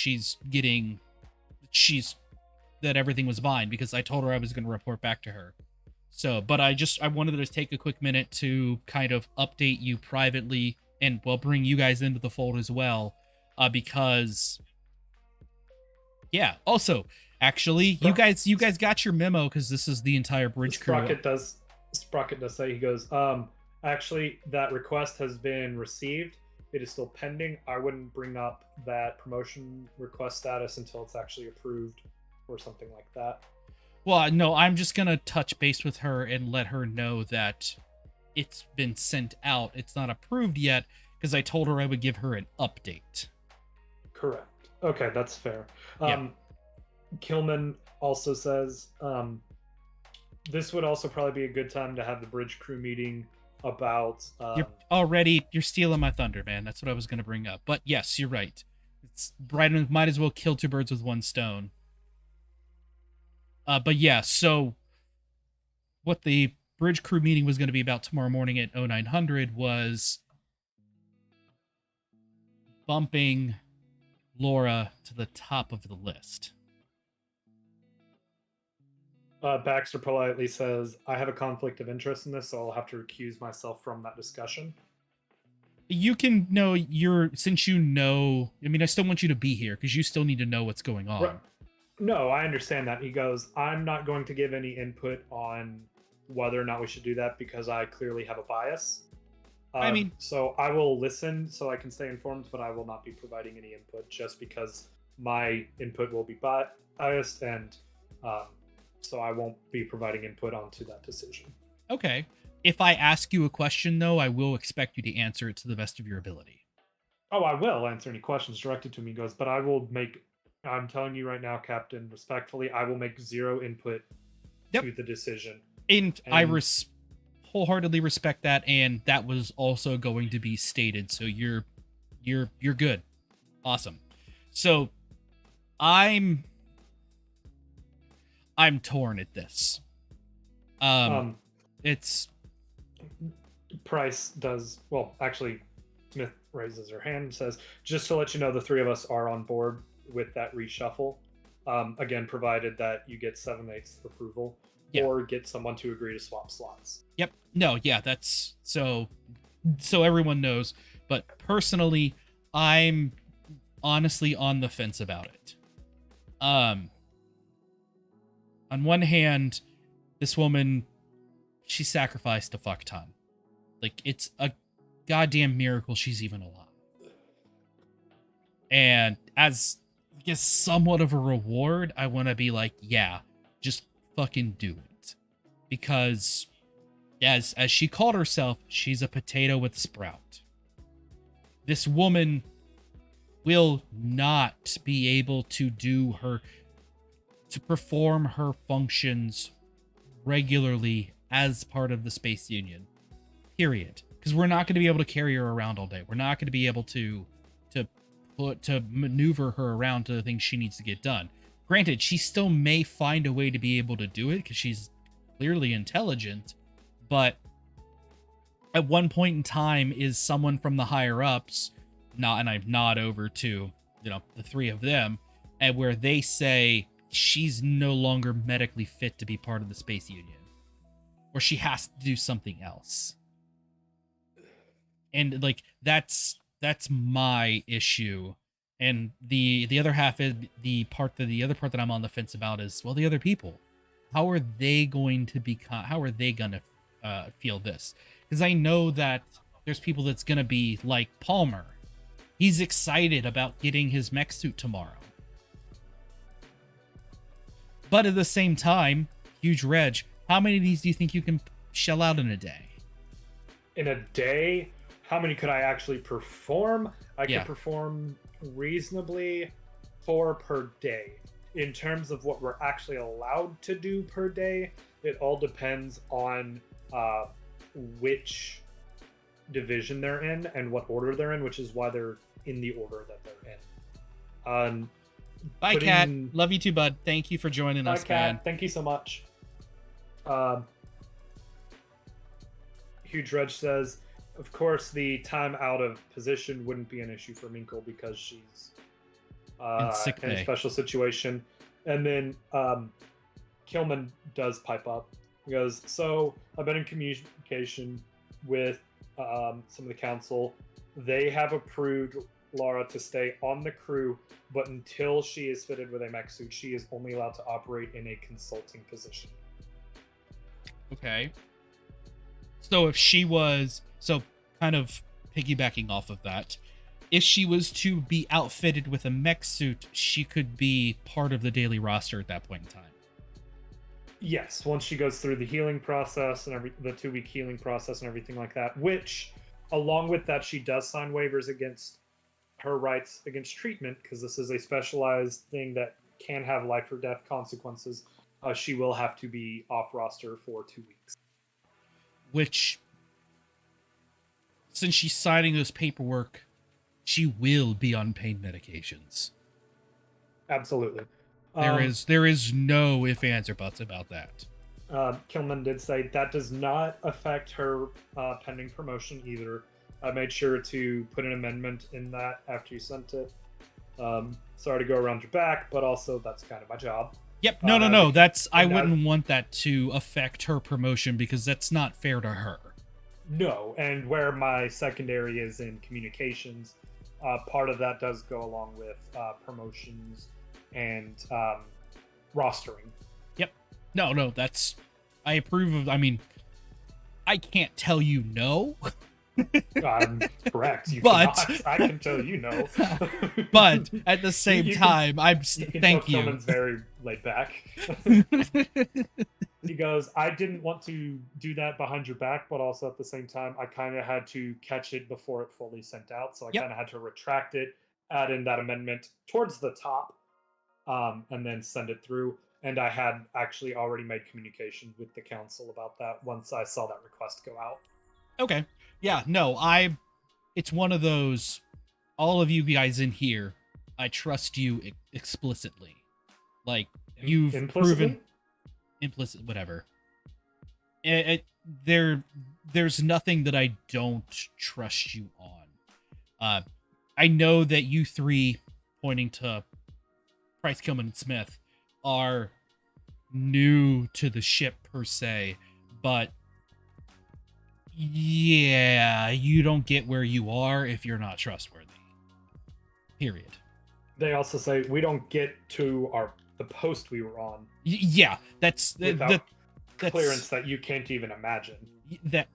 that everything was fine because I told her I was going to report back to her. So, but I wanted to take a quick minute to kind of update you privately and bring you guys into the fold as well, because yeah. Also, actually, you guys got your memo because this is the entire bridge crew. Sprocket does say, he goes, actually, that request has been received. It is still pending. I wouldn't bring up that promotion request status until it's actually approved or something like that. Well, no, I'm just going to touch base with her and let her know that it's been sent out. It's not approved yet because I told her I would give her an update. Correct. Okay, that's fair. Yep. Kilman also says, this would also probably be a good time to have the bridge crew meeting about... You're stealing my thunder, man. That's what I was going to bring up. But yes, you're right. It's Brighton might as well kill two birds with one stone. But yeah, so what the bridge crew meeting was going to be about tomorrow morning at 0900 was bumping Laura to the top of the list. Baxter politely says, I have a conflict of interest in this, so I'll have to recuse myself from that discussion. You can know since you know, I mean, I still want you to be here because you still need to know what's going on. Right. No, I understand that. He goes, I'm not going to give any input on whether or not we should do that because I clearly have a bias. So I will listen so I can stay informed, but I will not be providing any input just because my input will be biased, and so I won't be providing input onto that decision. Okay. If I ask you a question, though, I will expect you to answer it to the best of your ability. Oh, I will answer any questions directed to me. He goes, but I will make I'm telling you right now, Captain, respectfully, I will make zero input Yep. to the decision. And I And wholeheartedly respect that, and that was also going to be stated. So you're good. Awesome. So I'm torn at this. um, It's Price does well. Actually, Smith raises her hand and says, "Just to let you know, the three of us are on board with that reshuffle. Again, provided that you get 7/8 approval, yeah. or get someone to agree to swap slots." Yep. No, yeah, that's so everyone knows, but personally, I'm honestly on the fence about it. On one hand, this woman, she sacrificed a fuck ton. Like, it's a goddamn miracle she's even alive. And as, I guess, somewhat of a reward, I want to be like, yeah, just fucking do it. Because as she called herself, she's a potato with a sprout. This woman will not be able to perform her functions regularly as part of the Space Union. Period. Because we're not going to be able to carry her around all day. We're not going to be able to maneuver her around to the things she needs to get done. Granted, she still may find a way to be able to do it because she's clearly intelligent, but at one point in time, is someone from the higher ups, and I nod over to, the three of them, and where they say she's no longer medically fit to be part of the Space Union, or she has to do something else. And like that's my issue. And the other half is the other part that I'm on the fence about is, well, the other people. How are they going to feel this? Because I know that there's people that's gonna be like Palmer. He's excited about getting his mech suit tomorrow. But at the same time, huge Reg, how many of these do you think you can shell out in a day? In a day, how many could I actually perform? I Yeah. could perform reasonably 4 per day. In terms of what we're actually allowed to do per day, it all depends on which division they're in and what order they're in, which is why they're in the order that they're in. Bye, Cat. Love you too, bud. Thank you for joining us, Cat. man. Thank you so much. Huge Reg says, of course, the time out of position wouldn't be an issue for Minkle because she's in a special situation. And then Kilman does pipe up. He goes, so I've been in communication with some of the council. They have approved Laura to stay on the crew, but until she is fitted with a mech suit, she is only allowed to operate in a consulting position. Okay. So if she was, kind of piggybacking off of that, if she was to be outfitted with a mech suit, she could be part of the daily roster at that point in time. Yes, once she goes through the healing process and the 2-week healing process and everything like that, which, along with that, she does sign waivers against her rights against treatment, because this is a specialized thing that can have life or death consequences. She will have to be off roster for 2 weeks. Which, since she's signing this paperwork, she will be on pain medications. Absolutely. There is no ifs, ands, or buts about that. Kilman did say that does not affect her pending promotion either. I made sure to put an amendment in that after you sent it. Sorry to go around your back, but also that's kind of my job. Yep. No. I wouldn't want that to affect her promotion because that's not fair to her. No, and where my secondary is in communications, part of that does go along with promotions and rostering. Yep. No, that's, I approve of, I mean, I can't tell you no. Correct. I can tell you no. But at the same time, thank you. Kilman's very laid back. He goes, I didn't want to do that behind your back, but also at the same time, I kind of had to catch it before it fully sent out. So I kind of had to retract it, add in that amendment towards the top, and then send it through. And I had actually already made communication with the council about that once I saw that request go out. Okay. Yeah, no, it's one of those, all of you guys in here, I trust you explicitly. Like, you've Implicitly? proven implicit, whatever. There's nothing that I don't trust you on. I know that you three, pointing to Price, Kilman, and Smith, are new to the ship per se, but yeah, you don't get where you are if you're not trustworthy. Period. They also say we don't get to the post we were on Yeah, that's without that's clearance that you can't even imagine. that.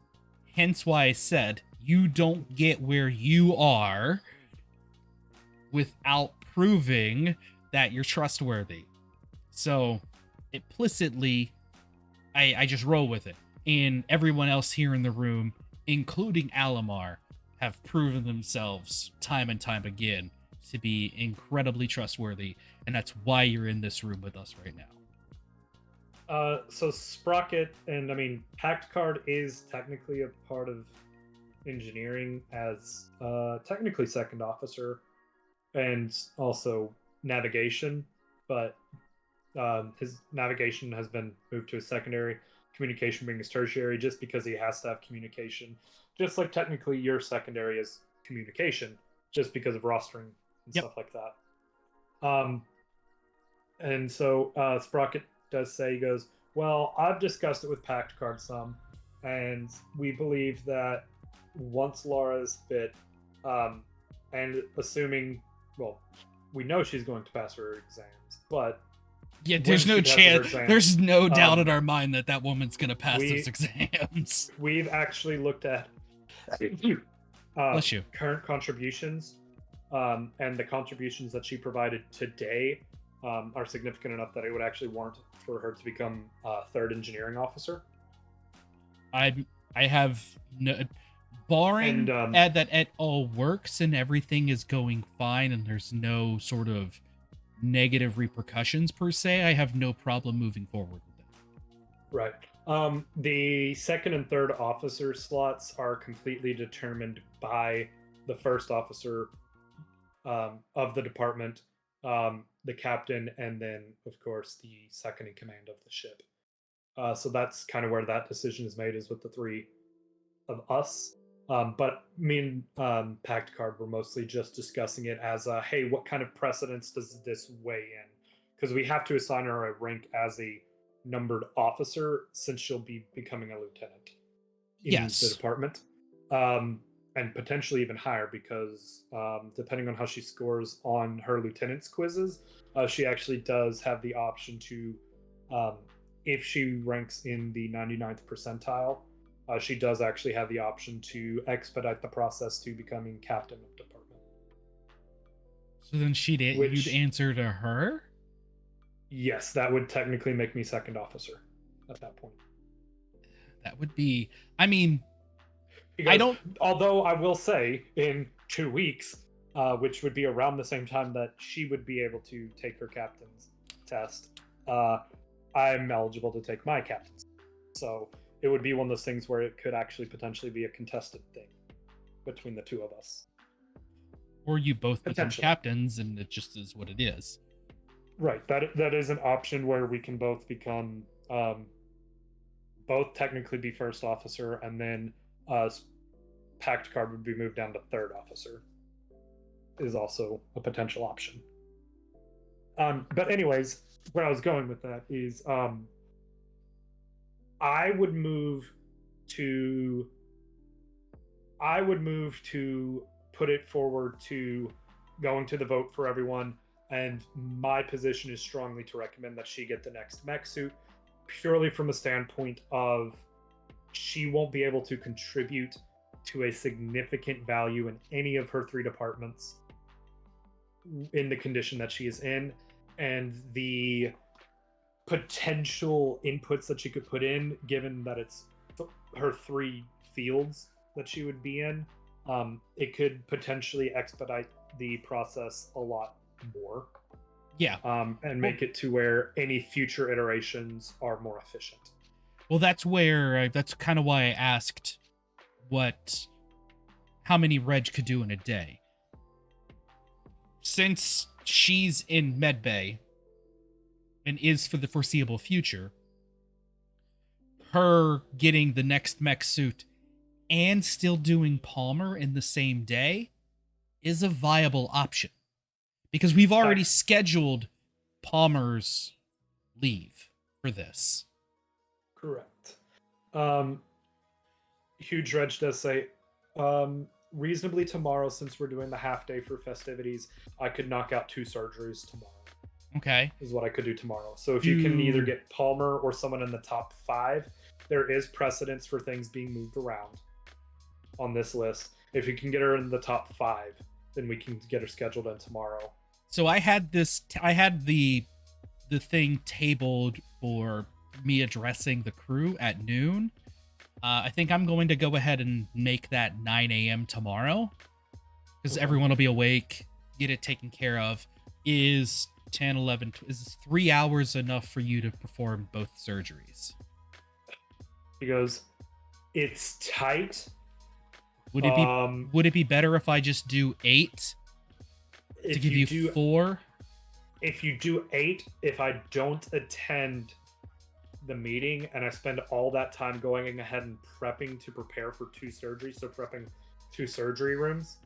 Hence why I said you don't get where you are without proving that you're trustworthy. So implicitly, I just roll with it. And everyone else here in the room, including Alamar, have proven themselves time and time again to be incredibly trustworthy, and that's why you're in this room with us right now. So Sprocket, and I mean, Pact Card is technically a part of engineering as technically second officer, and also navigation, but his navigation has been moved to a secondary, communication being his tertiary, just because he has to have communication. Just like technically your secondary is communication, just because of rostering and Yep. stuff like that. And so Sprocket does say, he goes, well, I've discussed it with Pact Card some, and we believe that once Laura is fit, and assuming, well, we know she's going to pass her exams, but yeah, there's no chance. There's no doubt in our mind that that woman's gonna pass those exams. We've actually looked at Bless you. current contributions, and the contributions that she provided today are significant enough that it would actually warrant for her to become third engineering officer. I have no, barring that it all works and everything is going fine and there's no sort of negative repercussions per se, I have no problem moving forward with it. Right. The second and third officer slots are completely determined by the first officer of the department, the captain, and then, of course, the second in command of the ship. So that's kind of where that decision is made, is with the three of us. But me and Pact Card were mostly just discussing it as, hey, what kind of precedence does this weigh in? Because we have to assign her a rank as a numbered officer, since she'll be becoming a lieutenant in the department. And potentially even higher, because depending on how she scores on her lieutenant's quizzes, she actually does have the option to, if she ranks in the 99th percentile, she does actually have the option to expedite the process to becoming captain of department. So then you'd answer to her? Yes, that would technically make me second officer at that point. That would be, I mean, because although I will say in 2 weeks, which would be around the same time that she would be able to take her captain's test, I'm eligible to take my captain's. So it would be one of those things where it could actually potentially be a contested thing between the two of us. Or you both become captains and it just is what it is. Right. That is an option where we can both become, both technically be first officer, and then Pact Card would be moved down to third officer, is also a potential option. But anyways, where I was going with that is, I would move to put it forward to going to the vote for everyone, and my position is strongly to recommend that she get the next mech suit, purely from a standpoint of she won't be able to contribute to a significant value in any of her three departments in the condition that she is in, and the potential inputs that she could put in, given that it's her three fields that she would be in, it could potentially expedite the process a lot more. Yeah. And make it to where any future iterations are more efficient. Well, that's kind of why I asked how many Reg could do in a day. Since she's in medbay and is for the foreseeable future, her getting the next mech suit and still doing Palmer in the same day is a viable option, because we've already scheduled Palmer's leave for this. Correct. Huge Dredge does say, reasonably tomorrow, since we're doing the half day for festivities, I could knock out 2 surgeries tomorrow. Okay. Is what I could do tomorrow. So if you can either get Palmer or someone in the top 5, there is precedence for things being moved around on this list. If you can get her in the top 5, then we can get her scheduled in tomorrow. So I had the thing tabled for me addressing the crew at noon. I think I'm going to go ahead and make that 9 a.m. tomorrow, because everyone will be awake, get it taken care of. Is 10, 11, is 3 hours enough for you to perform both surgeries? He goes, it's tight. Would it be better if I just do 8 to give you 4? If you do 8, if I don't attend the meeting and I spend all that time going ahead and prepping to prepare for 2 surgeries, so prepping 2 surgery rooms,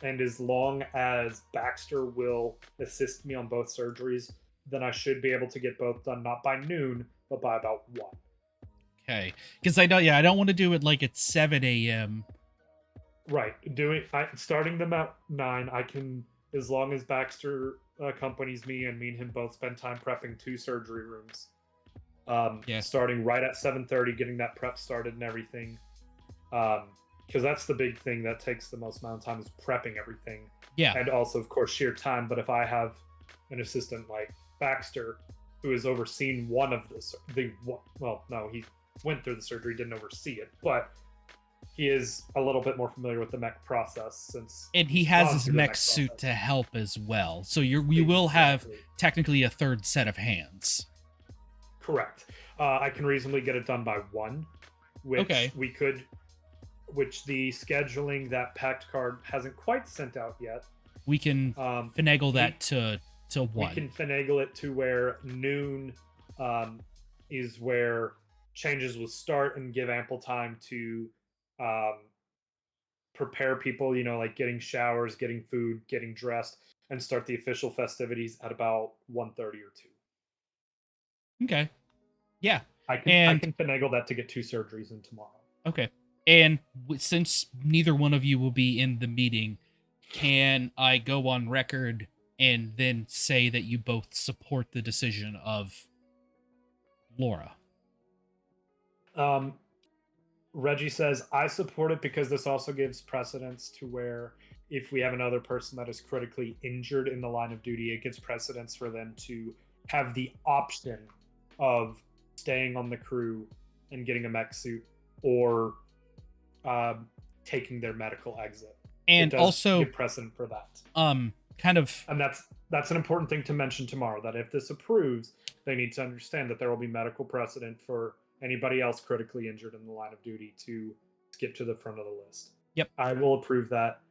and as long as Baxter will assist me on both surgeries, then I should be able to get both done, not by noon, but by about 1. Okay, because I don't want to do it like at 7 a.m. Right, starting them at 9, I can, as long as Baxter accompanies me and him both spend time prepping 2 surgery rooms. Starting right at 7:30, getting that prep started and everything. Because that's the big thing that takes the most amount of time, is prepping everything. Yeah. And also, of course, sheer time. But if I have an assistant like Baxter, who has overseen one of he went through the surgery, didn't oversee it, but he is a little bit more familiar with the mech process, and he has his mech suit to help as well. So you will have technically a third set of hands. Correct. I can reasonably get it done by 1, which we could. Which the scheduling that packed card hasn't quite sent out yet. We can finagle that to 1. We can finagle it to where noon is where changes will start, and give ample time to prepare people, like getting showers, getting food, getting dressed, and start the official festivities at about 1:30 or 2. Okay. Yeah. I can finagle that to get 2 surgeries in tomorrow. Okay. And since neither one of you will be in the meeting, can I go on record and then say that you both support the decision of Laura? Reggie says, I support it because this also gives precedence to where if we have another person that is critically injured in the line of duty, it gives precedence for them to have the option of staying on the crew and getting a mech suit, or taking their medical exit. And also give precedent for that. And that's an important thing to mention tomorrow, that if this approves, they need to understand that there will be medical precedent for anybody else critically injured in the line of duty to skip to the front of the list. Yep. I will approve that.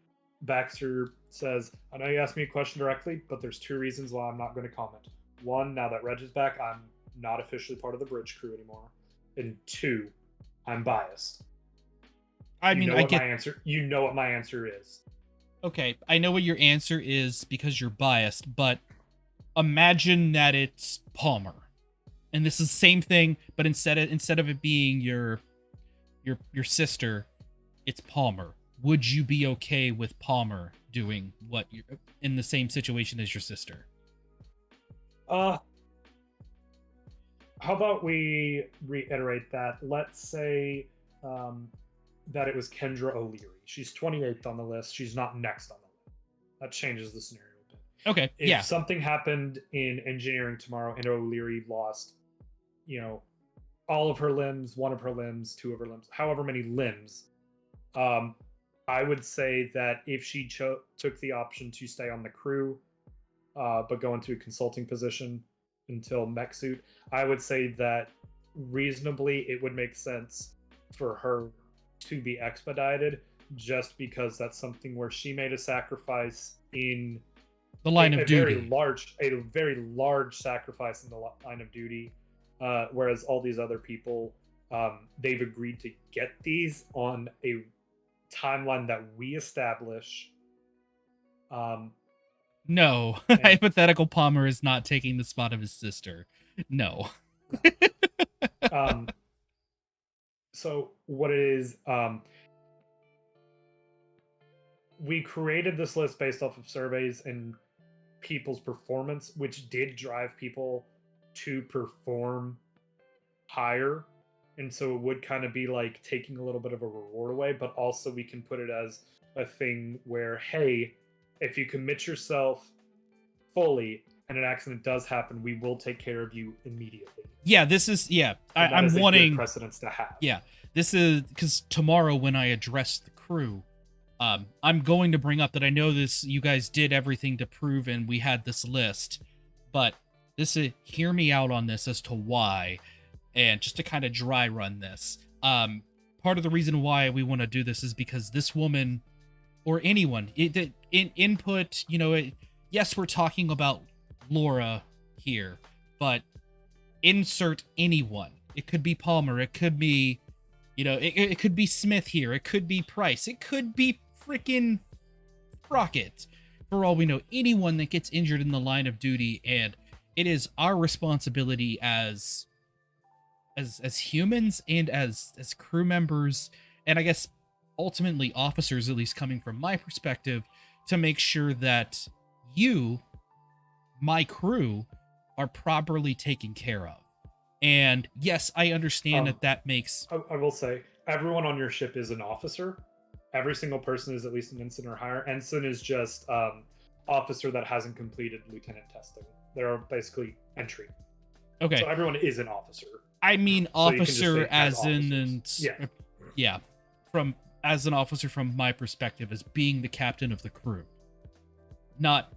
Baxter says, I know you asked me a question directly, but there's 2 reasons why I'm not going to comment. 1, now that Reg is back, I'm not officially part of the bridge crew anymore. And 2, I'm biased. I mean, I get my answer. You know what my answer is. Okay, I know what your answer is because you're biased, but imagine that it's Palmer, and this is the same thing, but instead of it being your sister, it's Palmer. Would you be okay with Palmer doing what you're in the same situation as your sister? How about we reiterate that? Let's say that it was Kendra O'Leary. She's 28th on the list. She's not next on the list. That changes the scenario a bit. Okay, if something happened in engineering tomorrow and O'Leary lost, all of her limbs, 1 of her limbs, 2 of her limbs, however many limbs, I would say that if she took the option to stay on the crew, but go into a consulting position until mech suit. I would say that reasonably it would make sense for her to be expedited, just because that's something where she made a sacrifice in The line of duty. a very large sacrifice in the line of duty, whereas all these other people, they've agreed to get these on a timeline that we establish. No, hypothetical Palmer is not taking the spot of his sister. No. So what it is, we created this list based off of surveys and people's performance, which did drive people to perform higher. And so it would kind of be like taking a little bit of a reward away, but also we can put it as a thing where, hey, if you commit yourself fully and an accident does happen, we will take care of you immediately. Yeah, this is, yeah, I'm is wanting good precedence to have. Yeah, this is because tomorrow when I address the crew, I'm going to bring up that I know this, you guys did everything to prove and we had this list, but this is, hear me out on this as to why, and just to kind of dry run this. Part of the reason why we want to do this is because this woman, or anyone, in input, you know, yes, we're talking about Laura here, but insert anyone. It could be Palmer, it could be, you know, it could be Smith here, it could be Price, it could be freaking Rocket. For all we know, anyone that gets injured in the line of duty, and it is our responsibility as humans and as crew members, and I guess ultimately officers, at least coming from my perspective, to make sure that you, my crew, are properly taken care of. And yes, I understand that makes... I will say, everyone on your ship is an officer. Every single person is at least an ensign or higher. Ensign is just officer that hasn't completed lieutenant testing. They're basically entry. Okay. So everyone is an officer. I mean officer as in... Yeah. Yeah. As an officer from my perspective, as being the captain of the crew. Not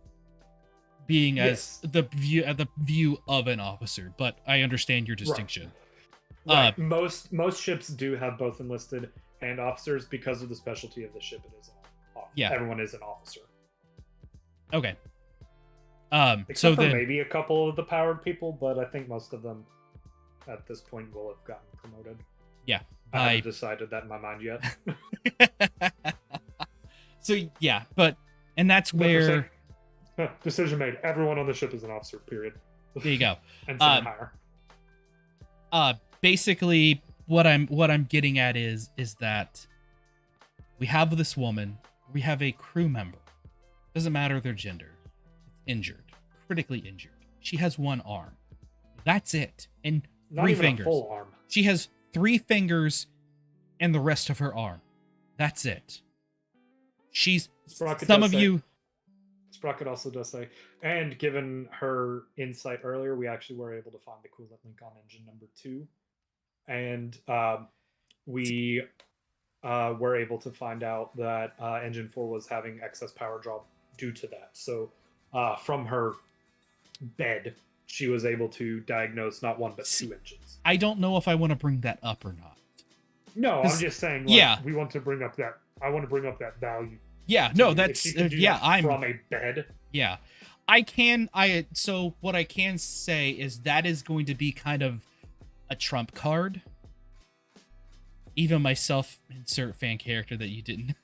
being as the view of an officer, but I understand your distinction. Right. Most ships do have both enlisted and officers because of the specialty of the ship. It is yeah. Everyone is an officer. Okay. Except for maybe a couple of the powered people, but I think most of them at this point will have gotten promoted. Yeah. I haven't decided that in my mind yet. So yeah, and that's where decision made. Everyone on the ship is an officer, period. There you go. And some higher. Basically what I'm getting at is that we have this woman, we have a crew member. Doesn't matter their gender. Injured. Critically injured. She has one arm. That's it. And not 3 even fingers. A full arm. She has 3 fingers and the rest of her arm. That's it. Sprocket also does say, and given her insight earlier, we actually were able to find the coolant link on engine number 2. And we were able to find out that engine 4 was having excess power draw due to that. So from her bed, she was able to diagnose not 1 but 2 engines. I don't know if I want to bring that up or not. No, I'm just saying, we want to bring up that. I want to bring up that value. Yeah, no, that's I'm from a bed. Yeah, so what I can say is that is going to be kind of a trump card. Even myself, insert fan character that you didn't.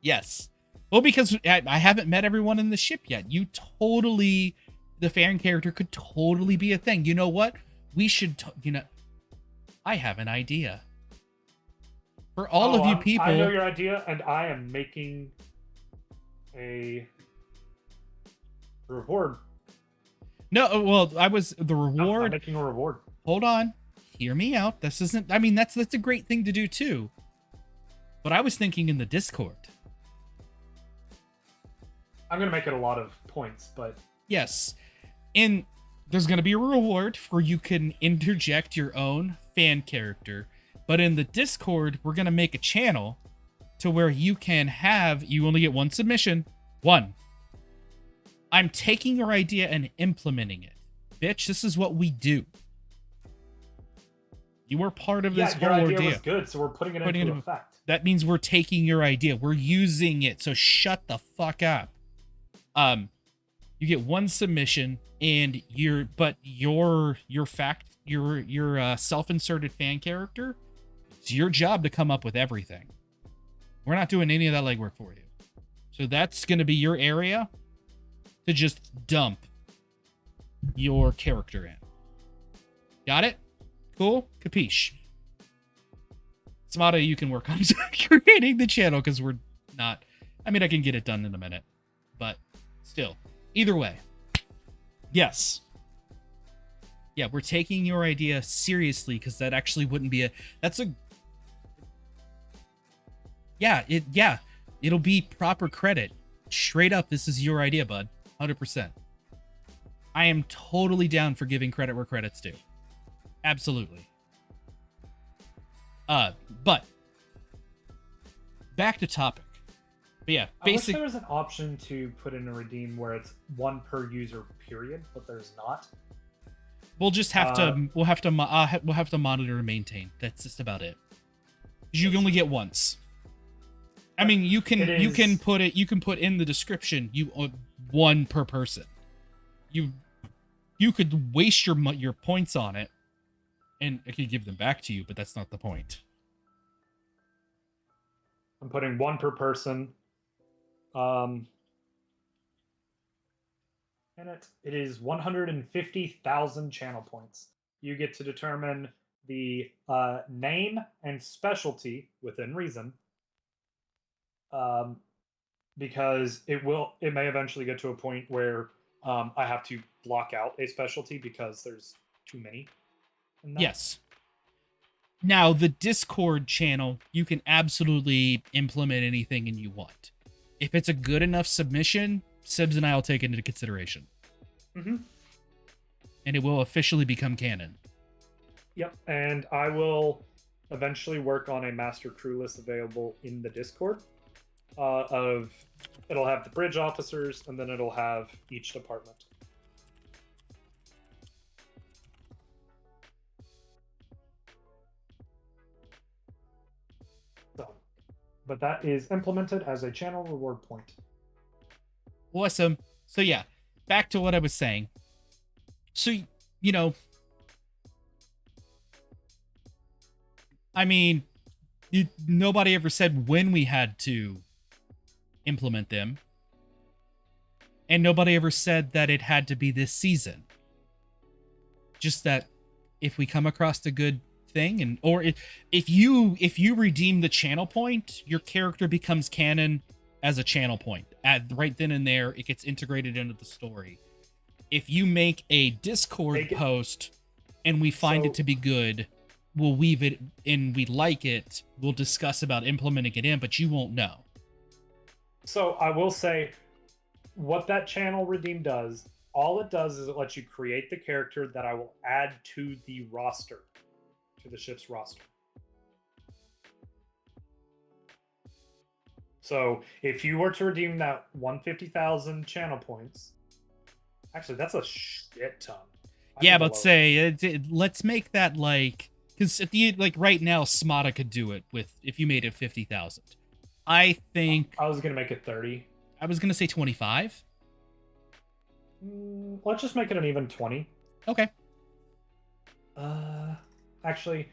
Yes, well, because I haven't met everyone in the ship yet. The fan character could totally be a thing. You know what? We should. I have an idea. For all of you people... I know your idea, and I am making a reward. No, well, the reward... I'm making a reward. Hold on. Hear me out. This isn't... I mean, that's a great thing to do, too. But I was thinking in the Discord. I'm going to make it a lot of points, but... Yes. There's going to be a reward for you can interject your own fan character. But in the Discord, we're going to make a channel to where you only get 1 submission. 1. I'm taking your idea and implementing it. Bitch, this is what we do. You were part of this your whole idea ordeal. was good, so we're putting it into effect. That means we're taking your idea. We're using it. So shut the fuck up. You get one submission, and your self-inserted fan character. It's your job to come up with everything. We're not doing any of that legwork for you. So that's going to be your area to just dump your character in. Got it? Cool? Capiche? Smata, you can work on creating the channel because we're not... I mean, I can get it done in a minute. But still. Either way. Yes. Yeah, we're taking your idea seriously because that actually wouldn't be a... That's a... Yeah, it'll be proper credit. Straight up, this is your idea, bud. 100%. I am totally down for giving credit where credit's due. Absolutely. But back to topic. But yeah, I wish there was an option to put in a redeem where it's one per user period, but there's not. We'll just have to we'll have to monitor and maintain. That's just about it. You can only get once. I mean, you can put in the description one per person. You could waste your points on it, and I could give them back to you, but that's not the point. I'm putting one per person. And it is 150,000 channel points. You get to determine the name and specialty within reason. Because it may eventually get to a point where I have to block out a specialty because there's too many. Yes. Now, the Discord channel, you can absolutely implement anything you want. If it's a good enough submission, Sibs and I will take it into consideration. Mm-hmm. And it will officially become canon. Yep, and I will eventually work on a master crew list available in the Discord. It'll have the bridge officers, and then it'll have each department. So, but that is implemented as a channel reward point. Awesome. So yeah, back to what I was saying. So, I mean, nobody ever said when we had to implement them. And nobody ever said that it had to be this season. Just that if we come across a good thing, or if you redeem the channel point, your character becomes canon as a channel point. Right then and there, it gets integrated into the story. If you make a Discord post and we find it to be good, we'll weave it in, we like it, we'll discuss about implementing it in, but you won't know. So I will say, what that channel redeem does, all it does is it lets you create the character that I will add to the roster, to the ship's roster. So if you were to redeem that 150,000 channel points, actually that's a shit ton. Yeah, but let's make that because right now Smata could do it with if you made it 50,000. I think I was gonna make it 30. I was gonna say 25. Let's just make it an even 20. Okay. Actually,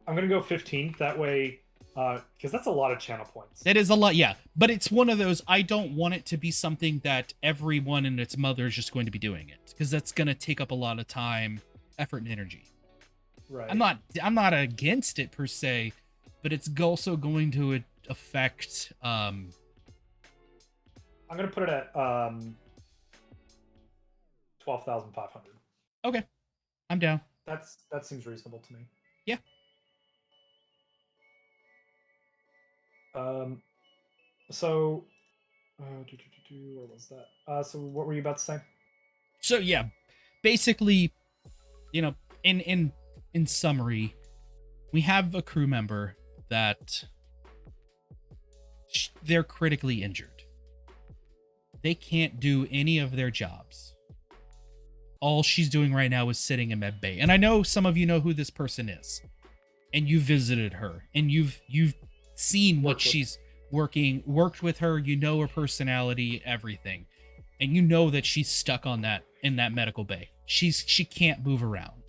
I'm gonna go 15. That way, because that's a lot of channel points. That is a lot, yeah. But it's one of those. I don't want it to be something that everyone and its mother is just going to be doing it, because that's gonna take up a lot of time, effort, and energy. Right. I'm not against it per se, but it's also going to affect. I'm gonna put it at 12,500. Okay, I'm down. That seems reasonable to me. Yeah. So, where was that? So what were you about to say? So yeah, basically, in summary, we have a crew member that they're critically injured. they can't do any of their jobs. All she's doing right now is sitting in med bay. And I know some of you know who this person is. And you visited her and you've seen what she's worked with her, you know her personality, everything. And you know that she's stuck on that in that medical bay. She can't move around.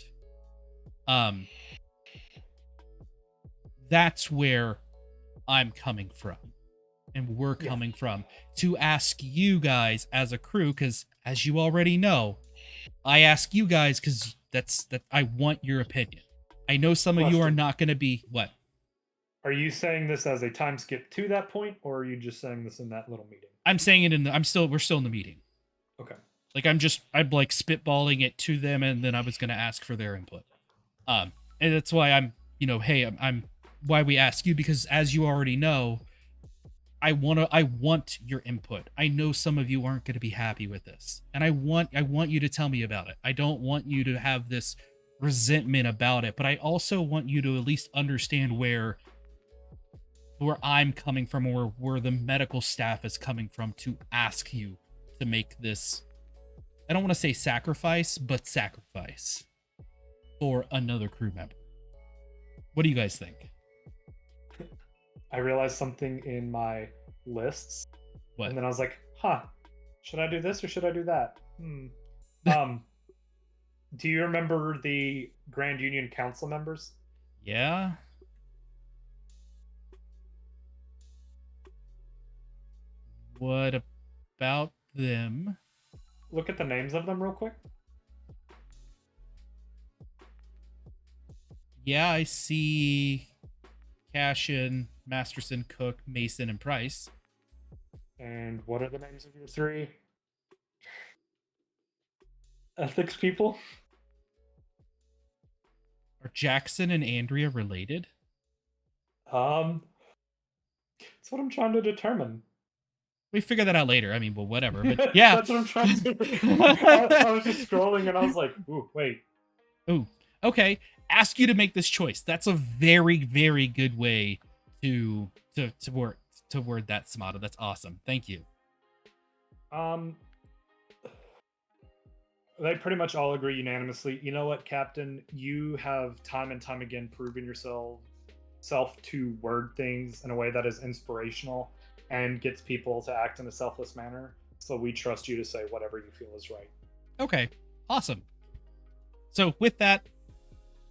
That's where I'm coming from. And we're coming from to ask you guys as a crew, because as you already know, I ask you guys because that I want your opinion. I know some of you are not going to be what. Are you saying this as a time skip to that point, or are you just saying this in that little meeting? I'm saying it in the, we're still in the meeting. Okay. Like I'm like spitballing it to them, and then I was going to ask for their input. And that's why I'm, hey, I'm why we ask you, because as you already know, I want your input. I know some of you aren't going to be happy with this, and I want you to tell me about it. I don't want you to have this resentment about it, but I also want you to at least understand where I'm coming from, or where the medical staff is coming from to ask you to make this, I don't want to say sacrifice, but sacrifice for another crew member. What do you guys think? I realized something in my lists. What? And then I was like, should I do this or should I do that? Do you remember the Grand Union Council members? Yeah. What about them? Look at the names of them real quick. Yeah, I see Cashin, Masterson, Cook, Mason, and Price. And what are the names of your three ethics people? Are Jackson and Andrea related? That's what I'm trying to determine. We figure that out later. I mean, well, whatever. But yeah, that's what I'm trying to. I was just scrolling and I was like, "Ooh, wait." Ooh, okay. Ask you to make this choice. That's a very, very good way to word that, Samata. That's awesome. Thank you. They pretty much all agree unanimously. You know what, Captain? You have time and time again proven yourself to word things in a way that is inspirational and gets people to act in a selfless manner. So we trust you to say whatever you feel is right. Okay, awesome. So with that,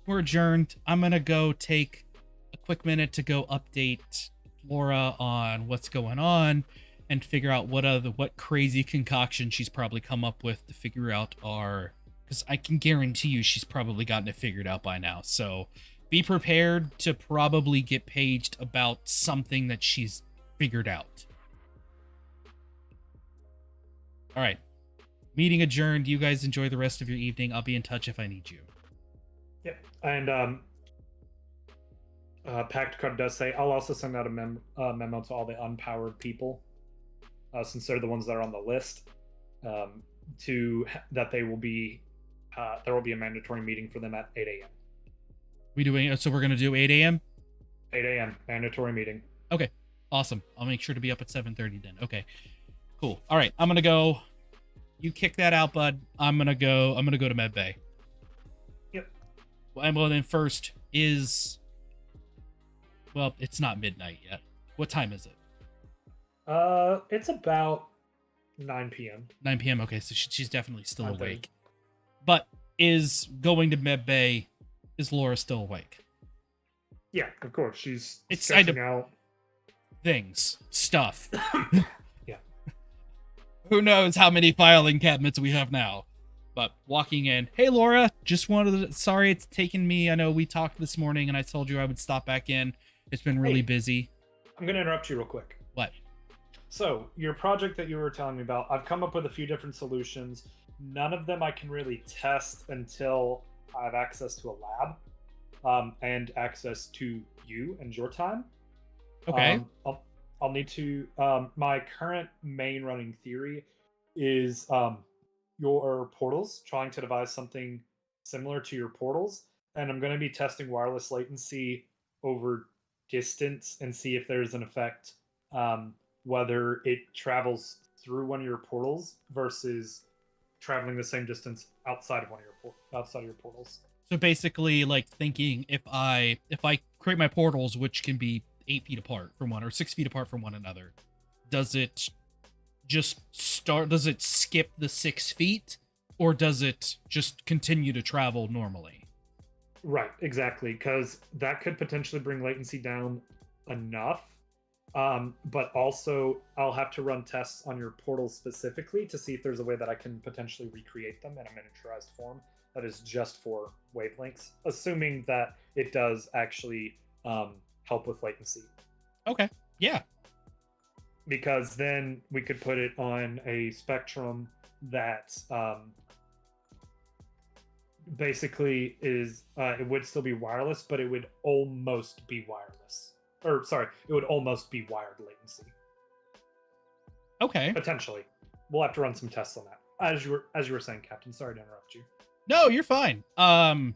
we're adjourned. I'm going to go take a quick minute to go update Laura on what's going on and figure out what crazy concoction she's probably come up with to figure out because I can guarantee you she's probably gotten it figured out by now. So be prepared to probably get paged about something that she's figured out. All right. Meeting adjourned. You guys enjoy the rest of your evening. I'll be in touch if I need you. Yep. And Pact Card does say, I'll also send out a memo to all the unpowered people, since they're the ones that are on the list, that they will be, there will be a mandatory meeting for them at 8 a.m. So we're going to do 8 a.m.? 8 a.m. mandatory meeting. Okay. Awesome. I'll make sure to be up at 7:30 then. Okay. Cool. All right. I'm going to go. You kick that out, bud. I'm going to go to Med Bay. Yep. Well, then first is, well, it's not midnight yet. What time is it? It's about 9 p.m. 9 p.m. Okay, so she's definitely still awake. But is going to Med Bay, is Laura still awake? Yeah, of course. She's sketching out stuff. Yeah. Who knows how many filing cabinets we have now. But walking in, hey Laura, just wanted to, sorry it's taken me, I know we talked this morning and I told you I would stop back in. It's been really busy. I'm going to interrupt you real quick. What? So, your project that you were telling me about, I've come up with a few different solutions. None of them I can really test until I have access to a lab, and access to you and your time. Okay. I'll need to, my current main running theory is your portals, trying to devise something similar to your portals. And I'm going to be testing wireless latency over distance and see if there's an effect, whether it travels through one of your portals versus traveling the same distance outside of outside of your portals. So basically, like thinking if I create my portals, which can be 8 feet apart from one or 6 feet apart from one another, does it just start? Does it skip the 6 feet, or does it just continue to travel normally? Right, exactly, because that could potentially bring latency down enough. But also, I'll have to run tests on your portals specifically to see if there's a way that I can potentially recreate them in a miniaturized form that is just for wavelengths, assuming that it does actually help with latency. Okay. Yeah. Because then we could put it on a spectrum that basically is it would still be wireless, but it would almost be wireless. Or sorry, it would almost be wired latency. Okay. Potentially. We'll have to run some tests on that. As you were saying, Captain. Sorry to interrupt you. No, you're fine. So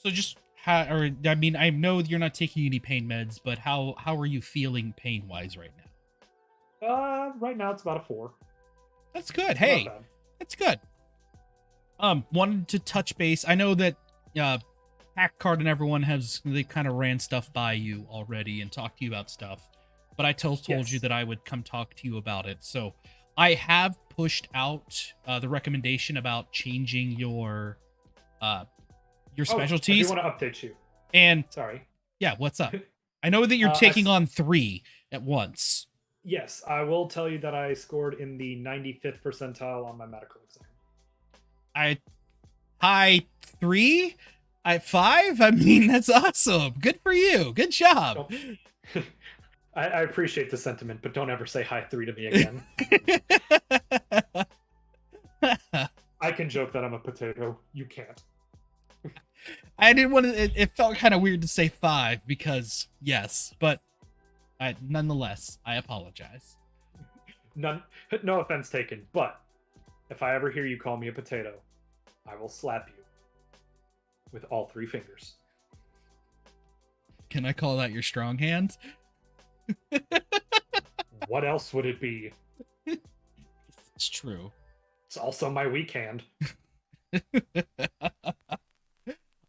just or I mean, I know you're not taking any pain meds, but how are you feeling pain wise right now? Right now it's about a 4. That's good. Not Hey, bad. that's good. Wanted to touch base. I know that Packard and everyone they kind of ran stuff by you already and talked to you about stuff, but I told you Yes. that I would come talk to you about it. So I have pushed out the recommendation about changing your specialties. I do want to update you. And Sorry. yeah, what's up? I know that you're taking I on 3 at once. Yes, I will tell you that I scored in the 95th percentile on my medical exam. High 3? I 5? I mean, that's awesome. Good for you. Good job. I appreciate the sentiment, but don't ever say high 3 to me again. I can joke that I'm a potato. You can't. I didn't want to. It felt kind of weird to say 5 because yes, but nonetheless, I apologize. No offense taken, but if I ever hear you call me a potato, I will slap you with all 3 fingers. Can I call that your strong hand? What else would it be? It's true. It's also my weak hand.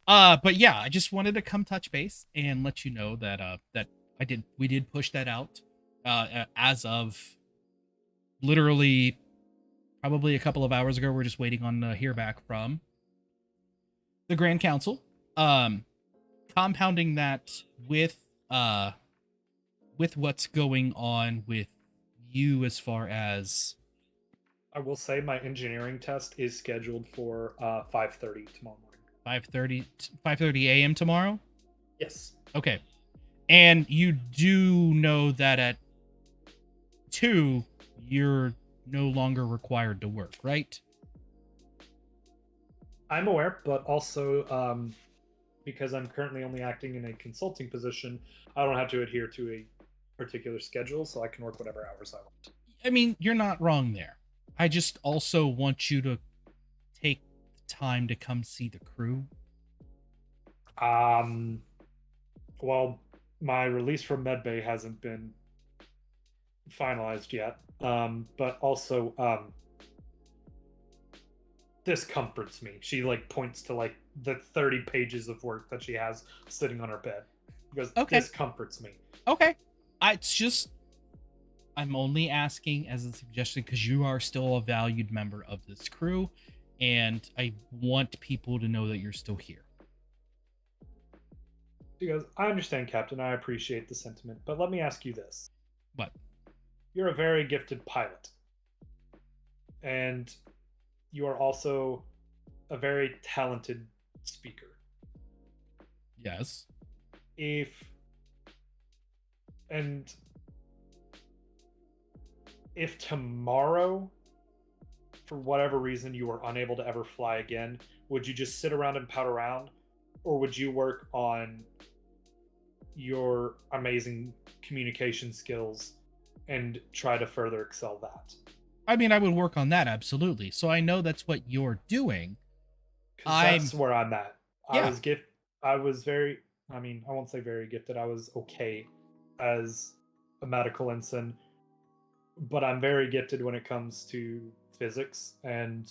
But yeah, I just wanted to come touch base and let you know that that we did push that out as of literally probably a couple of hours ago. We're just waiting on hear back from the Grand Council. Compounding that with what's going on with you as far as I will say my engineering test is scheduled for 5:30 tomorrow morning. 5:30 a.m. tomorrow? Yes. Okay. And you do know that at 2 you're no longer required to work, right? I'm aware, but also because I'm currently only acting in a consulting position, I don't have to adhere to a particular schedule, so I can work whatever hours I want. I mean, you're not wrong there. I just also want you to take time to come see the crew. Well, my release from medbay hasn't been finalized yet. But also, this comforts me. She like points to like the 30 pages of work that she has sitting on her bed. Because Okay. This comforts me. Okay. I'm only asking as a suggestion because you are still a valued member of this crew, and I want people to know that you're still here. Because I understand, Captain, I appreciate the sentiment, but let me ask you this. What? You're a very gifted pilot. And you are also a very talented speaker. Yes. If tomorrow, for whatever reason, you were unable to ever fly again, would you just sit around and pout around? Or would you work on your amazing communication skills and try to further excel that? I mean, I would work on that, absolutely. So I know that's what you're doing. That's where I'm at. Yeah. I was very, I mean, I won't say very gifted. I was okay as a medical ensign. but I'm very gifted when it comes to physics and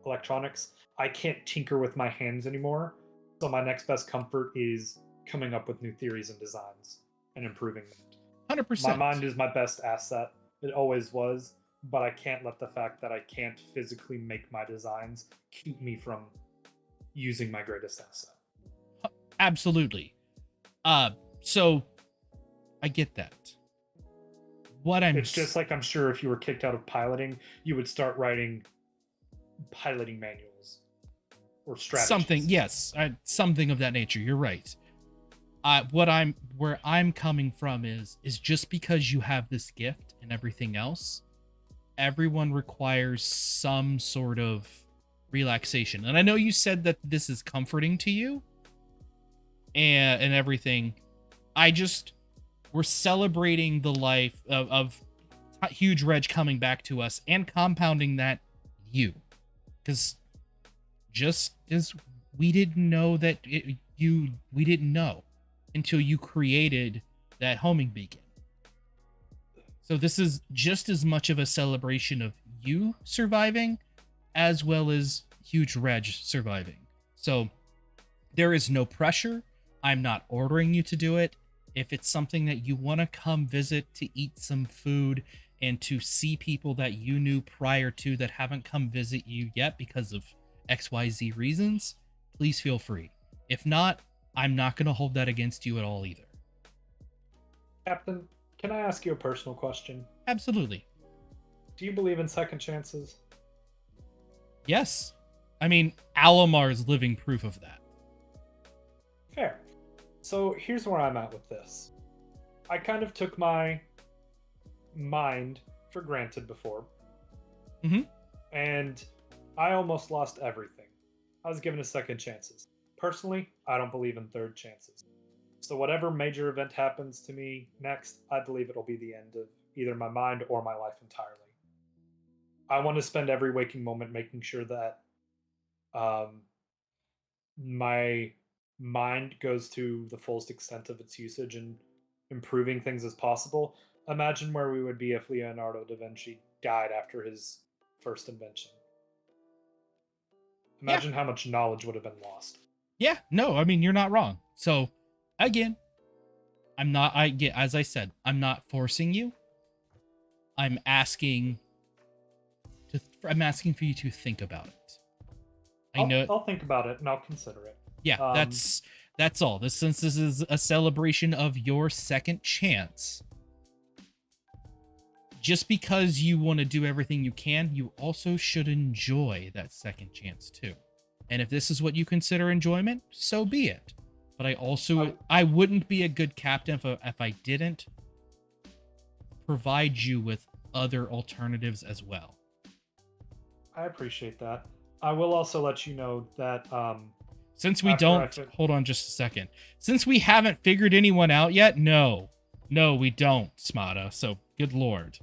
electronics. I can't tinker with my hands anymore. So my next best comfort is coming up with new theories and designs and improving them. My 100%. mind is my best asset. It always was, but I can't let the fact that I can't physically make my designs keep me from using my greatest asset. Absolutely. Uh, so I get that. What I'm It's just like I'm sure if you were kicked out of piloting, you would start writing piloting manuals or something, strategies. yes, something of that nature. You're right. Where I'm coming from is just because you have this gift and everything else, everyone requires some sort of relaxation. And I know you said that this is comforting to you and everything. I just we're celebrating the life of Huge Reg coming back to us and compounding that you, because just as we didn't know that we didn't know until you created that homing beacon. So this is just as much of a celebration of you surviving as well as Huge Reg surviving. So there is no pressure. I'm not ordering you to do it. If it's something that you want to come visit to eat some food and to see people that you knew prior to that haven't come visit you yet because of XYZ reasons, please feel free. If not, I'm not going to hold that against you at all either. Captain, can I ask you a personal question? Absolutely. Do you believe in second chances? Yes. I mean, Alamar is living proof of that. Fair. So here's where I'm at with this. I kind of took my mind for granted before. Mm-hmm. And I almost lost everything. I was given a second chances. Personally, I don't believe in third chances. So whatever major event happens to me next, I believe it'll be the end of either my mind or my life entirely. I want to spend every waking moment making sure that um, my mind goes to the fullest extent of its usage and improving things as possible. Imagine where we would be if Leonardo da Vinci died after his first invention. Yeah. Imagine how much knowledge would have been lost. Yeah. No, I mean, you're not wrong. So, again, I get, as I said, I'm not forcing you. I'm asking I'm asking for you to think about it. I know. I'll think about it and I'll consider it. Yeah, Um, that's all. Since this is a celebration of your second chance, just because you want to do everything you can, you also should enjoy that second chance too. And if this is what you consider enjoyment, so be it. But I wouldn't be a good captain if I didn't provide you with other alternatives as well. I appreciate that. I will also let you know that Since we don't, hold on just a second. Since we haven't figured anyone out yet, no, we don't, Smada. So good lord.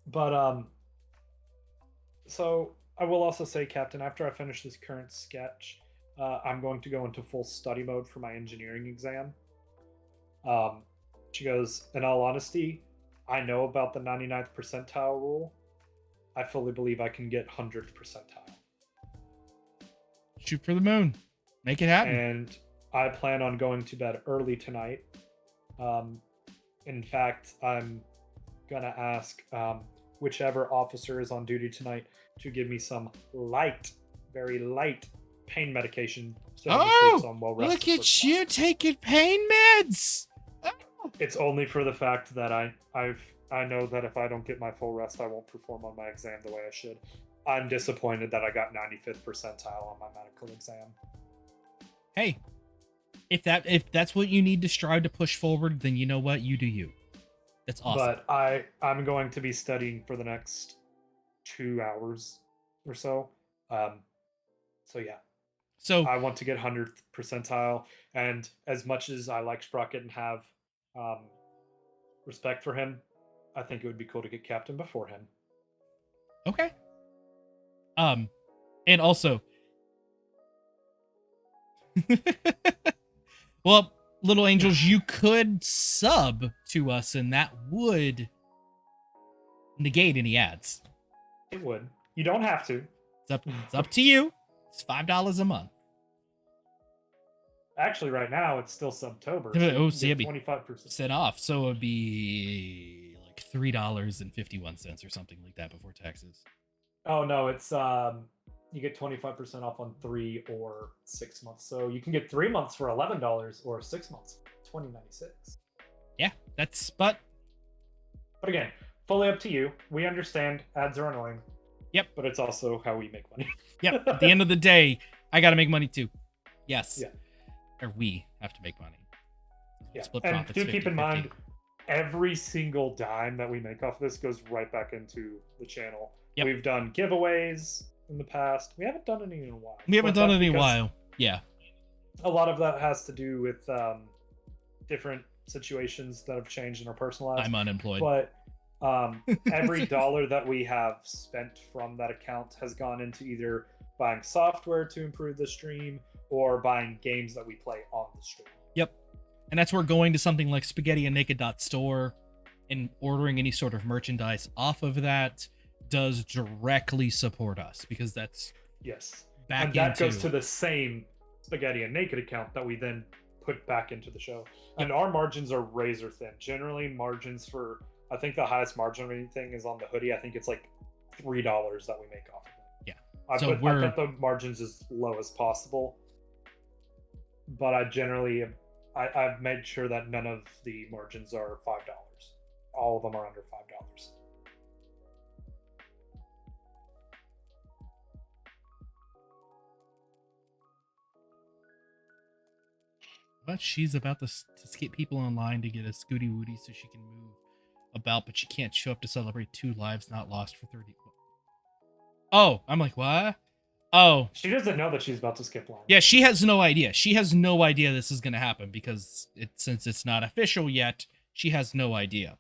But so I will also say, Captain, after I finish this current sketch, I'm going to go into full study mode for my engineering exam. Um, she goes, in all honesty, I know about the 99th percentile rule. I fully believe I can get 100th percentile. Shoot for the moon. Make it happen. And I plan on going to bed early tonight. In fact, I'm going to ask whichever officer is on duty tonight to give me some light, very light pain medication so I'm well rested. Look at you taking pain meds. It's only for the fact that I know that if I don't get my full rest, I won't perform on my exam the way I should. I'm disappointed that I got 95th percentile on my medical exam. Hey, if that's what you need to strive to push forward, then you know what, you do you. That's awesome. But I'm going to be studying for the next 2 hours or so. So yeah. So I want to get 100th percentile, and as much as I like Sprocket and have respect for him, I think it would be cool to get captain before him. Okay. And also, well, Little Angels, you could sub to us, and that would negate any ads. It would. You don't have to. It's up to you. It's $5 a month. Actually, right now it's still Subtober. So it'd be 25% off. So it would be like $3.51 or something like that before taxes. Oh no, it's you get 25% off on 3 or 6 months. So you can get 3 months for $11 or 6 months for $20.96. Yeah, but again, fully up to you. We understand ads are annoying. Yep. But it's also how we make money. Yep. At the end of the day, I got to make money too. Yes. Yeah. Or we have to make money. Yeah. Split and profits, do 50, keep in 50. mind, every single dime that we make off this goes right back into the channel. Yep. We've done giveaways in the past. We haven't done any in a while. We haven't done any in a while. Yeah. A lot of that has to do with different situations that have changed in our personal lives. I'm unemployed. But every dollar that we have spent from that account has gone into either buying software to improve the stream or buying games that we play on the stream. Yep. And that's where going to something like spaghettiandnaked.store and ordering any sort of merchandise off of that does directly support us, because that's back and that into... goes to the same Spaghetti and Naked account that we then put back into the show. And our margins are razor thin. Generally, margins for, I think the highest margin of anything is on the hoodie. I think it's like $3 that we make off of it. Yeah. I put the margins as low as possible. But I've made sure that none of the margins are $5. All of them are under $5. But she's about to skip people online to get a Scooty Woody so she can move about, but she can't show up to celebrate 2 lives not lost for 30. Oh, I'm like, what? Oh. She doesn't know that she's about to skip line. Yeah, she has no idea. She has no idea this is going to happen because since it's not official yet, she has no idea.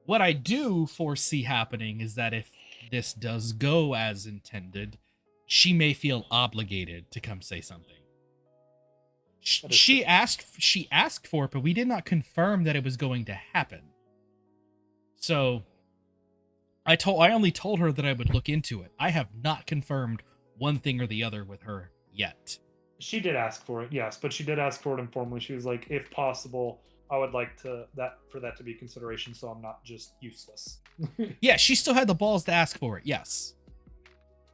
What I do foresee happening is that if this does go as intended, she may feel obligated to come say something. She asked for it, but we did not confirm that it was going to happen. So I only told her that I would look into it. I have not confirmed one thing or the other with her yet. She did ask for it, yes, but she did ask for it informally. She was like, if possible, I would like for that to be consideration, so I'm not just useless. Yeah, she still had the balls to ask for it. Yes,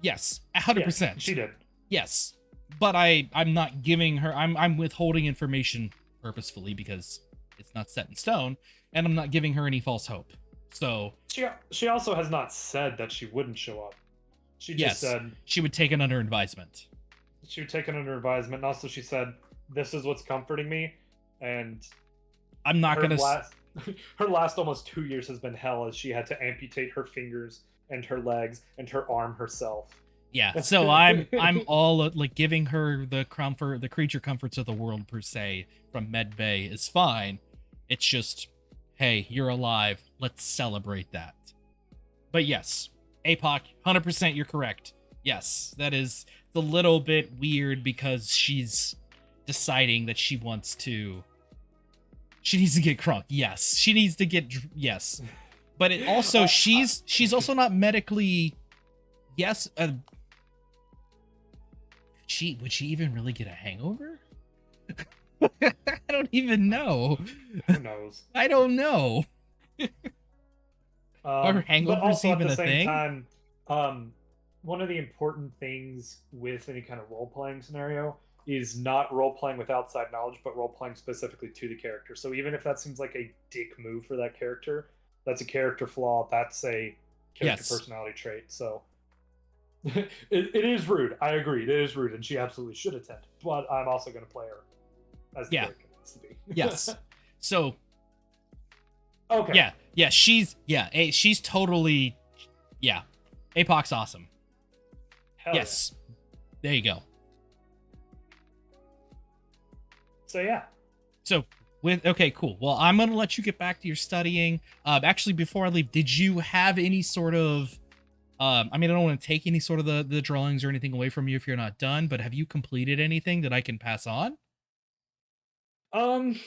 100%. Yeah, she did. Yes, but I'm not giving her. I'm withholding information purposefully because it's not set in stone, and I'm not giving her any false hope. So she also has not said that she wouldn't show up. She just said she would take it under advisement. She would take it under advisement, and also she said, "This is what's comforting me," and I'm not gonna. Her last almost 2 years has been hell, as she had to amputate her fingers and her legs and her arm herself. Yeah, so I'm all like giving her the creature comforts of the world per se from Med Bay is fine. It's just, hey, you're alive. Let's celebrate that. But yes, APOC, 100% you're correct. Yes, that is a little bit weird because she's deciding that she needs to get crunk. Yes, she needs to get yes, but it also she's also not medically. Yes, would she even really get a hangover? I don't even know. Who knows? I don't know. Are hangovers even a thing? Time, one of the important things with any kind of role-playing scenario is not role-playing with outside knowledge, but role-playing specifically to the character. So even if that seems like a dick move for that character, that's a character flaw. That's a character personality trait. So it is rude. I agree. It is rude, and she absolutely should attend. But I'm also going to play her as the character needs to be. Yes. So. Okay. Yeah. She's totally. Yeah. APOC's awesome. Hell yes. Yeah. There you go. So yeah. So okay, cool. Well, I'm gonna let you get back to your studying. Actually, before I leave, did you have any sort of I mean, I don't want to take any sort of the drawings or anything away from you if you're not done, but have you completed anything that I can pass on? Um,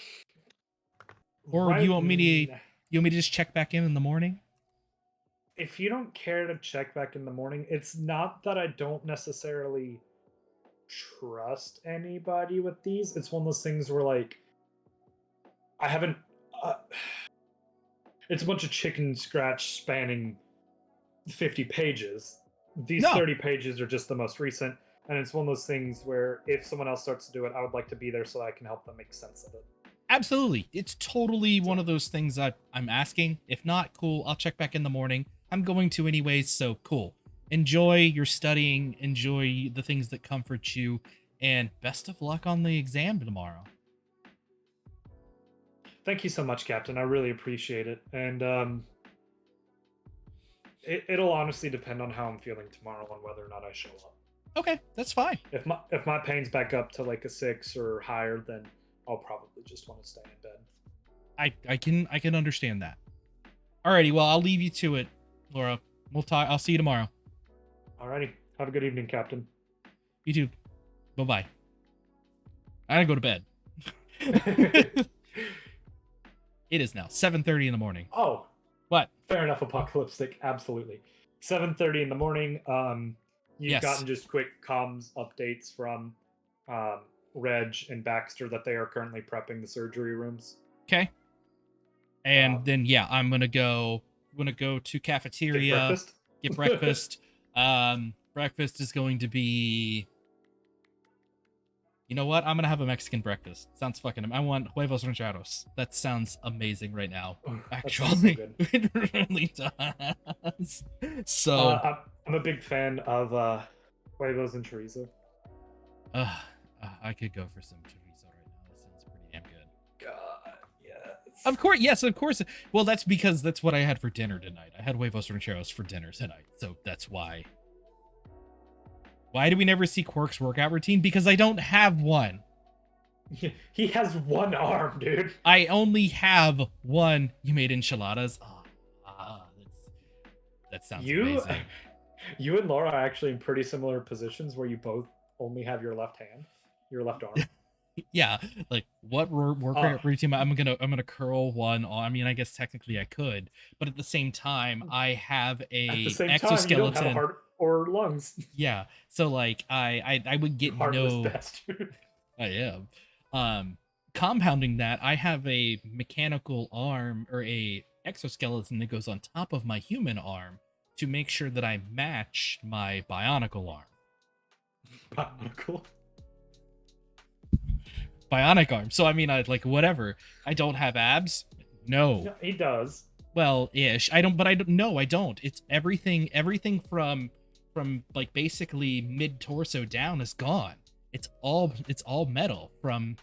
Or do you right. want me to just check back in the morning? If you don't care to check back in the morning, it's not that I don't necessarily trust anybody with these. It's one of those things where like I haven't. Uh, it's a bunch of chicken scratch spanning 50 pages. These No, 30 pages are just the most recent, and it's one of those things where if someone else starts to do it, I would like to be there so I can help them make sense of it. absolutely. It's totally one So, of those things I'm asking. If not, cool. I'll check back in the morning. I'm going to anyways, so cool. Enjoy your studying. Enjoy the things that comfort you, and best of luck on the exam tomorrow. thank you so much, Captain. I really appreciate it. And it'll honestly depend on how I'm feeling tomorrow on whether or not I show up. Okay, that's fine. If my pain's back up to like a 6 or higher, then I'll probably just want to stay in bed. I can understand that. Alrighty, well I'll leave you to it, Laura. We'll talk. I'll see you tomorrow. Alrighty. Have a good evening, Captain. You too. Bye bye. I gotta go to bed. It is now 7:30 in the morning. Oh, What? fair enough, apocalyptic. Absolutely. 7:30 in the morning. You've Yes. gotten just quick comms updates from Reg and Baxter that they are currently prepping the surgery rooms. Okay. And Um, then yeah, I'm gonna go. To Get cafeteria. breakfast. Get breakfast. Breakfast is going to be. You know what? I'm gonna have a Mexican breakfast. Sounds fucking. I want huevos rancheros. That sounds amazing right now. That sounds so Actually, good. it really does. So, I'm a big fan of huevos and chorizo. I could go for some chorizo right now. That sounds pretty damn good. God, yes. Of course, yes, of course. Well, that's because that's what I had for dinner tonight. I had huevos rancheros for dinner tonight, so that's why. Why do we never see Quirk's workout routine? Because I don't have one. He has one arm, dude. I only have one. You made enchiladas. That sounds amazing. You and Laura are actually in pretty similar positions where you both only have your left hand, your left arm. Yeah, like what workout routine? I'm gonna curl one. I mean, I guess technically I could, but at the same time, I have a At the same exoskeleton. time, you don't have a heart or lungs. Yeah, so like I would get Heartless no. bastard. I am. Compounding that, I have a mechanical arm or a exoskeleton that goes on top of my human arm to make sure that I match my bionicle arm. Bionicle. Bionic arm. So I mean, I like whatever. I don't have abs. No. No, he does. Well, ish. I don't. But I don't. No, I don't. It's everything. Everything from like basically mid torso down is gone. It's all metal from.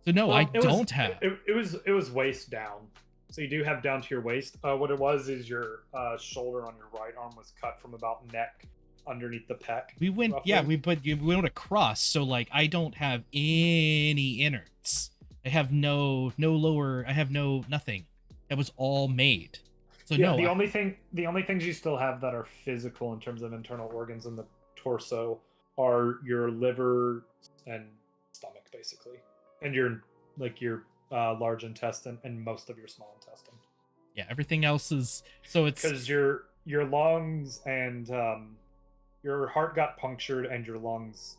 So no, I don't have. It was waist down. So you do have down to your waist. What it was is your shoulder on your right arm was cut from about neck underneath the pec. We went, roughly. yeah, we went across. So like, I don't have any innards. I have no lower. I have no nothing. That was all made. So yeah, no. the only things you still have that are physical in terms of internal organs in the torso are your liver and stomach, basically, and your large intestine and most of your small intestine. Yeah, everything else is so it's because your lungs and your heart got punctured and your lungs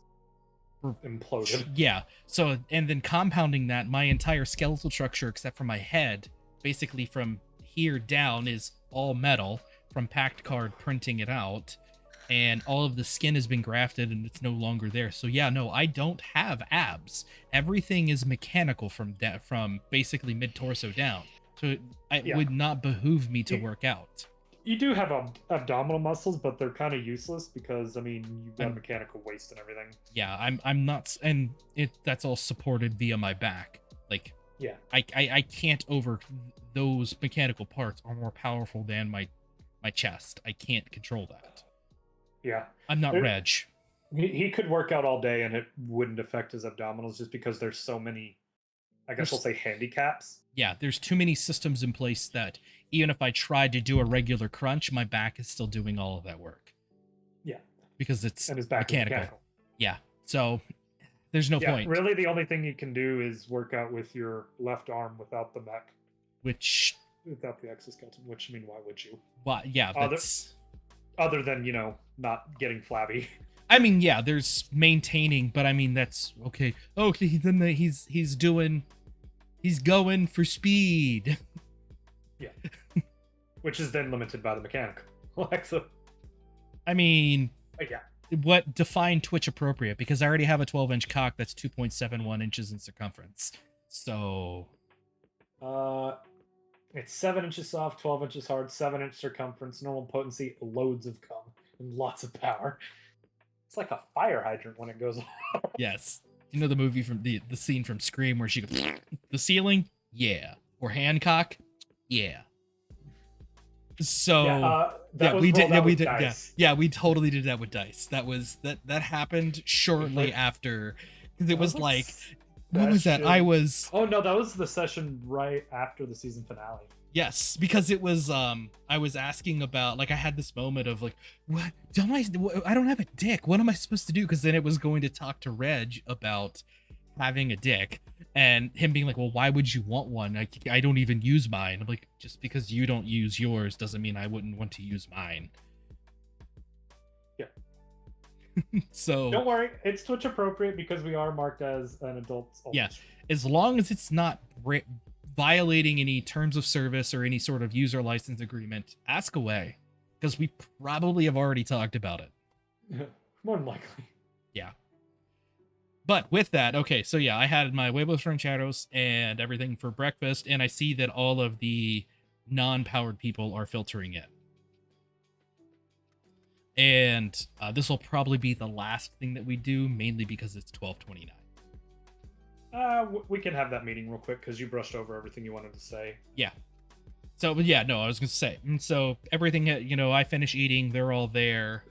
imploded. Yeah. So and then compounding that, my entire skeletal structure except for my head, basically from here down, is all metal from packed card printing it out, and all of the skin has been grafted and it's no longer there. So yeah, no, I don't have abs. Everything is mechanical from basically mid torso down. So it would not behoove me to work out. You do have abdominal muscles, but they're kind of useless because I mean you've got mechanical waist and everything. Yeah, I'm not, and that's all supported via my back. Like yeah, I can't over those mechanical parts are more powerful than my chest. I can't control that. Yeah, I'm not Reg. He could work out all day and it wouldn't affect his abdominals just because there's so many, I guess we'll say, handicaps. Yeah, there's too many systems in place that even if I tried to do a regular crunch, my back is still doing all of that work. Yeah. Because it's and his back mechanical. Yeah. So There's no Yeah, point. really, the only thing you can do is work out with your left arm without the mech, Which, without the exoskeleton. Which, I mean, why would you? well, yeah, that's. Other than not getting flabby. I mean, yeah, there's maintaining, but I mean that's okay. Okay, then he's going for speed. Yeah, which is then limited by the mechanical Alexa. I mean, Yeah. what define Twitch appropriate? Because I already have a 12-inch cock that's 2.71 inches in circumference. So, It's 7 inches soft, 12 inches hard, 7-inch circumference, normal potency, loads of cum, and lots of power. It's like a fire hydrant when it goes off. yes. You know the movie from the scene from Scream where she goes the ceiling? Yeah. Or Hancock? Yeah. So yeah, we did dice. yeah, we totally did that with dice. That happened shortly after, because it was like, what was that? Oh no, that was the session right after the season finale. Yes, because it was I was asking about, like, I had this moment of like, what I don't have a dick. What am I supposed to do? Because then it was going to talk to Reg about having a dick, and him being like, well, why would you want one? I don't even use mine. I'm like, just because you don't use yours doesn't mean I wouldn't want to use mine. Yeah. So don't worry, it's Twitch appropriate because we are marked as an adult. Yeah, as long as it's not violating any terms of service or any sort of user license agreement, ask away, because we probably have already talked about it. More than likely. Yeah. But with that, okay, so yeah, I had my huevos rancheros and everything for breakfast, and I see that all of the non-powered people are filtering in. And this will probably be the last thing that we do, mainly because it's 12:29. We can have that meeting real quick because you brushed over everything you wanted to say. Yeah. So, but yeah, no, I was gonna say. So everything, I finish eating. They're all there.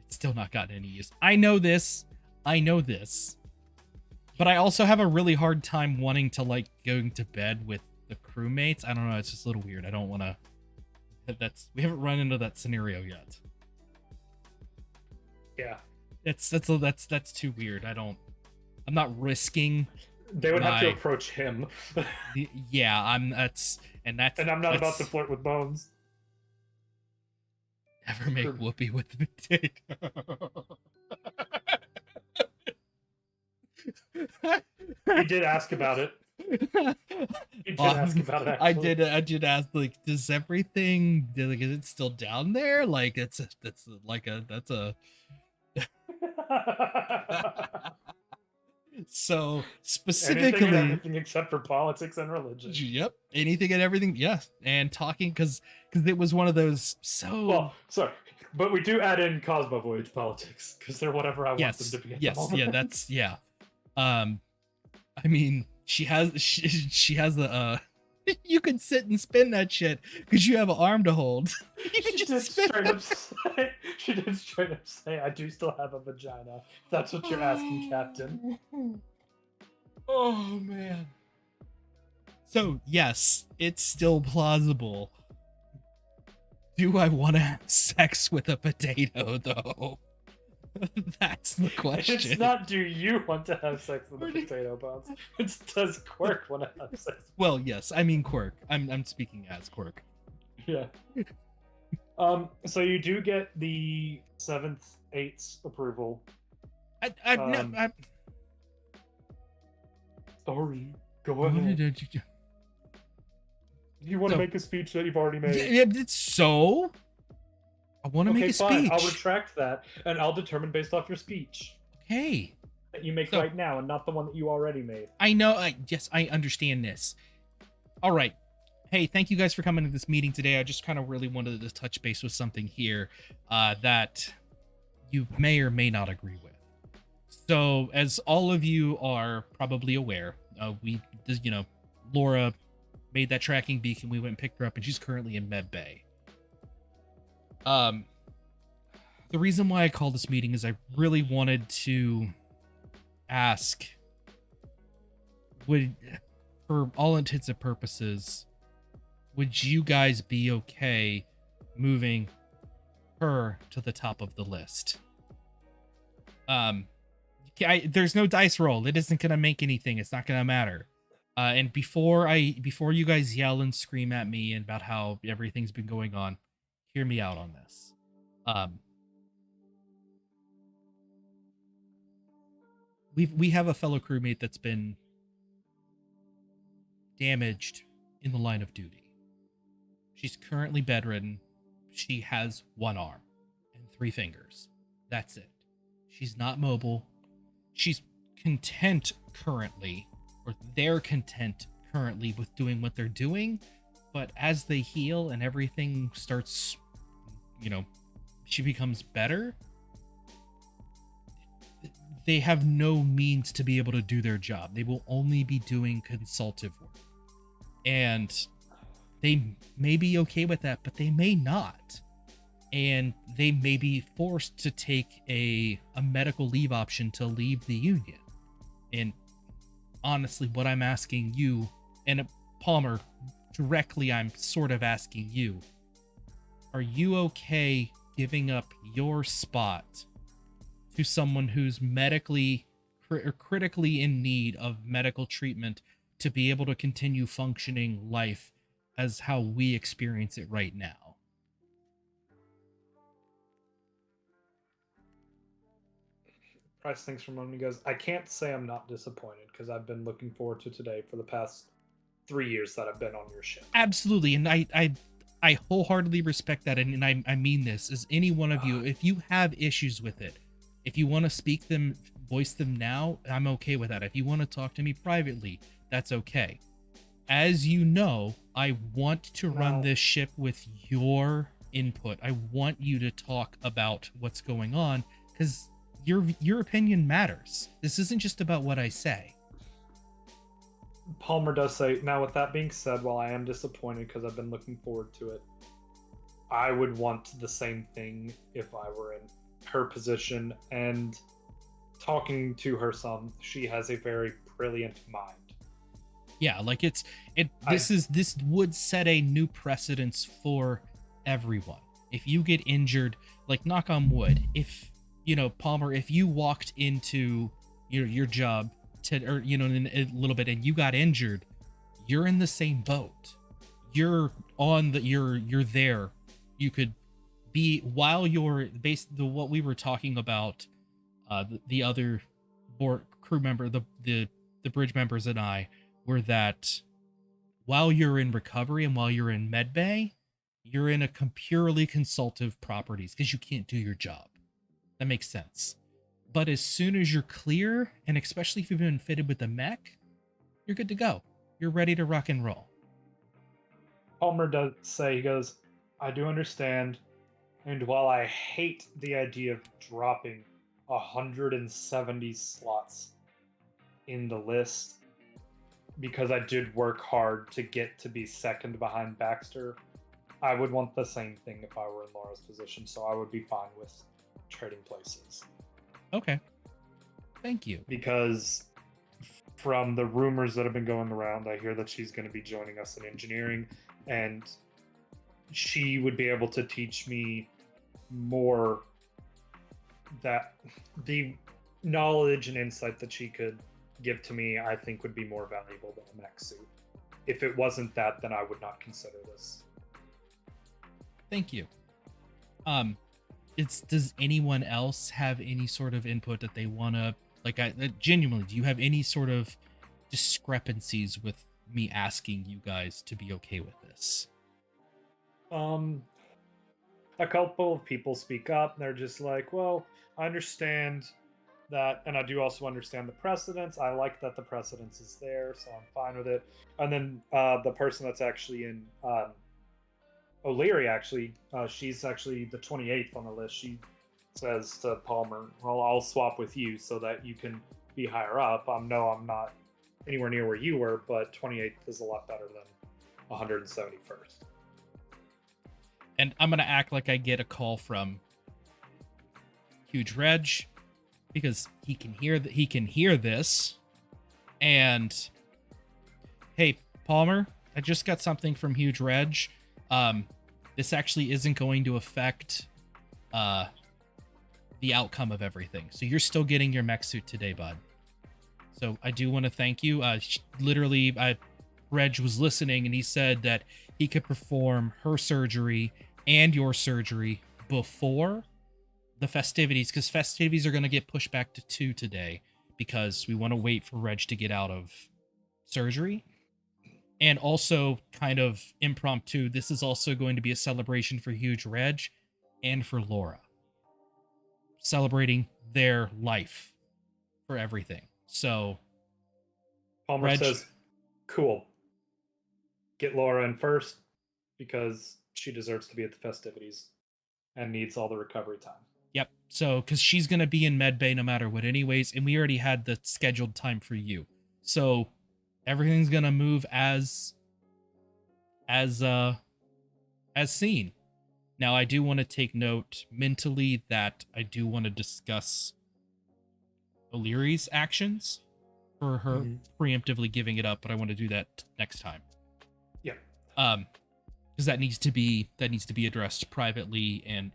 It's still not gotten any use. I know this, but I also have a really hard time wanting to like going to bed with the crewmates. I don't know. It's just a little weird. I don't want to. We haven't run into that scenario yet. Yeah. That's too weird. I'm not risking. They would have to approach him. Yeah, and I'm not about to flirt with Bones. Never make whoopee with the potato. He did ask about it. He did ask about it. Actually. I did ask, like, does everything, like, is it still down there? Like, that's a. So specifically, anything and everything except for politics and religion. Yep, anything and everything. Yes, and talking because it was one of those. So well, sorry, but we do add in Cosmo Voyage politics because they're whatever I want them to be. At the moment. Yeah, that's yeah. I mean, she has a. You can sit and spin that shit because you have an arm to hold. You can just spin. She did straight up say, "I do still have a vagina." If that's what you're asking, Captain. Oh man. So yes, it's still plausible. Do I want to have sex with a potato, though? That's the question. It's not do you want to have sex with a potato, Bones. It's does Quirk want to have sex? Well, yes, I mean Quirk. I'm speaking as Quirk. Yeah. So you do get the 7th, 8th approval. Sorry. Go ahead. You want to make a speech that you've already made? Yeah, so I want to make a fine. speech. I'll retract that, and I'll determine based off your speech. Okay. That you make right now, and not the one that you already made. I know. Yes, I understand this. All right. Hey, thank you guys for coming to this meeting today. I just kind of really wanted to touch base with something here that you may or may not agree with. So, as all of you are probably aware, Laura made that tracking beacon. We went and picked her up, and she's currently in Med Bay. The reason why I called this meeting is I really wanted to ask, for all intents and purposes, would you guys be okay moving her to the top of the list? There's no dice roll. It isn't gonna make anything. It's not gonna matter. And before you guys yell and scream at me about how everything's been going on, hear me out on this. We have a fellow crewmate that's been damaged in the line of duty. She's currently bedridden. She has one arm and 3 fingers. That's it. She's not mobile. She's content currently, or they're content currently with doing what they're doing. But as they heal and everything starts, she becomes better, they have no means to be able to do their job. They will only be doing consultative work. And they may be okay with that, but they may not. And they may be forced to take a medical leave option to leave the union. And honestly, what I'm asking you, and Palmer, directly I'm sort of asking you, are you okay giving up your spot to someone who's medically or critically in need of medical treatment to be able to continue functioning life as how we experience it right now? Price thinks for a moment. He goes, I can't say I'm not disappointed because I've been looking forward to today for the past 3 years that I've been on your ship. Absolutely, and I wholeheartedly respect that, and I mean this as any one of you. If you have issues with it, if you want to voice them now, I'm okay with that. If you want to talk to me privately, that's okay. As you know, I want to run this ship with your input. I want you to talk about what's going on because your opinion matters. This isn't just about what I say. Palmer does say, now with that being said, while I am disappointed because I've been looking forward to it, I would want the same thing if I were in her position. And talking to her some, she has a very brilliant mind. Yeah, like this would set a new precedence for everyone. If you get injured, like knock on wood, if Palmer, if you walked into your job in a little bit and you got injured, you're in the same boat. You're there. You could be, while you're what we were talking about, the other board crew member, the bridge members and I, were that while you're in recovery and while you're in medbay, you're in a purely consultative properties because you can't do your job. That makes sense. But as soon as you're clear, and especially if you've been fitted with the mech, you're good to go. You're ready to rock and roll. Palmer does say, he goes, I do understand, and while I hate the idea of dropping 170 slots in the list, because I did work hard to get to be second behind Baxter, I would want the same thing if I were in Laura's position, so I would be fine with trading places. Okay. Thank you. Because from the rumors that have been going around, I hear that she's going to be joining us in engineering, and she would be able to teach me more, that the knowledge and insight that she could give to me, I think would be more valuable than a mech suit. If it wasn't that, then I would not consider this. Thank you. Does anyone else have any sort of input that they want to, genuinely, do you have any sort of discrepancies with me asking you guys to be okay with this? A couple of people speak up. They're just like, well, I understand that, and I do also understand the precedence. I like that the precedence is there, so I'm fine with it. And then the person that's actually in O'Leary, actually, she's actually the 28th on the list. She says to Palmer, well, I'll swap with you so that you can be higher up. I'm not anywhere near where you were, but 28th is a lot better than 171st. And I'm going to act like I get a call from Huge Reg, because he can hear this. And hey, Palmer, I just got something from Huge Reg. This actually isn't going to affect the outcome of everything. So you're still getting your mech suit today, bud. So I do want to thank you. Literally, Reg was listening, and he said that he could perform her surgery and your surgery before the festivities, because festivities are going to get pushed back to 2 today because we want to wait for Reg to get out of surgery. And also, kind of impromptu, this is also going to be a celebration for Huge Reg and for Laura. Celebrating their life for everything. So, Palmer Reg says, cool. Get Laura in first because she deserves to be at the festivities and needs all the recovery time. Yep. So, because she's going to be in medbay no matter what anyways, and we already had the scheduled time for you. So, everything's going to move as seen. Now, I do want to take note mentally that I do want to discuss O'Leary's actions for her preemptively giving it up, but I want to do that next time. Yeah. Because that needs to be addressed privately and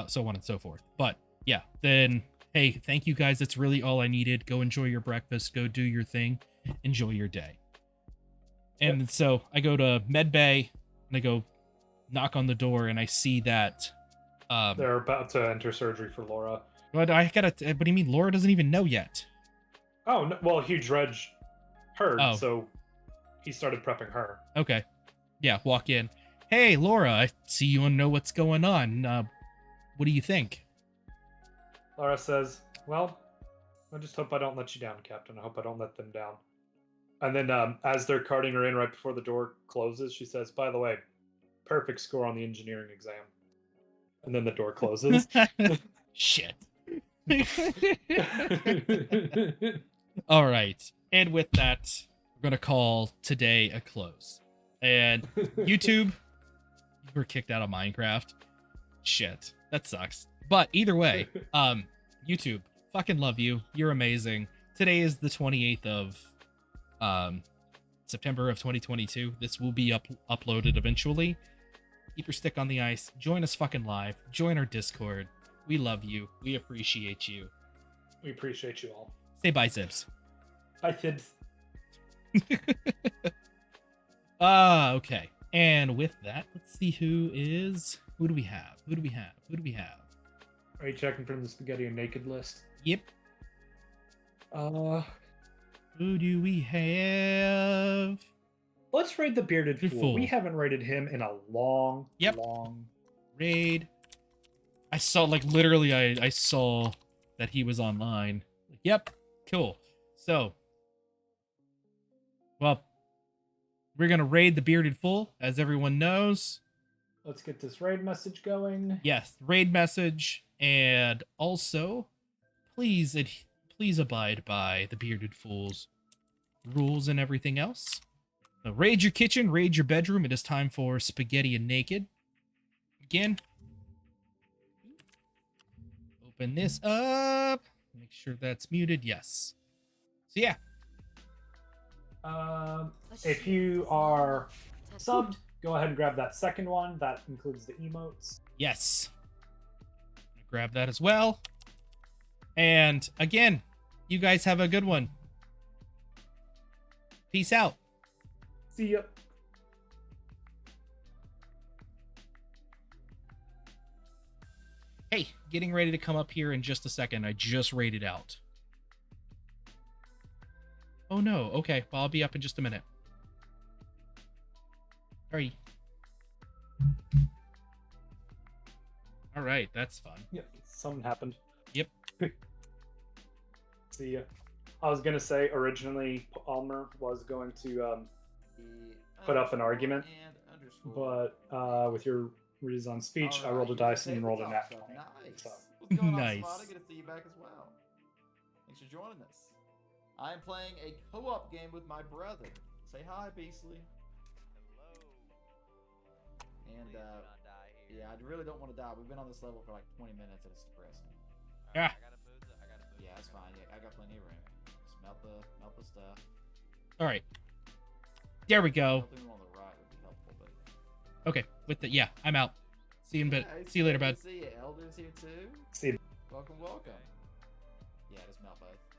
so on and so forth. But yeah, then hey, thank you guys. That's really all I needed. Go enjoy your breakfast. Go do your thing. Enjoy your day. And so I go to medbay and I go knock on the door and I see that they're about to enter surgery for Laura. But what do you mean Laura doesn't even know yet? Oh, no, well, Huge Reg heard, Oh. so he started prepping her. Okay. Yeah, walk in. Hey, Laura, I see you want to know what's going on. What do you think? Laura says, well, I just hope I don't let you down, Captain. I hope I don't let them down. And then as they're carting her in right before the door closes, she says, by the way, perfect score on the engineering exam. And then the door closes. Shit. All right. And with that, we're going to call today a close. And YouTube, you were kicked out of Minecraft. Shit. That sucks. But either way, YouTube, fucking love you. You're amazing. Today is the 28th of September of 2022. This will be uploaded eventually. Keep your stick on the ice. Join us fucking live. Join our Discord. We love you. We appreciate you. We appreciate you all. Say bye, Zips. Bye, Thibs. Okay. And with that, let's see who do we have? Who do we have? Are you checking from the spaghetti and naked list? Yep. Who do we have? Let's raid the bearded Fool. fool. We haven't raided him in a long raid. I saw literally I saw that he was online. Yep. Cool. So, well, we're going to raid the bearded fool, as everyone knows. Let's get this raid message going. Yes, raid message, and also please abide by the bearded fool's rules and everything else. Now, raid your kitchen, raid your bedroom. It is time for spaghetti and naked. Again, open this up. Make sure that's muted. Yes. So yeah. If you are subbed, go ahead and grab that second one. That includes the emotes. Yes. Grab that as well. And again, you guys have a good one. Peace out. See ya. Hey, getting ready to come up here in just a second. I just raided out. Oh no. Okay, well, I'll be up in just a minute. Hurry. All right, that's fun. Yep, something happened. Yep. See ya. I was gonna say originally Palmer was going to put up an argument, but with your reads on speech, I rolled a dice and rolled a nat 20. Nice. So. What's going on, Nice. Smiley? Good to see you back as well. Thanks for joining us. I am playing a co-op game with my brother. Say hi, Beasley. And yeah, I really don't want to die. We've been on this level for like 20 minutes and it's depressing. Yeah. Yeah, it's fine. Yeah, I got plenty of room. Just melt the stuff. All right. There we go. Melting them on the right would be helpful, but Okay. With the I'm out. See you in a bit. yeah, See you later, bud. See you. Elder's here too. See. Welcome, welcome. Yeah, it is Malphite.